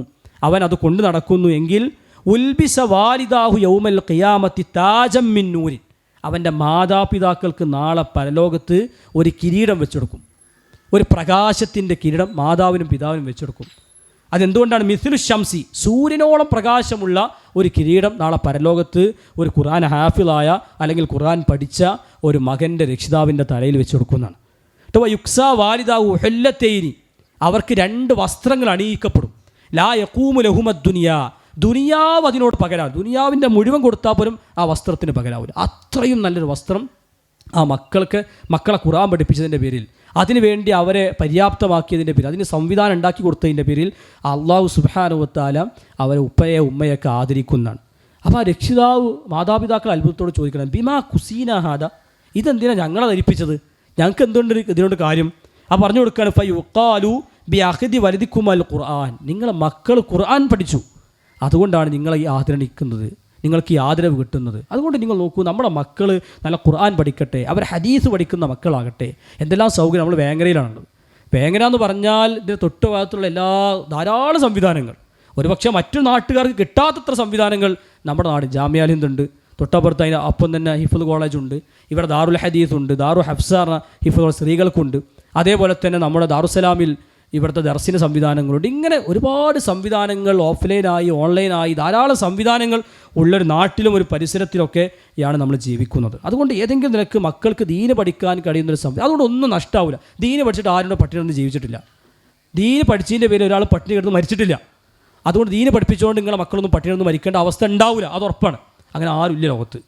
അവൻ അത് കൊണ്ടു നടക്കുന്നു എങ്കിൽ ഉൽബിസ വാലിദാഹു യൗമൽ ഖിയാമത്തി താജം മിൻ നൂരിൻ. അവൻ്റെ മാതാപിതാക്കൾക്ക് നാളെ പരലോകത്ത് ഒരു കിരീടം വെച്ചെടുക്കും. ഒരു പ്രകാശത്തിൻ്റെ കിരീടം മാതാവിനും പിതാവിനും വെച്ചെടുക്കും. അതെന്തുകൊണ്ടാണ്? മിസ്ലു ഷംസി, സൂര്യനോളം പ്രകാശമുള്ള ഒരു കിരീടം നാളെ പരലോകത്ത് ഒരു ഖുർആൻ ഹാഫിളായ അല്ലെങ്കിൽ ഖുർആൻ പഠിച്ച ഒരു മകൻ്റെ രക്ഷിതാവിൻ്റെ തലയിൽ വെച്ച് കൊടുക്കുന്നതാണ്. യുക്സ വാലിദാഹു ഹുല്ലത്തൈനി, അവർക്ക് 2 വസ്ത്രങ്ങൾ അണിയിക്കപ്പെടും. ലാ യഖൂമു ലഹുമദ് ദുനിയ, ദുനിയാവ് അതിനോട് പകരാവും. ദുനിയാവിൻ്റെ മുഴുവൻ കൊടുത്താൽ പോലും ആ വസ്ത്രത്തിന് പകരാവില്ല. അത്രയും നല്ലൊരു വസ്ത്രം ആ മക്കളെ ഖുർആൻ പഠിപ്പിച്ചതിൻ്റെ പേരിൽ, അതിനുവേണ്ടി അവരെ പര്യാപ്തമാക്കിയതിൻ്റെ പേരിൽ, അതിന് സംവിധാനം ഉണ്ടാക്കി കൊടുത്തതിൻ്റെ പേരിൽ അള്ളാഹു സുബ്ഹാനഹു വ തആല അവരെ ഉമ്മയൊക്കെ ആദരിക്കുന്നതാണ്. അപ്പോൾ ആ രക്ഷിതാവ് മാതാപിതാക്കൾ അത്ഭുതത്തോട് ചോദിക്കണം, ബിമാ കുസീന ഹാദ, ഇതെന്തിനാണ് ഞങ്ങളെ ധരിപ്പിച്ചത്? ഞങ്ങൾക്ക് എന്തുകൊണ്ട് ഇതിനോട് കാര്യം? ആ പറഞ്ഞു കൊടുക്കുകയാണ്, ഫയുഖാലു ബി അഖദി വലദിക്കുമൽ ഖുർആൻ, നിങ്ങളെ മക്കൾ ഖുർആൻ പഠിച്ചു, അതുകൊണ്ടാണ് നിങ്ങളെ ഈ ആദരണിക്കുന്നത്, നിങ്ങൾക്ക് ഈ ആദരവ് കിട്ടുന്നത്. അതുകൊണ്ട് നിങ്ങൾ നോക്കൂ, നമ്മുടെ മക്കൾ നല്ല ഖുർആൻ പഠിക്കട്ടെ, അവർ ഹദീസ് പഠിക്കുന്ന മക്കളാകട്ടെ. എന്തെല്ലാം സൗകര്യം നമ്മൾ വേങ്ങരയിലാണുള്ളത്. വേങ്ങര എന്ന് പറഞ്ഞാൽ ഇതിന് തൊട്ട് ഭാഗത്തുള്ള ധാരാളം സംവിധാനങ്ങൾ, ഒരുപക്ഷെ മറ്റു നാട്ടുകാർക്ക് കിട്ടാത്തത്ര സംവിധാനങ്ങൾ നമ്മുടെ നാട്. ജാമിഅ ഹിന്ദ്, തൊട്ടപ്പുറത്ത് അതിന് അപ്പം തന്നെ ഹിഫ്ള് കോളേജുണ്ട്. ഇവിടെ ദാറുൽ ഹദീസ് ഉണ്ട്, ദാറു ഹഫ്സ ഹിഫ്ള് സ്ത്രീകൾക്കുണ്ട്. അതേപോലെ തന്നെ നമ്മുടെ ദാറുസലാമിൽ ഇവിടുത്തെ ദർസിന് സംവിധാനങ്ങളുണ്ട്. ഇങ്ങനെ ഒരുപാട് സംവിധാനങ്ങൾ ഓഫ്ലൈനായി ഓൺലൈനായി ധാരാളം സംവിധാനങ്ങൾ ഉള്ളൊരു നാട്ടിലും ഒരു പരിസരത്തിലൊക്കെയാണ് നമ്മൾ ജീവിക്കുന്നത്. അതുകൊണ്ട് ഏതെങ്കിലും നിലക്ക് മക്കൾക്ക് ദീന് പഠിക്കാൻ കഴിയുന്നൊരു അതുകൊണ്ട് ഒന്നും നഷ്ടമാവില്ല. ദീന് പഠിച്ചിട്ട് ആരുടെ പട്ടിണി ജീവിച്ചിട്ടില്ല. ദീന് പഠിച്ചതിൻ്റെ പേരിൽ ഒരാൾ പട്ടിണി കിടന്ന് മരിച്ചിട്ടില്ല. അതുകൊണ്ട് ദീന് പഠിപ്പിച്ചുകൊണ്ട് നിങ്ങളെ മക്കളൊന്നും പട്ടിണിയൊന്നും മരിക്കേണ്ട അവസ്ഥ ഉണ്ടാവില്ല. അത് ഉറപ്പാണ്. അങ്ങനെ ആരുമില്ല ലോകത്ത്.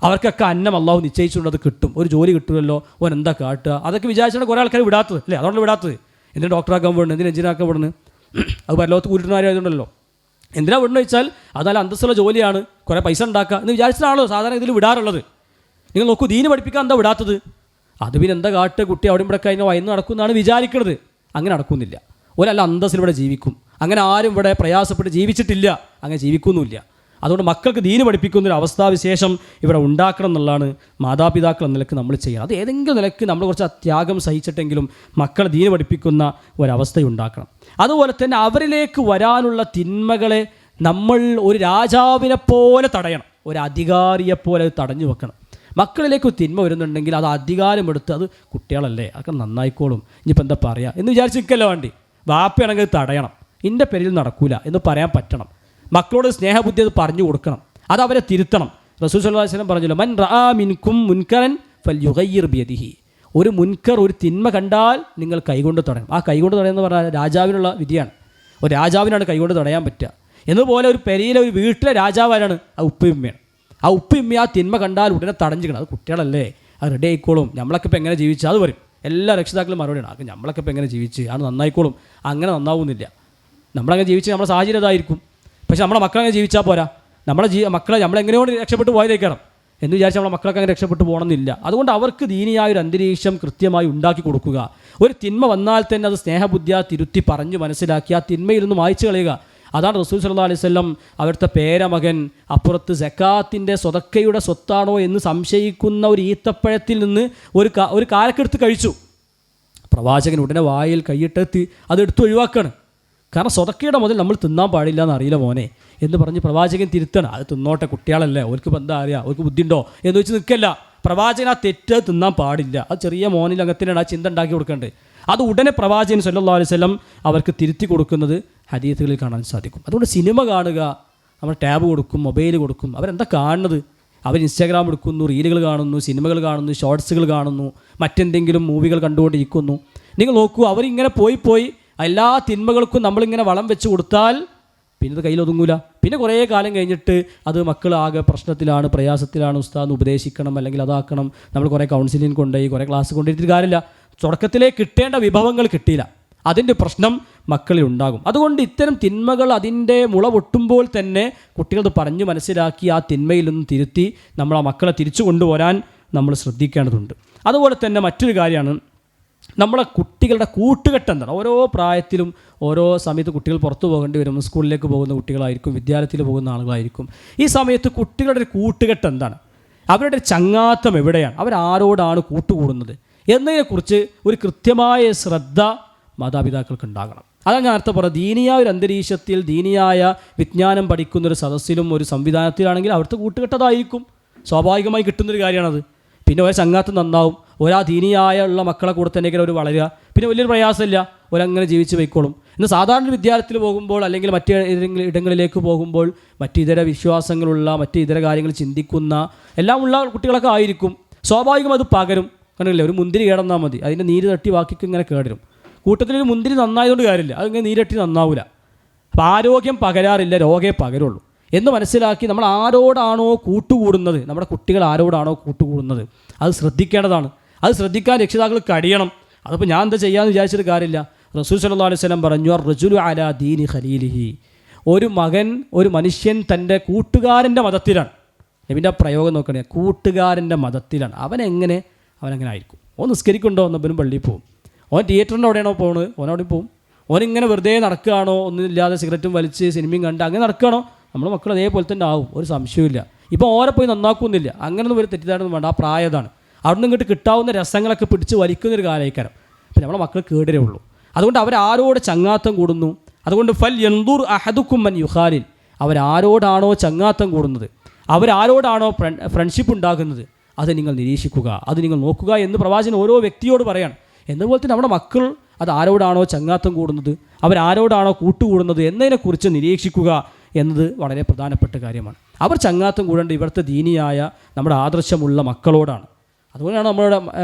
അവർക്കൊക്കെ അന്നം അള്ളാഹു നിശ്ചയിച്ചുകൊണ്ട് അത് കിട്ടും. ഒരു ജോലി കിട്ടുമല്ലോ, ഓൻ എന്താ കാട്ടുക, അതൊക്കെ വിചാരിച്ചാണ് കുറേ ആൾക്കാർ വിടാത്തത് അല്ലേ? അതുകൊണ്ട് വിടാത്തത്. എന്തിനാ ഡോക്ടറാക്കാൻ വിടുന്നത്, എന്തിനാ എഞ്ചിനീയറാക്കാൻ വിടുന്നത്? അത് പരലോകത്ത് കൂട്ടുന്നവരായതുകൊണ്ടല്ലോ. എന്തിനാ വിടണമെന്ന് വെച്ചാൽ അതായത് അന്തസ്സുള്ള ജോലിയാണ്, കുറേ പൈസ ഉണ്ടാക്കുക എന്ന് വിചാരിച്ചിട്ടാണല്ലോ സാധാരണ ഇതിൽ വിടാറുള്ളത്. നിങ്ങൾ നോക്കൂ, ദീന് പഠിപ്പിക്കാൻ എന്താ വിടാത്തത്? അത് പിന്നെ എന്താ കാട്ട്, കുട്ടി അവിടെ ഇവിടെ കഴിഞ്ഞാൽ വയന്ന് നടക്കുന്നതാണ് വിചാരിക്കുന്നത്. അങ്ങനെ നടക്കുന്നില്ല. ഒരല്ല അന്തസ്സിൽ ഇവിടെ ജീവിക്കും. അങ്ങനെ ആരും ഇവിടെ പ്രയാസപ്പെട്ട് ജീവിച്ചിട്ടില്ല, അങ്ങനെ ജീവിക്കുന്നുമില്ല. അതുകൊണ്ട് മക്കൾക്ക് ദീന് പഠിപ്പിക്കുന്നൊരു അവസ്ഥാവിശേഷം ഇവിടെ ഉണ്ടാക്കണം എന്നുള്ളതാണ് മാതാപിതാക്കൾ എന്ന നിലക്ക് നമ്മൾ ചെയ്യണം. അത് ഏതെങ്കിലും നിലക്ക് നമ്മൾ കുറച്ച് ത്യാഗം സഹിച്ചിട്ടെങ്കിലും മക്കളെ ദീന് പഠിപ്പിക്കുന്ന ഒരവസ്ഥയുണ്ടാക്കണം. അതുപോലെ തന്നെ അവരിലേക്ക് വരാനുള്ള തിന്മകളെ നമ്മൾ ഒരു രാജാവിനെ പോലെ തടയണം, ഒരു അധികാരിയെപ്പോലെ അത് തടഞ്ഞു വെക്കണം. മക്കളിലേക്ക് തിന്മ വരുന്നുണ്ടെങ്കിൽ അത് അധികാരമെടുത്ത് അത് കുട്ടികളല്ലേ അതൊക്കെ നന്നായിക്കോളും, ഇനിയിപ്പോൾ എന്താ പറയുക എന്ന് വിചാരിച്ച് നിൽക്കല്ലോ വേണ്ടി. വാപ്പയാണെങ്കിൽ തടയണം. ഇൻ്റെ പേരിൽ നടക്കൂല എന്ന് പറയാൻ പറ്റണം. മക്കളോട് സ്നേഹബുദ്ധി അത് പറഞ്ഞു കൊടുക്കണം. അത് അവരെ തിരുത്തണം. റസൂൽ സല്ലല്ലാഹു അലൈഹി വസല്ലം പറഞ്ഞല്ലോ, മൻ റആ മിൻകും മുൻകറൻ ഫൽയുഗയ്യിർ ബിയദിഹി. ഒരു മുൻകർ, ഒരു തിന്മ കണ്ടാൽ നിങ്ങൾ കൈകൊണ്ട് തടയണം. ആ കൈകൊണ്ട് തടയുമെന്ന് പറഞ്ഞാൽ രാജാവിനുള്ള വിധിയാണ്. ഒരു രാജാവിനാണ് കൈകൊണ്ട് തടയാൻ പറ്റുക. എന്നതുപോലെ ഒരു പെരിയിലെ ഒരു വീട്ടിലെ രാജാവാരാണ്? ആ ഉപ്പയുമ്മയാണ്. ആ ഉപ്പയുമ്മ ആ തിന്മ കണ്ടാൽ ഉടനെ തടഞ്ഞിക്കണം. അത് കുട്ടികളല്ലേ, അത് റെഡി ആയിക്കോളും, നമ്മളൊക്കെ ഇപ്പോൾ എങ്ങനെ ജീവിച്ച് അത് വരും. എല്ലാ രക്ഷിതാക്കളും മറുപടിയാണ്, അത് നമ്മളൊക്കെ ഇപ്പോൾ എങ്ങനെ ജീവിച്ച് അത് നന്നായിക്കോളും. അങ്ങനെ നന്നാവുന്നില്ല. നമ്മളങ്ങനെ ജീവിച്ച് നമ്മുടെ സാഹചര്യം അതായിരിക്കും. പക്ഷെ നമ്മളെ മക്കളങ്ങനെ ജീവിച്ചാൽ പോരാ. മക്കളെ നമ്മളെങ്ങനെയോട് രക്ഷപ്പെട്ട് പോയതേക്കണം എന്ന് വിചാരിച്ച് നമ്മളെ മക്കളൊക്കെ അങ്ങനെ രക്ഷപ്പെട്ടു പോകണമെന്നില്ല. അതുകൊണ്ട് അവർക്ക് ദീനിയായൊരു അന്തരീക്ഷം കൃത്യമായി ഉണ്ടാക്കി കൊടുക്കുക. ഒരു തിന്മ വന്നാൽ തന്നെ അത് സ്നേഹബുദ്ധിയാ തിരുത്തി പറഞ്ഞു മനസ്സിലാക്കി ആ തിന്മയിൽ നിന്ന് മായ്ച്ചു കളയുക. അതാണ് റസൂൽ സല്ലല്ലാഹു അലൈഹി വസല്ലം അവിടുത്തെ പേരമകൻ അപ്പുറത്ത് സക്കാത്തിൻ്റെ സ്വതക്കയുടെ സ്വത്താണോ എന്ന് സംശയിക്കുന്ന ഒരു ഈത്തപ്പഴത്തിൽ നിന്ന് ഒരു കാരക്കെടുത്ത് കഴിച്ചു. പ്രവാചകൻ ഉടനെ വായിൽ കൈയിട്ടെത്തി അതെടുത്ത് ഒഴിവാക്കുകയാണ്. കാരണം സ്വതക്കയുടെ മുതൽ നമ്മൾ തിന്നാൻ പാടില്ല എന്നറിയില്ല മോനെ എന്ന് പറഞ്ഞ് പ്രവാചകൻ തിരുത്തണം. അത് തിന്നോട്ടെ, കുട്ടികളല്ലേ, അവർക്ക് ഇപ്പം എന്താ അറിയാം, അവർക്ക് ബുദ്ധിയുണ്ടോ എന്ന് വെച്ച് നിൽക്കല്ല. പ്രവാചകൻ ആ തെറ്റ് തിന്നാൻ പാടില്ല. അത് ചെറിയ മോനിൽ അങ്ങത്തിനാണ് ആ ചിന്ത ഉണ്ടാക്കി കൊടുക്കേണ്ടത്. അത് ഉടനെ പ്രവാചകൻ സല്ലല്ലാഹു അലൈഹി വസല്ലം അവർക്ക് തിരുത്തി കൊടുക്കുന്നത് ഹദീസുകളിൽ കാണാൻ സാധിക്കും. അതുകൊണ്ട് സിനിമ കാണുക, നമ്മൾ ടാബ് കൊടുക്കും, മൊബൈൽ കൊടുക്കും. അവരെന്താ കാണുന്നത്? അവർ ഇൻസ്റ്റാഗ്രാം എടുക്കുന്നു, റീലുകൾ കാണുന്നു, സിനിമകൾ കാണുന്നു, ഷോർട്സുകൾ കാണുന്നു, മറ്റെന്തെങ്കിലും മൂവികൾ കണ്ടുകൊണ്ടിരിക്കുന്നു. നിങ്ങൾ നോക്കൂ, അവരിങ്ങനെ പോയി എല്ലാ തിന്മകൾക്കും നമ്മളിങ്ങനെ വളം വെച്ച് കൊടുത്താൽ പിന്നെ ഇത് കയ്യിലൊതുങ്ങൂല. പിന്നെ കുറേ കാലം കഴിഞ്ഞിട്ട് അത് മക്കളാകെ പ്രശ്നത്തിലാണ്, പ്രയാസത്തിലാണ്, ഉസ്താദ് ഉപദേശിക്കണം അല്ലെങ്കിൽ അതാക്കണം, നമ്മൾ കുറേ കൗൺസിലിംഗ് കൊണ്ടുപോയി കുറേ ക്ലാസ് കൊണ്ടിരുത്തിട്ട് കാര്യമില്ല. തുടക്കത്തിലേ കിട്ടേണ്ട വിഭവങ്ങൾ കിട്ടിയില്ല. അതിൻ്റെ പ്രശ്നം മക്കളിൽ ഉണ്ടാകും. അതുകൊണ്ട് ഇത്തരം തിന്മകൾ അതിൻ്റെ മുള പൊട്ടുമ്പോൾ തന്നെ കുട്ടികൾ പറഞ്ഞു മനസ്സിലാക്കി ആ തിന്മയിൽ നിന്ന് തിരുത്തി നമ്മൾ ആ മക്കളെ തിരിച്ചു കൊണ്ടുവരാൻ നമ്മൾ ശ്രദ്ധിക്കേണ്ടതുണ്ട്. അതുപോലെ തന്നെ മറ്റൊരു കാര്യമാണ് നമ്മളെ കുട്ടികളുടെ കൂട്ടുകെട്ട് എന്താണ്. ഓരോ പ്രായത്തിലും ഓരോ സമയത്ത് കുട്ടികൾ പുറത്തു പോകേണ്ടി വരും. സ്കൂളിലേക്ക് പോകുന്ന കുട്ടികളായിരിക്കും, വിദ്യാലയത്തിൽ പോകുന്ന ആളുകളായിരിക്കും. ഈ സമയത്ത് കുട്ടികളുടെ ഒരു കൂട്ടുകെട്ട് എന്താണ്, അവരുടെ ചങ്ങാത്തം എവിടെയാണ്, അവരാരോടാണ് കൂട്ടുകൂടുന്നത് എന്നതിനെക്കുറിച്ച് ഒരു കൃത്യമായ ശ്രദ്ധ മാതാപിതാക്കൾക്ക് ഉണ്ടാകണം. അതാണ് ഞാൻ നേരത്തെ പറഞ്ഞത്. ദീനിയായ ഒരു അന്തരീക്ഷത്തിൽ ദീനിയായ വിജ്ഞാനം പഠിക്കുന്നൊരു സദസ്സിലും ഒരു സംവിധാനത്തിലാണെങ്കിൽ അവിടുത്തെ കൂട്ടുകെട്ടതായിരിക്കും. സ്വാഭാവികമായി കിട്ടുന്നൊരു കാര്യമാണത്. പിന്നെ ഒരു ചങ്ങാത്തം നന്നാവും. ഒരാ ദീനിയായ ഉള്ള മക്കളെ കൂടെ തന്നെ അവർ വളരുക. പിന്നെ വലിയൊരു പ്രയാസമില്ല, ഒരങ്ങനെ ജീവിച്ച് പോയിക്കോളും. ഇന്ന് സാധാരണ വിദ്യാലയത്തിൽ പോകുമ്പോൾ അല്ലെങ്കിൽ മറ്റ് ഇടങ്ങളിലേക്ക് പോകുമ്പോൾ മറ്റ് ഇതര വിശ്വാസങ്ങളുള്ള മറ്റ് ഇതര കാര്യങ്ങൾ ചിന്തിക്കുന്ന എല്ലാം ഉള്ള കുട്ടികളൊക്കെ ആയിരിക്കും. സ്വാഭാവികം അത് പകരും. കണ്ടില്ലേ, ഒരു മുന്തിരി കേടന്നാൽ മതി, അതിൻ്റെ നീര് തട്ടി ബാക്കിക്ക് ഇങ്ങനെ കേടരും. കൂട്ടത്തിലൊരു മുന്തിരി നന്നായതുകൊണ്ട് കാര്യമില്ല, അതിങ്ങനെ നീരട്ടി നന്നാവില്ല. അപ്പോൾ ആരോഗ്യം പകരാറില്ല, രോഗേ പകരുള്ളൂ എന്ന് മനസ്സിലാക്കി നമ്മൾ ആരോടാണോ കൂട്ടുകൂടുന്നത്, നമ്മുടെ കുട്ടികൾ ആരോടാണോ കൂട്ടുകൂടുന്നത് അത് ശ്രദ്ധിക്കേണ്ടതാണ്. അത് ശ്രദ്ധിക്കാൻ രക്ഷിതാക്കൾ കഴിയണം. അതിപ്പോൾ ഞാൻ എന്താ ചെയ്യാമെന്ന് വിചാരിച്ചിട്ട് കാര്യമില്ല. റസൂൽ സല്ലല്ലാഹു അലൈഹി വസല്ലം പറഞ്ഞു, റജുലു അലാ ദീനി ഖലീലിഹി. ഒരു മനുഷ്യൻ തൻ്റെ കൂട്ടുകാരൻ്റെ മതത്തിലാണ്. നബിൻ്റെ പ്രയോഗം നോക്കണേ, കൂട്ടുകാരൻ്റെ മതത്തിലാണ്. അവനങ്ങനെ ആയിരിക്കും. ഓൻ നിസ്കരിക്കുന്നുണ്ടോ, ഒന്നപ്പനും പള്ളിയിൽ പോകും. ഓൻ തിയേറ്ററിൻ്റെ അവിടെയാണോ പോകുന്നത്, ഓനവിടെ പോകും. ഓനിങ്ങനെ വെറുതെ നടക്കുകയാണോ, ഒന്നുമില്ലാതെ സിഗരറ്റും വലിച്ച് സിനിമയും കണ്ട് അങ്ങനെ നടക്കുകയാണോ, നമ്മുടെ മക്കൾ അതേപോലെ തന്നെ ആവും, ഒരു സംശയമില്ല. ഇപ്പോൾ ഓരെ പോയി നന്നാക്കുന്നില്ല, അങ്ങനൊന്നും ഒരു തെറ്റിദ്ധാരണയൊന്നും വേണ്ട. ആ പ്രായതാണ്. അവിടെ നിന്ന് ഇങ്ങോട്ട് കിട്ടാവുന്ന രസങ്ങളൊക്കെ പിടിച്ച് വലിക്കുന്നൊരു കാലയിക്കാരം. അപ്പം നമ്മളെ മക്കൾ കേടരേ ഉള്ളൂ. അതുകൊണ്ട് അവരാരോട് ചങ്ങാത്തം കൂടുന്നു. അതുകൊണ്ട് ഫൽ യൻദുർ അഹദുക്കും മൻ യുഖാലിൽ. അവരാരോടാണോ ചങ്ങാത്തം കൂടുന്നത്, അവരാരോടാണോ ഫ്രണ്ട്ഷിപ്പ് ഉണ്ടാകുന്നത്, അത് നിങ്ങൾ നിരീക്ഷിക്കുക, അത് നിങ്ങൾ നോക്കുക എന്ന് പ്രവാചകൻ ഓരോ വ്യക്തിയോട് പറയാണ്. എന്നതുപോലെ തന്നെ നമ്മുടെ മക്കൾ അത് ആരോടാണോ ചങ്ങാത്തം കൂടുന്നത്, അവരാരോടാണോ കൂട്ടുകൂടുന്നത് എന്നതിനെക്കുറിച്ച് നിരീക്ഷിക്കുക എന്നത് വളരെ പ്രധാനപ്പെട്ട കാര്യമാണ്. അവർ ചങ്ങാത്തം കൂടേണ്ട ഇവിടുത്തെ ദീനിയായ നമ്മുടെ ആദർശമുള്ള മക്കളോടാണ്. അതുകൊണ്ടാണ് നമ്മളുടെ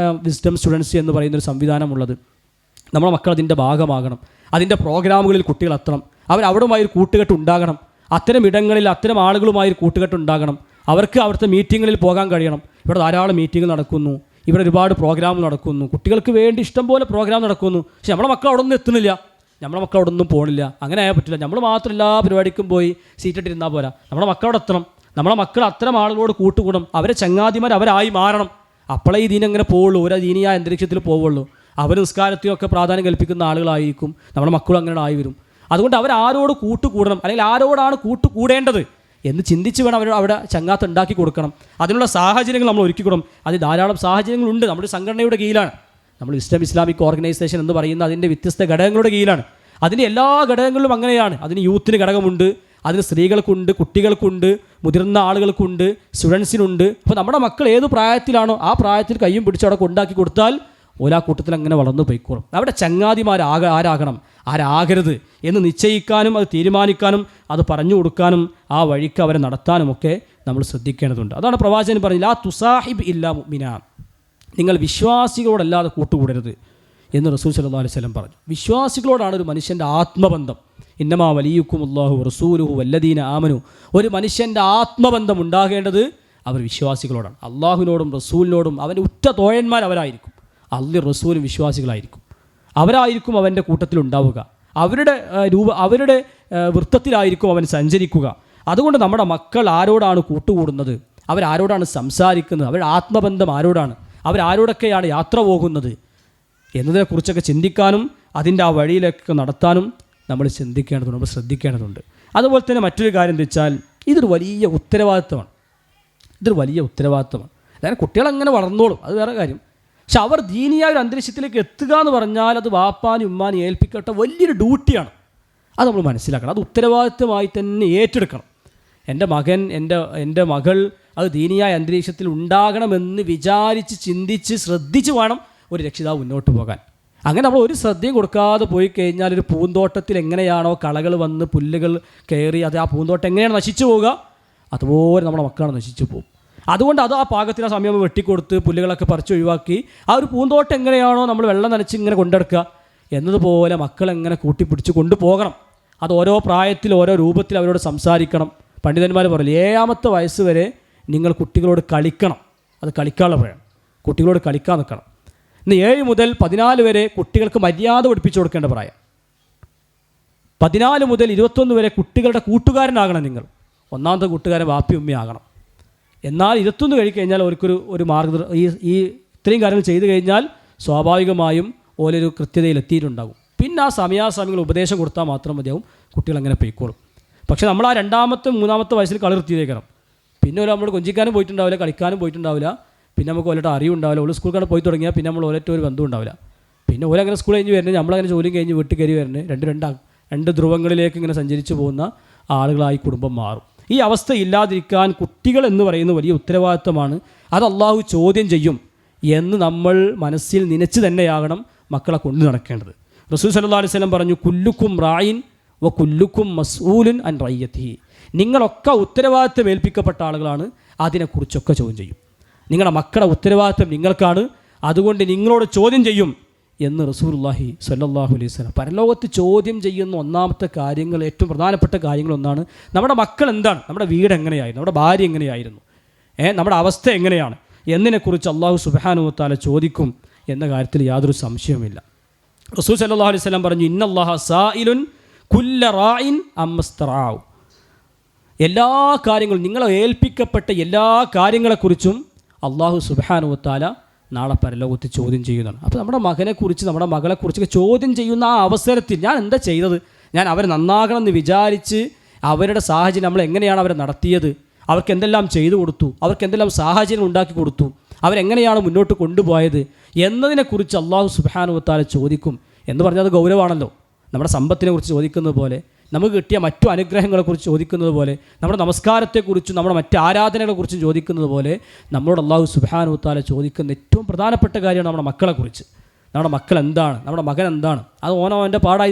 വിസ്ഡം സ്റ്റുഡൻസ് എന്ന് പറയുന്നൊരു സംവിധാനമുള്ളത്. നമ്മുടെ മക്കൾ അതിൻ്റെ ഭാഗമാകണം. അതിൻ്റെ പ്രോഗ്രാമുകളിൽ കുട്ടികൾ എത്തണം. അവരവിടുമായൊരു കൂട്ടുകെട്ട് ഉണ്ടാകണം. അത്തരം ഇടങ്ങളിൽ അത്തരം ആളുകളുമായൊരു കൂട്ടുകെട്ട് ഉണ്ടാകണം. അവർക്ക് അവിടുത്തെ മീറ്റിങ്ങുകളിൽ പോകാൻ കഴിയണം. ഇവിടെ ധാരാളം മീറ്റിംഗ് നടക്കുന്നു, ഇവിടെ ഒരുപാട് പ്രോഗ്രാം നടക്കുന്നു, കുട്ടികൾക്ക് വേണ്ടി ഇഷ്ടംപോലെ പ്രോഗ്രാം നടക്കുന്നു. പക്ഷെ നമ്മുടെ മക്കൾ അവിടെ ഒന്നും എത്തുന്നില്ല, നമ്മുടെ മക്കൾ അവിടെ ഒന്നും പോകണില്ല. അങ്ങനെ ആയാൽ പറ്റില്ല. നമ്മൾ മാത്രം എല്ലാ പരിപാടിക്കും പോയി സീറ്റിട്ടിരുന്നാൽ പോരാ. നമ്മുടെ മക്കളോട് എത്തണം. നമ്മുടെ മക്കൾ അത്തരം ആളുകളോട് കൂട്ടുകൂടണം. അവരെ ചങ്ങാതിമാർ അവരായി മാറണം. അപ്പോഴേ ഈ ദീനം എങ്ങനെ പോവുള്ളൂ, ഒരു ദീനിയായ അന്തരീക്ഷത്തിൽ പോവുള്ളൂ. അവർ നിസ്കാരത്തിനൊക്കെ പ്രാധാന്യം കൽപ്പിക്കുന്ന ആളുകളായിരിക്കും നമ്മുടെ മക്കളും അങ്ങനെ ആയി വരും. അതുകൊണ്ട് അവരാരോട് കൂട്ടുകൂടണം, അല്ലെങ്കിൽ ആരോടാണ് കൂട്ടുകൂടേണ്ടത് എന്ന് ചിന്തിച്ച് വേണം അവിടെ ചങ്ങാത്ത് ഉണ്ടാക്കി കൊടുക്കണം. അതിനുള്ള സാഹചര്യങ്ങൾ നമ്മൾ ഒരുക്കി കൊടുക്കണം. അത് ധാരാളം സാഹചര്യങ്ങളുണ്ട്. നമ്മുടെ സംഘടനയുടെ കീഴിലാണ്. നമ്മൾ വിസ്ഡം ഇസ്ലാമിക് ഓർഗനൈസേഷൻ എന്ന് പറയുന്ന അതിൻ്റെ വ്യത്യസ്ത ഘടകങ്ങളുടെ കീഴിലാണ്. അതിൻ്റെ എല്ലാ ഘടകങ്ങളിലും അങ്ങനെയാണ്. അതിന് യൂത്തിന് ഘടകമുണ്ട്, അതിന് സ്ത്രീകൾക്കുണ്ട്, കുട്ടികൾക്കുണ്ട്, മുതിർന്ന ആളുകൾക്കുണ്ട്, സ്റ്റുഡൻസിനുണ്ട്. അപ്പോൾ നമ്മുടെ മക്കൾ ഏത് പ്രായത്തിലാണോ ആ പ്രായത്തിൽ കയ്യും പിടിച്ച് അവിടെ കൊണ്ടാക്കി കൊടുത്താൽ ഓലാ കൂട്ടത്തിൽ അങ്ങനെ വളർന്നു പോയിക്കോളും. അവിടെ ആരാകണം ആരാകരുത് എന്ന് നിശ്ചയിക്കാനും അത് തീരുമാനിക്കാനും അത് പറഞ്ഞു കൊടുക്കാനും ആ വഴിക്ക് അവരെ നടത്താനുമൊക്കെ നമ്മൾ ശ്രദ്ധിക്കേണ്ടതുണ്ട്. അതാണ് പ്രവാചകൻ പറഞ്ഞത്, ലാ തുസാഹിബ് ഇല്ലാ മുഅ്മിന, നിങ്ങൾ വിശ്വാസികളോടല്ലാതെ കൂട്ടുകൂടരുത് എന്ന് റസൂൽ സല്ലല്ലാഹു അലൈഹി വസല്ലം പറഞ്ഞു. വിശ്വാസികളോടാണ് ഒരു മനുഷ്യൻ്റെ ആത്മബന്ധം. ഇന്നമാ വലിയുക്കുമുല്ലാഹു റസൂലുഹു വല്ലദീന ആമനു. ഒരു മനുഷ്യൻ്റെ ആത്മബന്ധം ഉണ്ടാകേണ്ടത് അവർ വിശ്വാസികളോടാണ്. അള്ളാഹുവിനോടും റസൂലിനോടും അവൻ്റെ ഉറ്റ തോഴന്മാർ അവരായിരിക്കും. അള്ളാഹും റസൂലും വിശ്വാസികളായിരിക്കും. അവരായിരിക്കും അവൻ്റെ കൂട്ടത്തിലുണ്ടാവുക. അവരുടെ വൃത്തത്തിലായിരിക്കും അവൻ സഞ്ചരിക്കുക. അതുകൊണ്ട് നമ്മുടെ മക്കൾ ആരോടാണ് കൂട്ടുകൂടുന്നത്, അവരാരോടാണ് സംസാരിക്കുന്നത്, അവരുടെ ആത്മബന്ധം ആരോടാണ്, അവരാരോടൊക്കെയാണ് യാത്ര പോകുന്നത് എന്നതിനെക്കുറിച്ചൊക്കെ ചിന്തിക്കാനും അതിൻ്റെ ആ വഴിയിലേക്ക് നടത്താനും നമ്മൾ ചിന്തിക്കേണ്ടതുണ്ട്, നമ്മൾ ശ്രദ്ധിക്കേണ്ടതുണ്ട്. അതുപോലെ തന്നെ മറ്റൊരു കാര്യം എന്താ വെച്ചാൽ ഇതൊരു വലിയ ഉത്തരവാദിത്തമാണ്. അതായത് കുട്ടികളങ്ങനെ വളർന്നോളും, അത് വേറെ കാര്യം. പക്ഷെ അവർ ദീനിയായ ഒരു അന്തരീക്ഷത്തിലേക്ക് എത്തുക എന്ന് പറഞ്ഞാൽ അത് വാപ്പാനും ഉമ്മാനും ഏൽപ്പിക്കട്ട വലിയൊരു ഡ്യൂട്ടിയാണ്. അത് നമ്മൾ മനസ്സിലാക്കണം. അത് ഉത്തരവാദിത്തമായി തന്നെ ഏറ്റെടുക്കണം. എൻ്റെ മകൾ അത് ദീനിയായ അന്തരീക്ഷത്തിൽ ഉണ്ടാകണമെന്ന് വിചാരിച്ച് ചിന്തിച്ച് ശ്രദ്ധിച്ച് വേണം ഒരു രക്ഷിതാവ് മുന്നോട്ട് പോകാൻ. അങ്ങനെ നമ്മൾ ഒരു ശ്രദ്ധയും കൊടുക്കാതെ പോയി കഴിഞ്ഞാൽ ഒരു പൂന്തോട്ടത്തിൽ എങ്ങനെയാണോ കളകൾ വന്ന് പുല്ലുകൾ കയറി അത് ആ പൂന്തോട്ടം എങ്ങനെയാണ് നശിച്ചു പോവുക, അതുപോലെ നമ്മുടെ മക്കളാണ് നശിച്ചു പോകും. അതുകൊണ്ട് അത് ആ പാകത്തിന് ആ സമയം വെട്ടിക്കൊടുത്ത് പുല്ലുകളൊക്കെ പറിച്ച് ഒഴിവാക്കി ആ ഒരു പൂന്തോട്ടം എങ്ങനെയാണോ നമ്മൾ വെള്ളം നനച്ച് ഇങ്ങനെ കൊണ്ടെടുക്കുക എന്നതുപോലെ മക്കളെങ്ങനെ കൂട്ടിപ്പിടിച്ച് കൊണ്ടുപോകണം. അത് ഓരോ പ്രായത്തിൽ ഓരോ രൂപത്തിൽ അവരോട് സംസാരിക്കണം. പണ്ഡിതന്മാർ പറയില്ല, 7ാമത്തെ വയസ്സ് വരെ നിങ്ങൾ കുട്ടികളോട് കളിക്കണം. അത് കളിക്കാനുള്ള പ്രായമാണ്. കുട്ടികളോട് കളിക്കാൻ നിൽക്കണം. ഇന്ന് 7 മുതൽ 14 വരെ കുട്ടികൾക്ക് മര്യാദ പഠിപ്പിച്ചു കൊടുക്കേണ്ട പ്രായം. 14 മുതൽ 21 വരെ കുട്ടികളുടെ കൂട്ടുകാരനാകണം നിങ്ങൾ. ഒന്നാമത്തെ കൂട്ടുകാരൻ വാപ്പി ഉമ്മയാകണം. എന്നാൽ 21 കഴിഞ്ഞാൽ അവർക്കൊരു ഈ ഇത്രയും കാര്യങ്ങൾ ചെയ്തു കഴിഞ്ഞാൽ സ്വാഭാവികമായും ഓരൊരു കൃത്യതയിലെത്തിയിട്ടുണ്ടാകും. പിന്നെ ആ സമയാസമയങ്ങൾ ഉപദേശം കൊടുത്താൽ മാത്രം മതിയാവും, കുട്ടികളങ്ങനെ പോയിക്കോളും. പക്ഷേ നമ്മൾ ആ 2ാമത്തെ 3ാമത്തെ വയസ്സിൽ കളർത്തിയേക്കണം. പിന്നെ നമ്മൾ കൊഞ്ചിക്കാനും പോയിട്ടുണ്ടാവില്ല, കളിക്കാനും പോയിട്ടുണ്ടാവില്ല, പിന്നെ നമുക്ക് ഓലോട്ട് അറിവുണ്ടാവില്ല. ഓരോ സ്കൂളിൽ പോയി തുടങ്ങിയാൽ പിന്നെ നമ്മൾ ഓരോറ്റ ഒരു ബന്ധം ഉണ്ടാവില്ല. പിന്നെ ഓരങ്ങനെ സ്കൂൾ കഴിഞ്ഞ് വരുന്നത്, നമ്മളങ്ങനെ ജോലിയും കഴിഞ്ഞ് വീട്ടിൽ കയറി വരുന്നത് രണ്ട് ധ്രുവങ്ങളിലേക്ക് ഇങ്ങനെ സഞ്ചരിച്ചു പോകുന്ന ആളുകളായി കുടുംബം മാറും. ഈ അവസ്ഥ ഇല്ലാതിരിക്കാൻ കുട്ടികൾ എന്ന് പറയുന്ന വലിയ ഉത്തരവാദിത്തമാണ്. അത് അള്ളാഹു ചോദ്യം ചെയ്യും എന്ന് നമ്മൾ മനസ്സിൽ നനച്ച് തന്നെയാകണം മക്കളെ കൊണ്ടു നടക്കേണ്ടത്. റസൂൽ സല്ലല്ലാഹു അലൈഹി വസല്ലം പറഞ്ഞു, കുല്ലുക്കും റായിൻ വ കുല്ലുക്കും മസ്ഊലുൻ അൻ റയ്യത്തിഹി. നിങ്ങളൊക്കെ ഉത്തരവാദിത്തം ഏൽപ്പിക്കപ്പെട്ട ആളുകളാണ്, അതിനെക്കുറിച്ചൊക്കെ ചോദ്യം ചെയ്യും. നിങ്ങളുടെ മക്കളുടെ ഉത്തരവാദിത്തം നിങ്ങൾക്കാണ്, അതുകൊണ്ട് നിങ്ങളോട് ചോദ്യം ചെയ്യും എന്ന് റസൂലുള്ളാഹി സ്വല്ലല്ലാഹു അലൈഹി വസല്ലം. പരലോകത്ത് ചോദ്യം ചെയ്യുന്ന ഒന്നാമത്തെ കാര്യങ്ങൾ, ഏറ്റവും പ്രധാനപ്പെട്ട കാര്യങ്ങളൊന്നാണ് നമ്മുടെ മക്കൾ എന്താണ്, നമ്മുടെ വീട് എങ്ങനെയായിരുന്നു, നമ്മുടെ ഭാര്യ എങ്ങനെയായിരുന്നു, നമ്മുടെ അവസ്ഥ എങ്ങനെയാണ് എന്നതിനെക്കുറിച്ച് അള്ളാഹു സുബ്ഹാനഹു വ തആല ചോദിക്കും എന്ന കാര്യത്തിൽ യാതൊരു സംശയവുമില്ല. റസൂൽ സല്ലല്ലാഹു അലൈഹി വസല്ലം പറഞ്ഞു, ഇന്നല്ലാഹ സായിലുൻ കുല്ല റായിൻ അമ്മസ്തറാഉ. എല്ലാ കാര്യങ്ങളും നിങ്ങളെ ഏൽപ്പിക്കപ്പെട്ട എല്ലാ കാര്യങ്ങളെക്കുറിച്ചും അള്ളാഹു സുബ്ഹാനഹു വ തആല നാളെ പരലോകത്ത് ചോദ്യം ചെയ്യുന്നതാണ്. അപ്പോൾ നമ്മുടെ മകനെക്കുറിച്ച് നമ്മുടെ മകളെക്കുറിച്ചൊക്കെ ചോദ്യം ചെയ്യുന്ന ആ അവസരത്തിൽ ഞാൻ എന്താ ചെയ്തത്, ഞാൻ അവർ നന്നാകണമെന്ന് വിചാരിച്ച് അവരുടെ സാഹചര്യം നമ്മൾ എങ്ങനെയാണ് അവരെ നടത്തിയത്, അവർക്ക് എന്തെല്ലാം ചെയ്തു കൊടുത്തു, അവർക്ക് എന്തെല്ലാം സാഹചര്യങ്ങൾ ഉണ്ടാക്കി കൊടുത്തു, അവരെങ്ങനെയാണ് മുന്നോട്ട് കൊണ്ടുപോയത് എന്നതിനെക്കുറിച്ച് അള്ളാഹു സുബ്ഹാനഹു വ തആല ചോദിക്കും എന്ന് പറഞ്ഞാൽ അത് ഗൗരവമാണല്ലോ. നമ്മുടെ സമ്പത്തിനെക്കുറിച്ച് ചോദിക്കുന്നത് പോലെ, നമുക്ക് കിട്ടിയ മറ്റു അനുഗ്രഹങ്ങളെക്കുറിച്ച് ചോദിക്കുന്നത് പോലെ, നമ്മുടെ നമസ്കാരത്തെക്കുറിച്ചും നമ്മുടെ മറ്റ് ആരാധനകളെക്കുറിച്ചും ചോദിക്കുന്നത് പോലെ നമ്മളോട് അള്ളാഹു സുബ്ഹാനഹു വ തആല ചോദിക്കുന്ന ഏറ്റവും പ്രധാനപ്പെട്ട കാര്യമാണ് നമ്മുടെ മക്കളെക്കുറിച്ച്. നമ്മുടെ മക്കൾ എന്താണ്, നമ്മുടെ മകൻ എന്താണ്, അത് ഓനവൻ്റെ പാടായി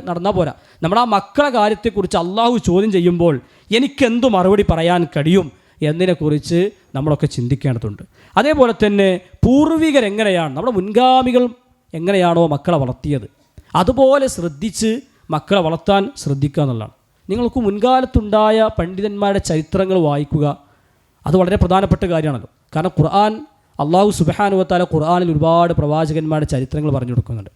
നടന്നാൽ പോരാ. നമ്മുടെ ആ മക്കളെ കാര്യത്തെക്കുറിച്ച് അള്ളാഹു ചോദ്യം ചെയ്യുമ്പോൾ എനിക്കെന്തു മറുപടി പറയാൻ കഴിയും എന്നതിനെക്കുറിച്ച് നമ്മളൊക്കെ ചിന്തിക്കേണ്ടതുണ്ട്. അതേപോലെ തന്നെ പൂർവികരെങ്ങനെയാണ്, നമ്മുടെ മുൻഗാമികൾ എങ്ങനെയാണോ മക്കളെ വളർത്തിയത് അതുപോലെ ശ്രദ്ധിച്ച് മക്കളെ വളർത്താൻ ശ്രദ്ധിക്കുക എന്നുള്ളതാണ്. നിങ്ങൾക്ക് മുൻകാലത്തുണ്ടായ പണ്ഡിതന്മാരുടെ ചരിത്രങ്ങൾ വായിക്കുക, അത് വളരെ പ്രധാനപ്പെട്ട കാര്യമാണല്ലോ. കാരണം ഖുർആൻ, അള്ളാഹു സുബ്ഹാനഹു വ തആല ഖുർആനിൽ ഒരുപാട് പ്രവാചകന്മാരുടെ ചരിത്രങ്ങൾ പറഞ്ഞു കൊടുക്കുന്നുണ്ട്.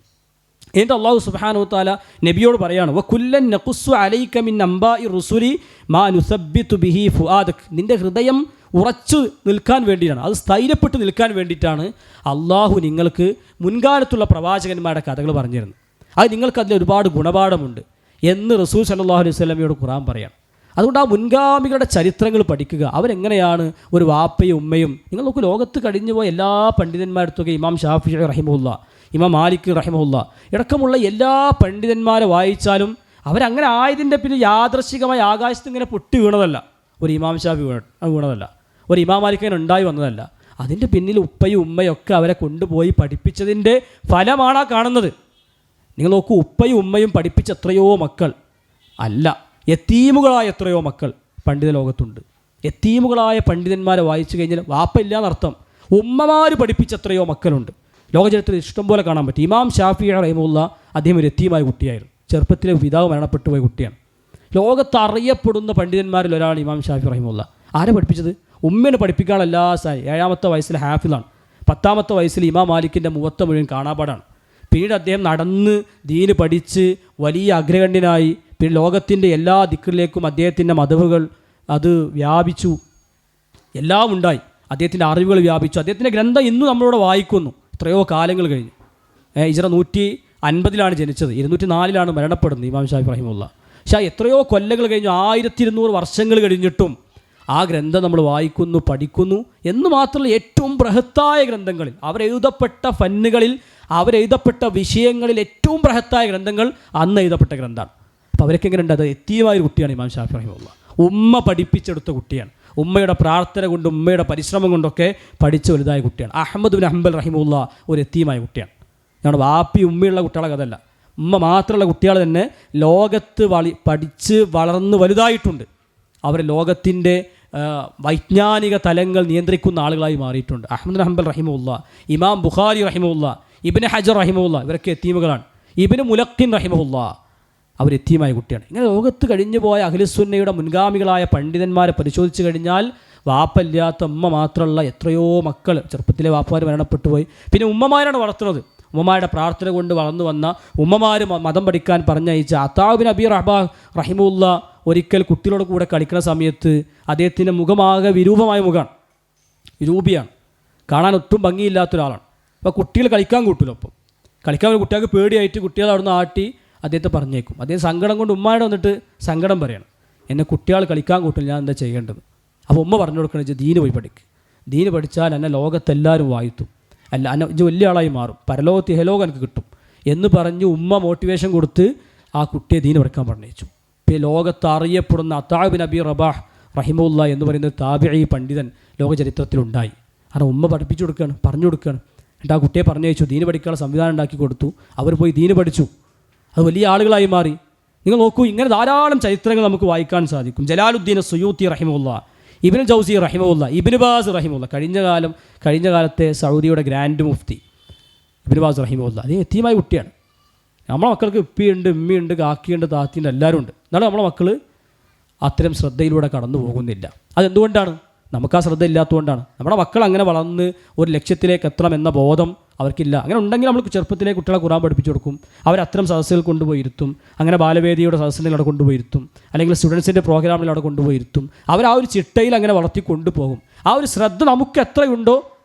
എന്നിട്ട് അള്ളാഹു സുബ്ഹാനഹു വ തആല നബിയോട് പറയാണ്, വകുല്ലൻ നഖുസ്സു അലൈക മിൻ അംബാഇ റുസുലി മാ നുസബ്ബിതു ബിഹി ഫുആദക്. നിൻ്റെ ഹൃദയം ഉറച്ചു നിൽക്കാൻ വേണ്ടിയിട്ടാണ്, അത് സ്ഥൈര്യപ്പെട്ട് നിൽക്കാൻ വേണ്ടിയിട്ടാണ് അള്ളാഹു നിങ്ങൾക്ക് മുൻകാലത്തുള്ള പ്രവാചകന്മാരുടെ കഥകൾ പറഞ്ഞു തരുന്നത്. അത് നിങ്ങൾക്ക് അതിൽ ഒരുപാട് ഗുണപാഠമുണ്ട് എന്ന് റസൂൽ സല്ലല്ലാഹു അലൈഹി വസല്ലമയോട് ഖുർആൻ പറയാണ്. അതുകൊണ്ട് ആ മുൻഗാമികളുടെ ചരിത്രങ്ങൾ പഠിക്കുക. അവരെങ്ങനെയാണ് ഒരു വാപ്പയും ഉമ്മയും. നിങ്ങൾ നോക്കൂ, ലോകത്ത് കഴിഞ്ഞു പോയ എല്ലാ പണ്ഡിതന്മാരടുത്തൊക്കെ ഇമാം ഷാഫിഈ റഹിമഹുല്ല, ഇമാം മാലിക് റഹിമഹുല്ല ഇടക്കമുള്ള എല്ലാ പണ്ഡിതന്മാരെ വായിച്ചാലും അവരങ്ങനെ ആയതിൻ്റെ പിന്നെ യാദൃശ്ചികമായ ആകാശത്ത് ഇങ്ങനെ പൊട്ടി വീണതല്ല. ഒരു ഇമാം ഷാഫി വീണതല്ല, ഒരു ഇമാം മാലിക് ഇങ്ങനെ ഉണ്ടായി വന്നതല്ല. അതിൻ്റെ പിന്നിൽ ഉപ്പയും ഉമ്മയൊക്കെ അവരെ കൊണ്ടുപോയി പഠിപ്പിച്ചതിൻ്റെ ഫലമാണ് ആ കാണുന്നത്. നിങ്ങൾ നോക്കൂ, ഉപ്പയും ഉമ്മയും പഠിപ്പിച്ച എത്രയോ മക്കൾ അല്ല, യത്തീമുകളായ എത്രയോ മക്കൾ പണ്ഡിത ലോകത്തുണ്ട്. യത്തീമുകളായ പണ്ഡിതന്മാരെ വായിച്ചു കഴിഞ്ഞാൽ വാപ്പയില്ല എന്നർത്ഥം. ഉമ്മമാർ പഠിപ്പിച്ച എത്രയോ മക്കളുണ്ട്. ലോകചരിത്രത്തിൽ ഇഷ്ടം പോലെ കാണാൻ പറ്റും. ഇമാം ഷാഫിഈ റഹിമഹുല്ല അദ്ദേഹം ഒരു യത്തീമായ കുട്ടിയായിരുന്നു. ചെറുപ്പത്തിലെ പിതാവ് മരണപ്പെട്ടു പോയ കുട്ടിയാണ്. ലോകത്ത് അറിയപ്പെടുന്ന പണ്ഡിതന്മാരിൽ ഒരാൾ ഇമാം ഷാഫിഈ റഹിമഹുല്ല. ആരെ പഠിപ്പിച്ചത്? ഉമ്മേനെ പഠിപ്പിക്കാനുള്ള എല്ലാ 7ാമത്തെ വയസ്സിൽ ഹാഫിളാണ്. 10ാമത്തെ വയസ്സിൽ ഇമാം മാലിക്കിൻ്റെ മുവത്ത മുഴുവൻ കാണാപാടാണ്. പിന്നീട് അദ്ദേഹം നടന്ന് ദീന് പഠിച്ച് വലിയ അഗ്രഗണ്യനായി. പിന്നെ ലോകത്തിൻ്റെ എല്ലാ ദിക്കിലേക്കും അദ്ദേഹത്തിൻ്റെ മതവുകൾ അത് വ്യാപിച്ചു, എല്ലാം ഉണ്ടായി. അദ്ദേഹത്തിൻ്റെ അറിവുകൾ വ്യാപിച്ചു. അദ്ദേഹത്തിൻ്റെ ഗ്രന്ഥം ഇന്നും നമ്മളിവിടെ വായിക്കുന്നു. എത്രയോ കാലങ്ങൾ കഴിഞ്ഞു. ഹിജ്റ 150 ജനിച്ചത്, 204 മരണപ്പെടുന്നത് ഇമാം ഷാഫിഈ റഹിമഹുല്ല. പക്ഷേ എത്രയോ കൊല്ലങ്ങൾ കഴിഞ്ഞു, 1200 വർഷങ്ങൾ കഴിഞ്ഞിട്ടും ആ ഗ്രന്ഥം നമ്മൾ വായിക്കുന്നു, പഠിക്കുന്നു എന്ന് മാത്രമല്ല, ഏറ്റവും ബൃഹത്തായ ഗ്രന്ഥങ്ങളിൽ അവരെഴുതപ്പെട്ട ഫന്നുകളിൽ, അവരെഴുതപ്പെട്ട വിഷയങ്ങളിൽ ഏറ്റവും ബൃഹത്തായ ഗ്രന്ഥങ്ങൾ അന്ന് എഴുതപ്പെട്ട ഗ്രന്ഥമാണ്. അപ്പോൾ അവരൊക്കെ എങ്ങനെ ഉണ്ട്? അത് എത്തിയമായ ഒരു കുട്ടിയാണ് ഇമാം ഷാഫിഈ റഹിമഹുല്ല. ഉമ്മ പഠിപ്പിച്ചെടുത്ത കുട്ടിയാണ്. ഉമ്മയുടെ പ്രാർത്ഥന കൊണ്ടും ഉമ്മയുടെ പരിശ്രമം കൊണ്ടൊക്കെ പഠിച്ച് വലുതായ കുട്ടിയാണ്. അഹ്മദ് ബിൻ ഹംബൽ റഹിമഹുല്ല ഒരു എത്തിയമായ കുട്ടിയാണ്. ഞങ്ങളുടെ വാപ്പി ഉമ്മയുള്ള കുട്ടികളെ കഥയല്ല, ഉമ്മ മാത്രമുള്ള കുട്ടികൾ തന്നെ ലോകത്ത് പഠിച്ച് വളർന്ന് വലുതായിട്ടുണ്ട്. അവർ ലോകത്തിൻ്റെ വൈജ്ഞാനിക തലങ്ങൾ നിയന്ത്രിക്കുന്ന ആളുകളായി മാറിയിട്ടുണ്ട്. അഹ്മദ് ബിൻ ഹംബൽ റഹിമഹുല്ല, ഇമാം ബുഖാരി റഹിമഹുല്ല, ഇബ്നു ഹജർ റഹിമഹുല്ല ഇവരൊക്കെ എത്തീമുകളാണ്. ഇബ്നു മുലഖിൻ റഹിമഹുല്ല അവർ എത്തീമായ കുട്ടിയാണ്. ഇങ്ങനെ ലോകത്ത് കഴിഞ്ഞു പോയ അഹ്ലുസുന്നയുടെ മുൻഗാമികളായ പണ്ഡിതന്മാരെ പരിശോധിച്ച് കഴിഞ്ഞാൽ വാപ്പല്ലാത്ത ഉമ്മ മാത്രമുള്ള എത്രയോ മക്കൾ ചെറുപ്പത്തിലെ വാപ്പമാർ മരണപ്പെട്ടു പോയി. പിന്നെ ഉമ്മമാരാണ് വളർത്തുന്നത്. ഉമ്മമാരുടെ പ്രാർത്ഥന കൊണ്ട് വളർന്നു വന്ന ഉമ്മമാർ മതം പഠിക്കാൻ പറഞ്ഞയച്ച അതാ ബിൻ അബീ റബാഹ് റഹിമഹുല്ല ഒരിക്കൽ കുട്ടികളോട് കൂടെ കളിക്കുന്ന സമയത്ത് അദ്ദേഹത്തിൻ്റെ മുഖമാകെ വിരൂപമായ മുഖമാണ്, വിരൂപിയാണ്, കാണാൻ ഒട്ടും ഭംഗിയില്ലാത്ത ഒരാളാണ്. അപ്പോൾ കുട്ടികൾ കളിക്കാൻ കൂട്ടില്ല. ഒപ്പം കളിക്കാൻ കുട്ടികൾക്ക് പേടിയായിട്ട് കുട്ടികൾ അവിടുന്ന് ആട്ടി അദ്ദേഹത്തെ പറഞ്ഞേക്കും. അദ്ദേഹം സങ്കടം കൊണ്ട് ഉമ്മയുടെ വന്നിട്ട് സങ്കടം പറയണം, എന്നെ കുട്ടികൾ കളിക്കാൻ കൂട്ടില്ല, ഞാൻ എന്താ ചെയ്യേണ്ടത്? അപ്പോൾ ഉമ്മ പറഞ്ഞു കൊടുക്കണമെന്ന് വെച്ചാൽ ദീന് പോയി പഠിക്കുക. ദീന് പഠിച്ചാൽ എന്നെ ലോകത്തെല്ലാവരും വായിത്തും, അല്ല എന്നെ ഇത് വലിയ ആളായി മാറും, പരലോകത്ത് ഇഹലോകം എനിക്ക് കിട്ടും എന്ന് പറഞ്ഞ് ഉമ്മ മോട്ടിവേഷൻ കൊടുത്ത് ആ കുട്ടിയെ ദീന് പഠിക്കാൻ പറഞ്ഞേച്ചു. ഇപ്പോൾ ലോകത്ത് അറിയപ്പെടുന്ന അതാ ബിൻ അബീ റബാഹ് റഹിമഹുല്ല എന്ന് പറയുന്ന താബിഈ പണ്ഡിതൻ ലോകചരിത്രത്തിലുണ്ടായി. കാരണം ഉമ്മ പഠിപ്പിച്ചു കൊടുക്കുകയാണ്, പറഞ്ഞു കൊടുക്കുകയാണ്. എന്നിട്ട് ആ കുട്ടിയെ പറഞ്ഞയച്ചു, ദീന് പഠിക്കാനുള്ള സംവിധാനം ഉണ്ടാക്കി കൊടുത്തു. അവർ പോയി ദീന് പഠിച്ചു, അത് വലിയ ആളുകളായി മാറി. നിങ്ങൾ നോക്കൂ, ഇങ്ങനെ ധാരാളം ചരിത്രങ്ങൾ നമുക്ക് വായിക്കാൻ സാധിക്കും. ജലാലുദ്ദീൻ സുയൂത്തി റഹിമഹുല്ല, ഇബ്നുൽ ജൗസി റഹിമഹുല്ല, ഇബ്നു ബാസ് റഹിമഹുല്ല, കഴിഞ്ഞ കാലത്തെ സൗദിയുടെ ഗ്രാൻഡ് മുഫ്തി ഇബ്നു ബാസ് റഹിമഹുല്ല, അത് യതീമായ കുട്ടിയാണ്. നമ്മളെ മക്കൾക്ക് ഉപ്പിയുണ്ട്, ഉമ്മയുണ്ട്, കാക്കിയുണ്ട്, താത്തിയുണ്ട്, എല്ലാവരും ഉണ്ട്. എന്നാലും നമ്മളെ മക്കൾ അത്തരം ശ്രദ്ധയിലൂടെ കടന്നു പോകുന്നില്ല. അതെന്തുകൊണ്ടാണ്? നമുക്ക് ആ ശ്രദ്ധ ഇല്ലാത്തതുകൊണ്ടാണ്. നമ്മുടെ മക്കൾ അങ്ങനെ വളർന്ന് ഒരു ലക്ഷ്യത്തിലേക്ക് എത്തണം എന്ന ബോധം അവർക്കില്ല. അങ്ങനെ ഉണ്ടെങ്കിൽ നമ്മൾ ചെറുപ്പത്തിലെ കുട്ടികളെ ഖുർആൻ പഠിപ്പിച്ചു കൊടുക്കും, അവരത്തരം സദസ്സുകൾ കൊണ്ടുപോയിരുത്തും, അങ്ങനെ ബാലവേദിയുടെ സദസ്സിൽ അവിടെ കൊണ്ടുപോയിരുത്തും, അല്ലെങ്കിൽ സ്റ്റുഡൻസിൻ്റെ പ്രോഗ്രാമിൽ അവിടെ കൊണ്ടുപോയിരുത്തും. അവർ ആ ഒരു ചിട്ടയിൽ അങ്ങനെ വളർത്തി കൊണ്ടുപോകും. ആ ഒരു ശ്രദ്ധ നമുക്ക് എത്രയുണ്ടോ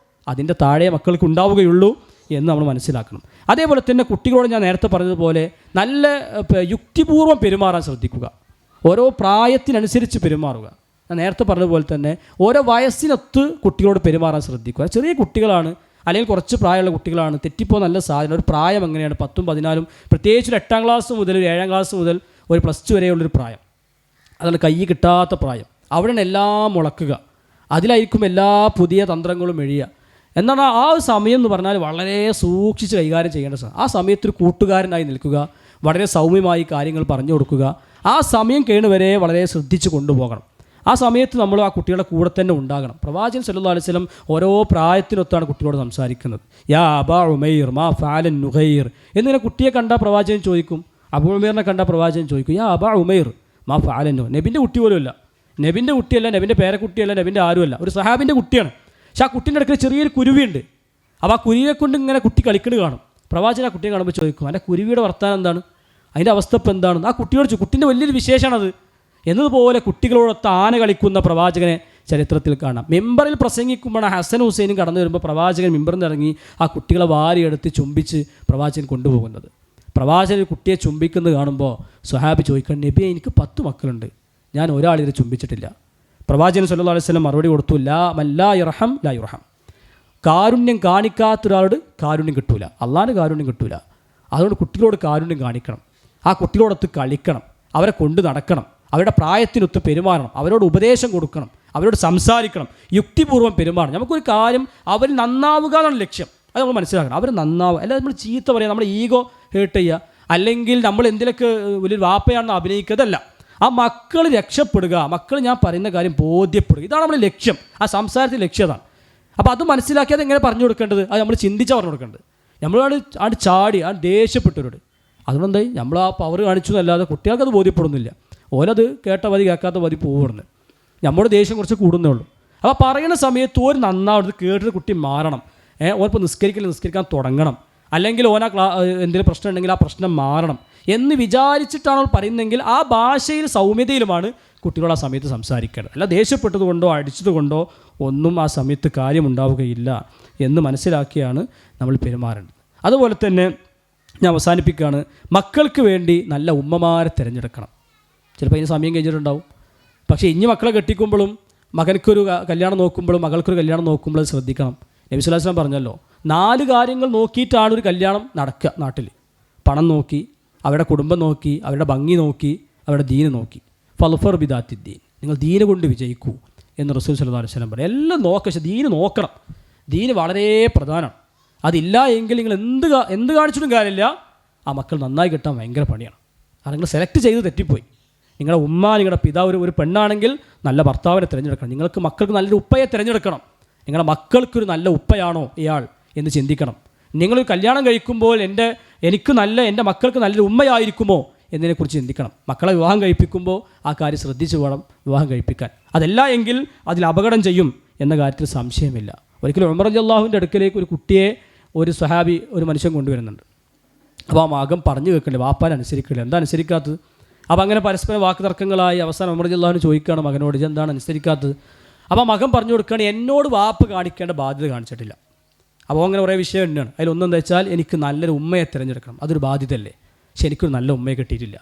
അതിൻ്റെ താഴെ മക്കൾക്ക് ഉണ്ടാവുകയുള്ളൂ എന്ന് നമ്മൾ മനസ്സിലാക്കണം. അതേപോലെ തന്നെ കുട്ടികളോട് ഞാൻ നേരത്തെ പറഞ്ഞതുപോലെ നല്ല യുക്തിപൂർവ്വം പെരുമാറാൻ ശ്രദ്ധിക്കുക. ഓരോ പ്രായത്തിനനുസരിച്ച് പെരുമാറുക. ഞാൻ നേരത്തെ പറഞ്ഞതുപോലെ തന്നെ ഓരോ വയസ്സിനൊത്ത് കുട്ടികളോട് പെരുമാറാൻ ശ്രദ്ധിക്കുക. ചെറിയ കുട്ടികളാണ് അല്ലെങ്കിൽ കുറച്ച് പ്രായമുള്ള കുട്ടികളാണ്, തെറ്റിപ്പോൾ നല്ല സാധനം. ഒരു പ്രായം എങ്ങനെയാണ് 10ഉം 14ഉം, പ്രത്യേകിച്ച് 8ാം ക്ലാസ് മുതൽ 7ാം ക്ലാസ് മുതൽ ഒരു +2 വരെയുള്ളൊരു പ്രായം, അതാണ് കൈ കിട്ടാത്ത പ്രായം. അവിടെയാണ് എല്ലാം മുളക്കുക, അതിലായിരിക്കും എല്ലാ പുതിയ തന്ത്രങ്ങളും എഴിയുക. എന്താണ് ആ ഒരു സമയം എന്ന് പറഞ്ഞാൽ വളരെ സൂക്ഷിച്ച് കൈകാര്യം ചെയ്യേണ്ട സമയം. ആ സമയത്ത് ഒരു കൂട്ടുകാരനായി നിൽക്കുക, വളരെ സൗമ്യമായി കാര്യങ്ങൾ പറഞ്ഞു കൊടുക്കുക. ആ സമയം കഴിയുന്നവരെ വളരെ ശ്രദ്ധിച്ച് കൊണ്ടുപോകണം. ആ സമയത്ത് നമ്മൾ ആ കുട്ടികളുടെ കൂടെ തന്നെ ഉണ്ടാകണം. പ്രവാചകൻ സല്ലല്ലാഹു അലൈഹി വസല്ലം ഓരോ പ്രായത്തിനൊത്താണ് കുട്ടികളോട് സംസാരിക്കുന്നത്. യാ അബാ ഉമൈർ മാ ഫഅലൻ നുഗൈർ എന്നിങ്ങനെ കുട്ടിയെ കണ്ട പ്രവാചകൻ ചോദിക്കും. അബൂ ഉമൈറിനെ കണ്ട പ്രവാചകൻ ചോദിക്കും, യാ അബാ ഉമൈർ മാ ഫഅലൻ നുഗൈർ. നബിൻ്റെ കുട്ടി പോലുമല്ല, നബിൻ്റെ കുട്ടിയല്ല, നബിൻ്റെ പേരക്കുട്ടിയല്ല, നബിൻ്റെ ആരുമല്ല, ഒരു സഹാബിൻ്റെ കുട്ടിയാണ്. പക്ഷെ ആ കുട്ടീൻ്റെ അടുക്കൽ ചെറിയൊരു കുരുവിയുണ്ട്. അപ്പോൾ ആ കുരുവിയെ കൊണ്ട് ഇങ്ങനെ കുട്ടി കളിക്കുന്നത് കാണും. പ്രവാചകൻ ആ കുട്ടിയെ കാണുമ്പോൾ ചോദിക്കും, എൻ്റെ കുരുവിയുടെ വർത്താനം എന്താണ്, അതിൻ്റെ അവസ്ഥ ഇപ്പം എന്താണ്? ആ കുട്ടിയോട് കുട്ടീൻ്റെ വലിയൊരു വിശേഷമാണത്. എന്നതുപോലെ കുട്ടികളോടൊത്ത് ആന കളിക്കുന്ന പ്രവാചകനെ ചരിത്രത്തിൽ കാണാം. മിമ്പറിൽ പ്രസംഗിക്കുമ്പോൾ ഹസൻ ഹുസൈനും കടന്നു വരുമ്പോൾ പ്രവാചകൻ മിമ്പറിൽ നിന്ന് ഇറങ്ങി ആ കുട്ടികളെ വാരിയെടുത്ത് ചുംബിച്ച് പ്രവാചകൻ കൊണ്ടുപോകുന്നത്. പ്രവാചകൻ കുട്ടിയെ ചുംബിക്കുന്നത് കാണുമ്പോൾ സ്വഹാബി ചോദിക്കണം, നബി എനിക്ക് 10 മക്കളുണ്ട്, ഞാൻ ഒരാളിനെ ചുംബിച്ചിട്ടില്ല. പ്രവാചകൻ സല്ലല്ലാഹു അലൈഹി വസല്ലം മറുപടി കൊടുത്തു, ലാ യർഹം ലാ യുർഹം. കാരുണ്യം കാണിക്കാത്ത ഒരാളോട് കാരുണ്യം കിട്ടൂല, അള്ളാഹിന് കാരുണ്യം കിട്ടൂല. അതുകൊണ്ട് കുട്ടികളോട് കാരുണ്യം കാണിക്കണം, ആ കുട്ടികളോടൊത്ത് കളിക്കണം, അവരെ കൊണ്ട് നടക്കണം, അവരുടെ പ്രായത്തിനൊത്ത് പെരുമാറണം, അവരോട് ഉപദേശം കൊടുക്കണം, അവരോട് സംസാരിക്കണം, യുക്തിപൂർവ്വം പെരുമാറണം. നമുക്കൊരു കാര്യം അവർ നന്നാവുക എന്നാണ് ലക്ഷ്യം, അത് നമ്മൾ മനസ്സിലാക്കണം. അവർ നന്നാവുക, അല്ലാതെ നമ്മൾ ചീത്ത പറയുക, നമ്മുടെ ഈഗോ ഹേർട്ട് ചെയ്യുക, അല്ലെങ്കിൽ നമ്മൾ എന്തിലൊക്കെ വലിയൊരു വാപ്പയാണെന്ന് അഭിനയിക്കുന്നതല്ല. ആ മക്കൾ രക്ഷപ്പെടുക, മക്കൾ ഞാൻ പറയുന്ന കാര്യം ബോധ്യപ്പെടുക, ഇതാണ് നമ്മുടെ ലക്ഷ്യം. ആ സംസാരത്തിൻ്റെ ലക്ഷ്യം അതാണ്. അപ്പോൾ അത് മനസ്സിലാക്കിയത് എങ്ങനെ പറഞ്ഞു കൊടുക്കേണ്ടത്, അത് നമ്മൾ ചിന്തിച്ചാൽ പറഞ്ഞു കൊടുക്കേണ്ടത്. നമ്മളാണ് ചാടി ദേഷ്യപ്പെട്ടവരോട്, അതുകൊണ്ടെന്തായി നമ്മൾ ആ പവർ കാണിച്ചു എന്നല്ലാതെ കുട്ടികൾക്കത് ബോധ്യപ്പെടുന്നില്ല. ഓനത് കേട്ട മതി കേൾക്കാത്ത മതി പോകുന്നത്, നമ്മുടെ ദേഷ്യം കുറച്ച് കൂടുന്നേ ഉള്ളൂ. അപ്പോൾ പറയുന്ന സമയത്ത് ഒരു നന്നാവുന്നത് കേട്ടിട്ട് കുട്ടി മാറണം. ഓനിപ്പോൾ നിസ്കരിക്കാൻ തുടങ്ങണം, അല്ലെങ്കിൽ ഓന എന്തെങ്കിലും പ്രശ്നം ഉണ്ടെങ്കിൽ ആ പ്രശ്നം മാറണം എന്ന് വിചാരിച്ചിട്ടാണ് പറയുന്നതെങ്കിൽ ആ ഭാഷയിൽ സൗമ്യതയിലുമാണ് കുട്ടികൾ ആ സമയത്ത് സംസാരിക്കേണ്ടത്. അല്ല ദേഷ്യപ്പെട്ടത് കൊണ്ടോ അടിച്ചത് കൊണ്ടോ ഒന്നും ആ സമയത്ത് കാര്യമുണ്ടാവുകയില്ല എന്ന് മനസ്സിലാക്കിയാണ് നമ്മൾ പെരുമാറേണ്ടത്. അതുപോലെ തന്നെ ഞാൻ അവസാനിപ്പിക്കുകയാണ്, മക്കൾക്ക് വേണ്ടി നല്ല ഉമ്മമാരെ തിരഞ്ഞെടുക്കണം. ചിലപ്പോൾ അതിന് സമയം കഴിഞ്ഞിട്ടുണ്ടാവും, പക്ഷേ ഇനി മക്കളെ കെട്ടിക്കുമ്പോഴും മകനക്കൊരു കല്യാണം നോക്കുമ്പോഴും മകൾക്കൊരു കല്യാണം നോക്കുമ്പോഴും ശ്രദ്ധിക്കണം. നബി സ്വല്ലല്ലാഹു അലൈഹി വസല്ലം പറഞ്ഞല്ലോ, 4 കാര്യങ്ങൾ നോക്കിയിട്ടാണ് ഒരു കല്യാണം നടക്കുക നാട്ടിൽ. പണം നോക്കി, അവരുടെ കുടുംബം നോക്കി, അവരുടെ ഭംഗി നോക്കി, അവരുടെ ദീന് നോക്കി. ഫൽഫർ ബിദാത്തിദ്ദീൻ, നിങ്ങൾ ദീന് കൊണ്ട് വിജയിക്കൂ എന്ന് റസൂൽ സ്വല്ലല്ലാഹു അലൈഹി വസല്ലം പറയും. എല്ലാം നോക്കുക, പക്ഷേ ദീന് നോക്കണം. ദീന് വളരെ പ്രധാനമാണ്. അതില്ല എങ്കിൽ നിങ്ങൾ എന്ത് കാണിച്ചിട്ടും കാര്യമില്ല, ആ മക്കൾ നന്നായി കിട്ടാൻ ഭയങ്കര പണിയാണ്. അത് നിങ്ങൾ സെലക്ട് ചെയ്ത് തെറ്റിപ്പോയി. നിങ്ങളുടെ ഉമ്മ, നിങ്ങളുടെ പിതാവ് ഒരു പെണ്ണാണെങ്കിൽ നല്ല ഭർത്താവിനെ തിരഞ്ഞെടുക്കണം. നിങ്ങൾക്ക് മക്കൾക്ക് നല്ലൊരു ഉപ്പയെ തിരഞ്ഞെടുക്കണം. നിങ്ങളുടെ മക്കൾക്കൊരു നല്ല ഉപ്പയാണോ ഇയാൾ എന്ന് ചിന്തിക്കണം. നിങ്ങളൊരു കല്യാണം കഴിക്കുമ്പോൾ എൻ്റെ മക്കൾക്ക് നല്ലൊരു ഉമ്മയായിരിക്കുമോ എന്നതിനെക്കുറിച്ച് ചിന്തിക്കണം. മക്കളെ വിവാഹം കഴിപ്പിക്കുമ്പോൾ ആ കാര്യം ശ്രദ്ധിച്ച് വേണം വിവാഹം കഴിപ്പിക്കാൻ. അതല്ല എങ്കിൽ അതിൽ അപകടം ചെയ്യും എന്ന കാര്യത്തിൽ സംശയമില്ല. ഒരിക്കലും ഉമർ റളിയല്ലാഹുവിൻ്റെ അടുക്കലേക്ക് ഒരു കുട്ടിയെ ഒരു സ്വഹാബി ഒരു മനുഷ്യൻ കൊണ്ടുവരുന്നുണ്ട്. അപ്പോൾ ആ മകൻ പറഞ്ഞു കേൾക്കണ്ടേ, വാപ്പാൻ അനുസരിക്കില്ല, എന്താ അനുസരിക്കാത്തത്? അപ്പോൾ അങ്ങനെ പരസ്പരം വാക്ക് തർക്കങ്ങളായി അവസാനം ഉമർ റളിയല്ലാഹു ചോദിക്കുകയാണ് മകനോട്, എന്താണ് അനുസരിക്കാത്തത്? അപ്പോൾ മകൻ പറഞ്ഞു കൊടുക്കുകയാണ്, എന്നോട് വാപ്പ് കാണിക്കേണ്ട ബാധ്യത കാണിച്ചിട്ടില്ല. അപ്പോൾ അങ്ങനെ കുറേ വിഷയം തന്നെയാണ്. അതിലൊന്നെന്താ വെച്ചാൽ എനിക്ക് നല്ലൊരു ഉമ്മയെ തിരഞ്ഞെടുക്കണം, അതൊരു ബാധ്യതയല്ലേ. പക്ഷെ എനിക്കൊരു നല്ല ഉമ്മയെ കിട്ടിയിട്ടില്ല,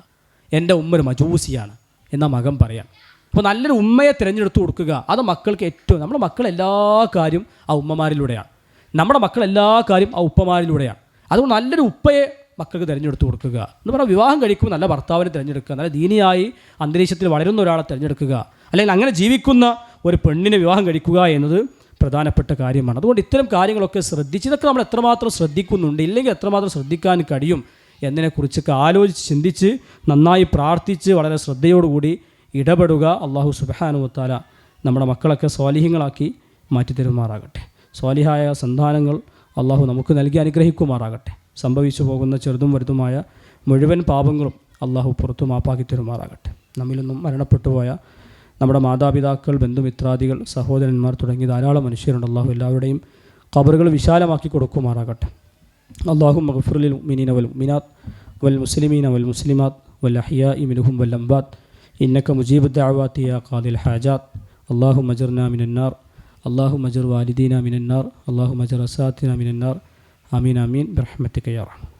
എൻ്റെ ഉമ്മ ഒരു മജൂസിയാണ് എന്നാ മകൻ പറയാം. അപ്പോൾ നല്ലൊരു ഉമ്മയെ തിരഞ്ഞെടുത്ത് കൊടുക്കുക, അത് മക്കൾക്ക് ഏറ്റവും, നമ്മുടെ മക്കളെല്ലാ കാര്യം ആ ഉമ്മമാരിലൂടെയാണ്, നമ്മുടെ മക്കളെല്ലാ കാര്യം ആ ഉപ്പമാരിലൂടെയാണ്. അതുകൊണ്ട് നല്ലൊരു ഉപ്പയെ മക്കൾക്ക് തിരഞ്ഞെടുത്ത് കൊടുക്കുക എന്ന് പറഞ്ഞാൽ വിവാഹം കഴിക്കുമ്പോൾ നല്ല ഭർത്താവിനെ തിരഞ്ഞെടുക്കുക, നല്ല ദീനിയായി അന്തരീക്ഷത്തിൽ വളരുന്ന ഒരാളെ തിരഞ്ഞെടുക്കുക, അല്ലെങ്കിൽ അങ്ങനെ ജീവിക്കുന്ന ഒരു പെണ്ണിനെ വിവാഹം കഴിക്കുക എന്നത് പ്രധാനപ്പെട്ട കാര്യമാണ്. അതുകൊണ്ട് ഇത്തരം കാര്യങ്ങളൊക്കെ ശ്രദ്ധിച്ച്, ഇതൊക്കെ നമ്മൾ എത്രമാത്രം ശ്രദ്ധിക്കുന്നുണ്ട്, ഇല്ലെങ്കിൽ എത്രമാത്രം ശ്രദ്ധിക്കാൻ കഴിയും എന്നതിനെക്കുറിച്ചൊക്കെ ആലോചിച്ച് ചിന്തിച്ച് നന്നായി പ്രാർത്ഥിച്ച് വളരെ ശ്രദ്ധയോടുകൂടി ഇടപെടുക. അള്ളാഹു സുബ്ഹാനഹു വ തആല നമ്മുടെ മക്കളൊക്കെ സ്വാലിഹീങ്ങളാക്കി മാറ്റിത്തരുമാറാകട്ടെ. സ്വാലിഹായ സന്താനങ്ങൾ അള്ളാഹു നമുക്ക് നൽകി അനുഗ്രഹിക്കുമാറാകട്ടെ. സംഭവിച്ചു പോകുന്ന ചെറുതും വലുതുമായ മുഴുവൻ പാപങ്ങളും അള്ളാഹു പുറത്തു മാപ്പാക്കി തരുമാറാകട്ടെ. നമ്മിൽ നിന്നും മരണപ്പെട്ടു പോയ നമ്മുടെ മാതാപിതാക്കൾ, ബന്ധുമിത്രാദികൾ, സഹോദരന്മാർ തുടങ്ങി ധാരാളം മനുഷ്യരുണ്ട്. അള്ളാഹു എല്ലാവരുടെയും ഖബറുകൾ വിശാലമാക്കി കൊടുക്കുമാറാകട്ടെ. അല്ലാഹു മഗ്ഫിർ ലിൽ മുഅ്മിനീന വൽ മുഅ്മിനാത്ത് വൽ മുസ്ലിമീന വൽ മുസ്ലിമാത്ത് വൽ അഹ്യാഇ മിൻഹും വൽ അംവാത്ത് ഇന്നക മുജീബുദ് ദഅവാതി യാ ഖാദിൽ ഹാജാത്ത്. അല്ലാഹുമ്മ അജിർനാ മിനന്നാർ, അല്ലാഹുമ്മ അജിർ വാലിദീന മിനന്നാർ, അല്ലാഹുമ്മ അജിർ അസാതിന മിനന്നാർ. ആമീൻ ആമീൻ ബിറഹ്മതിക യാ റഹ്മാൻ.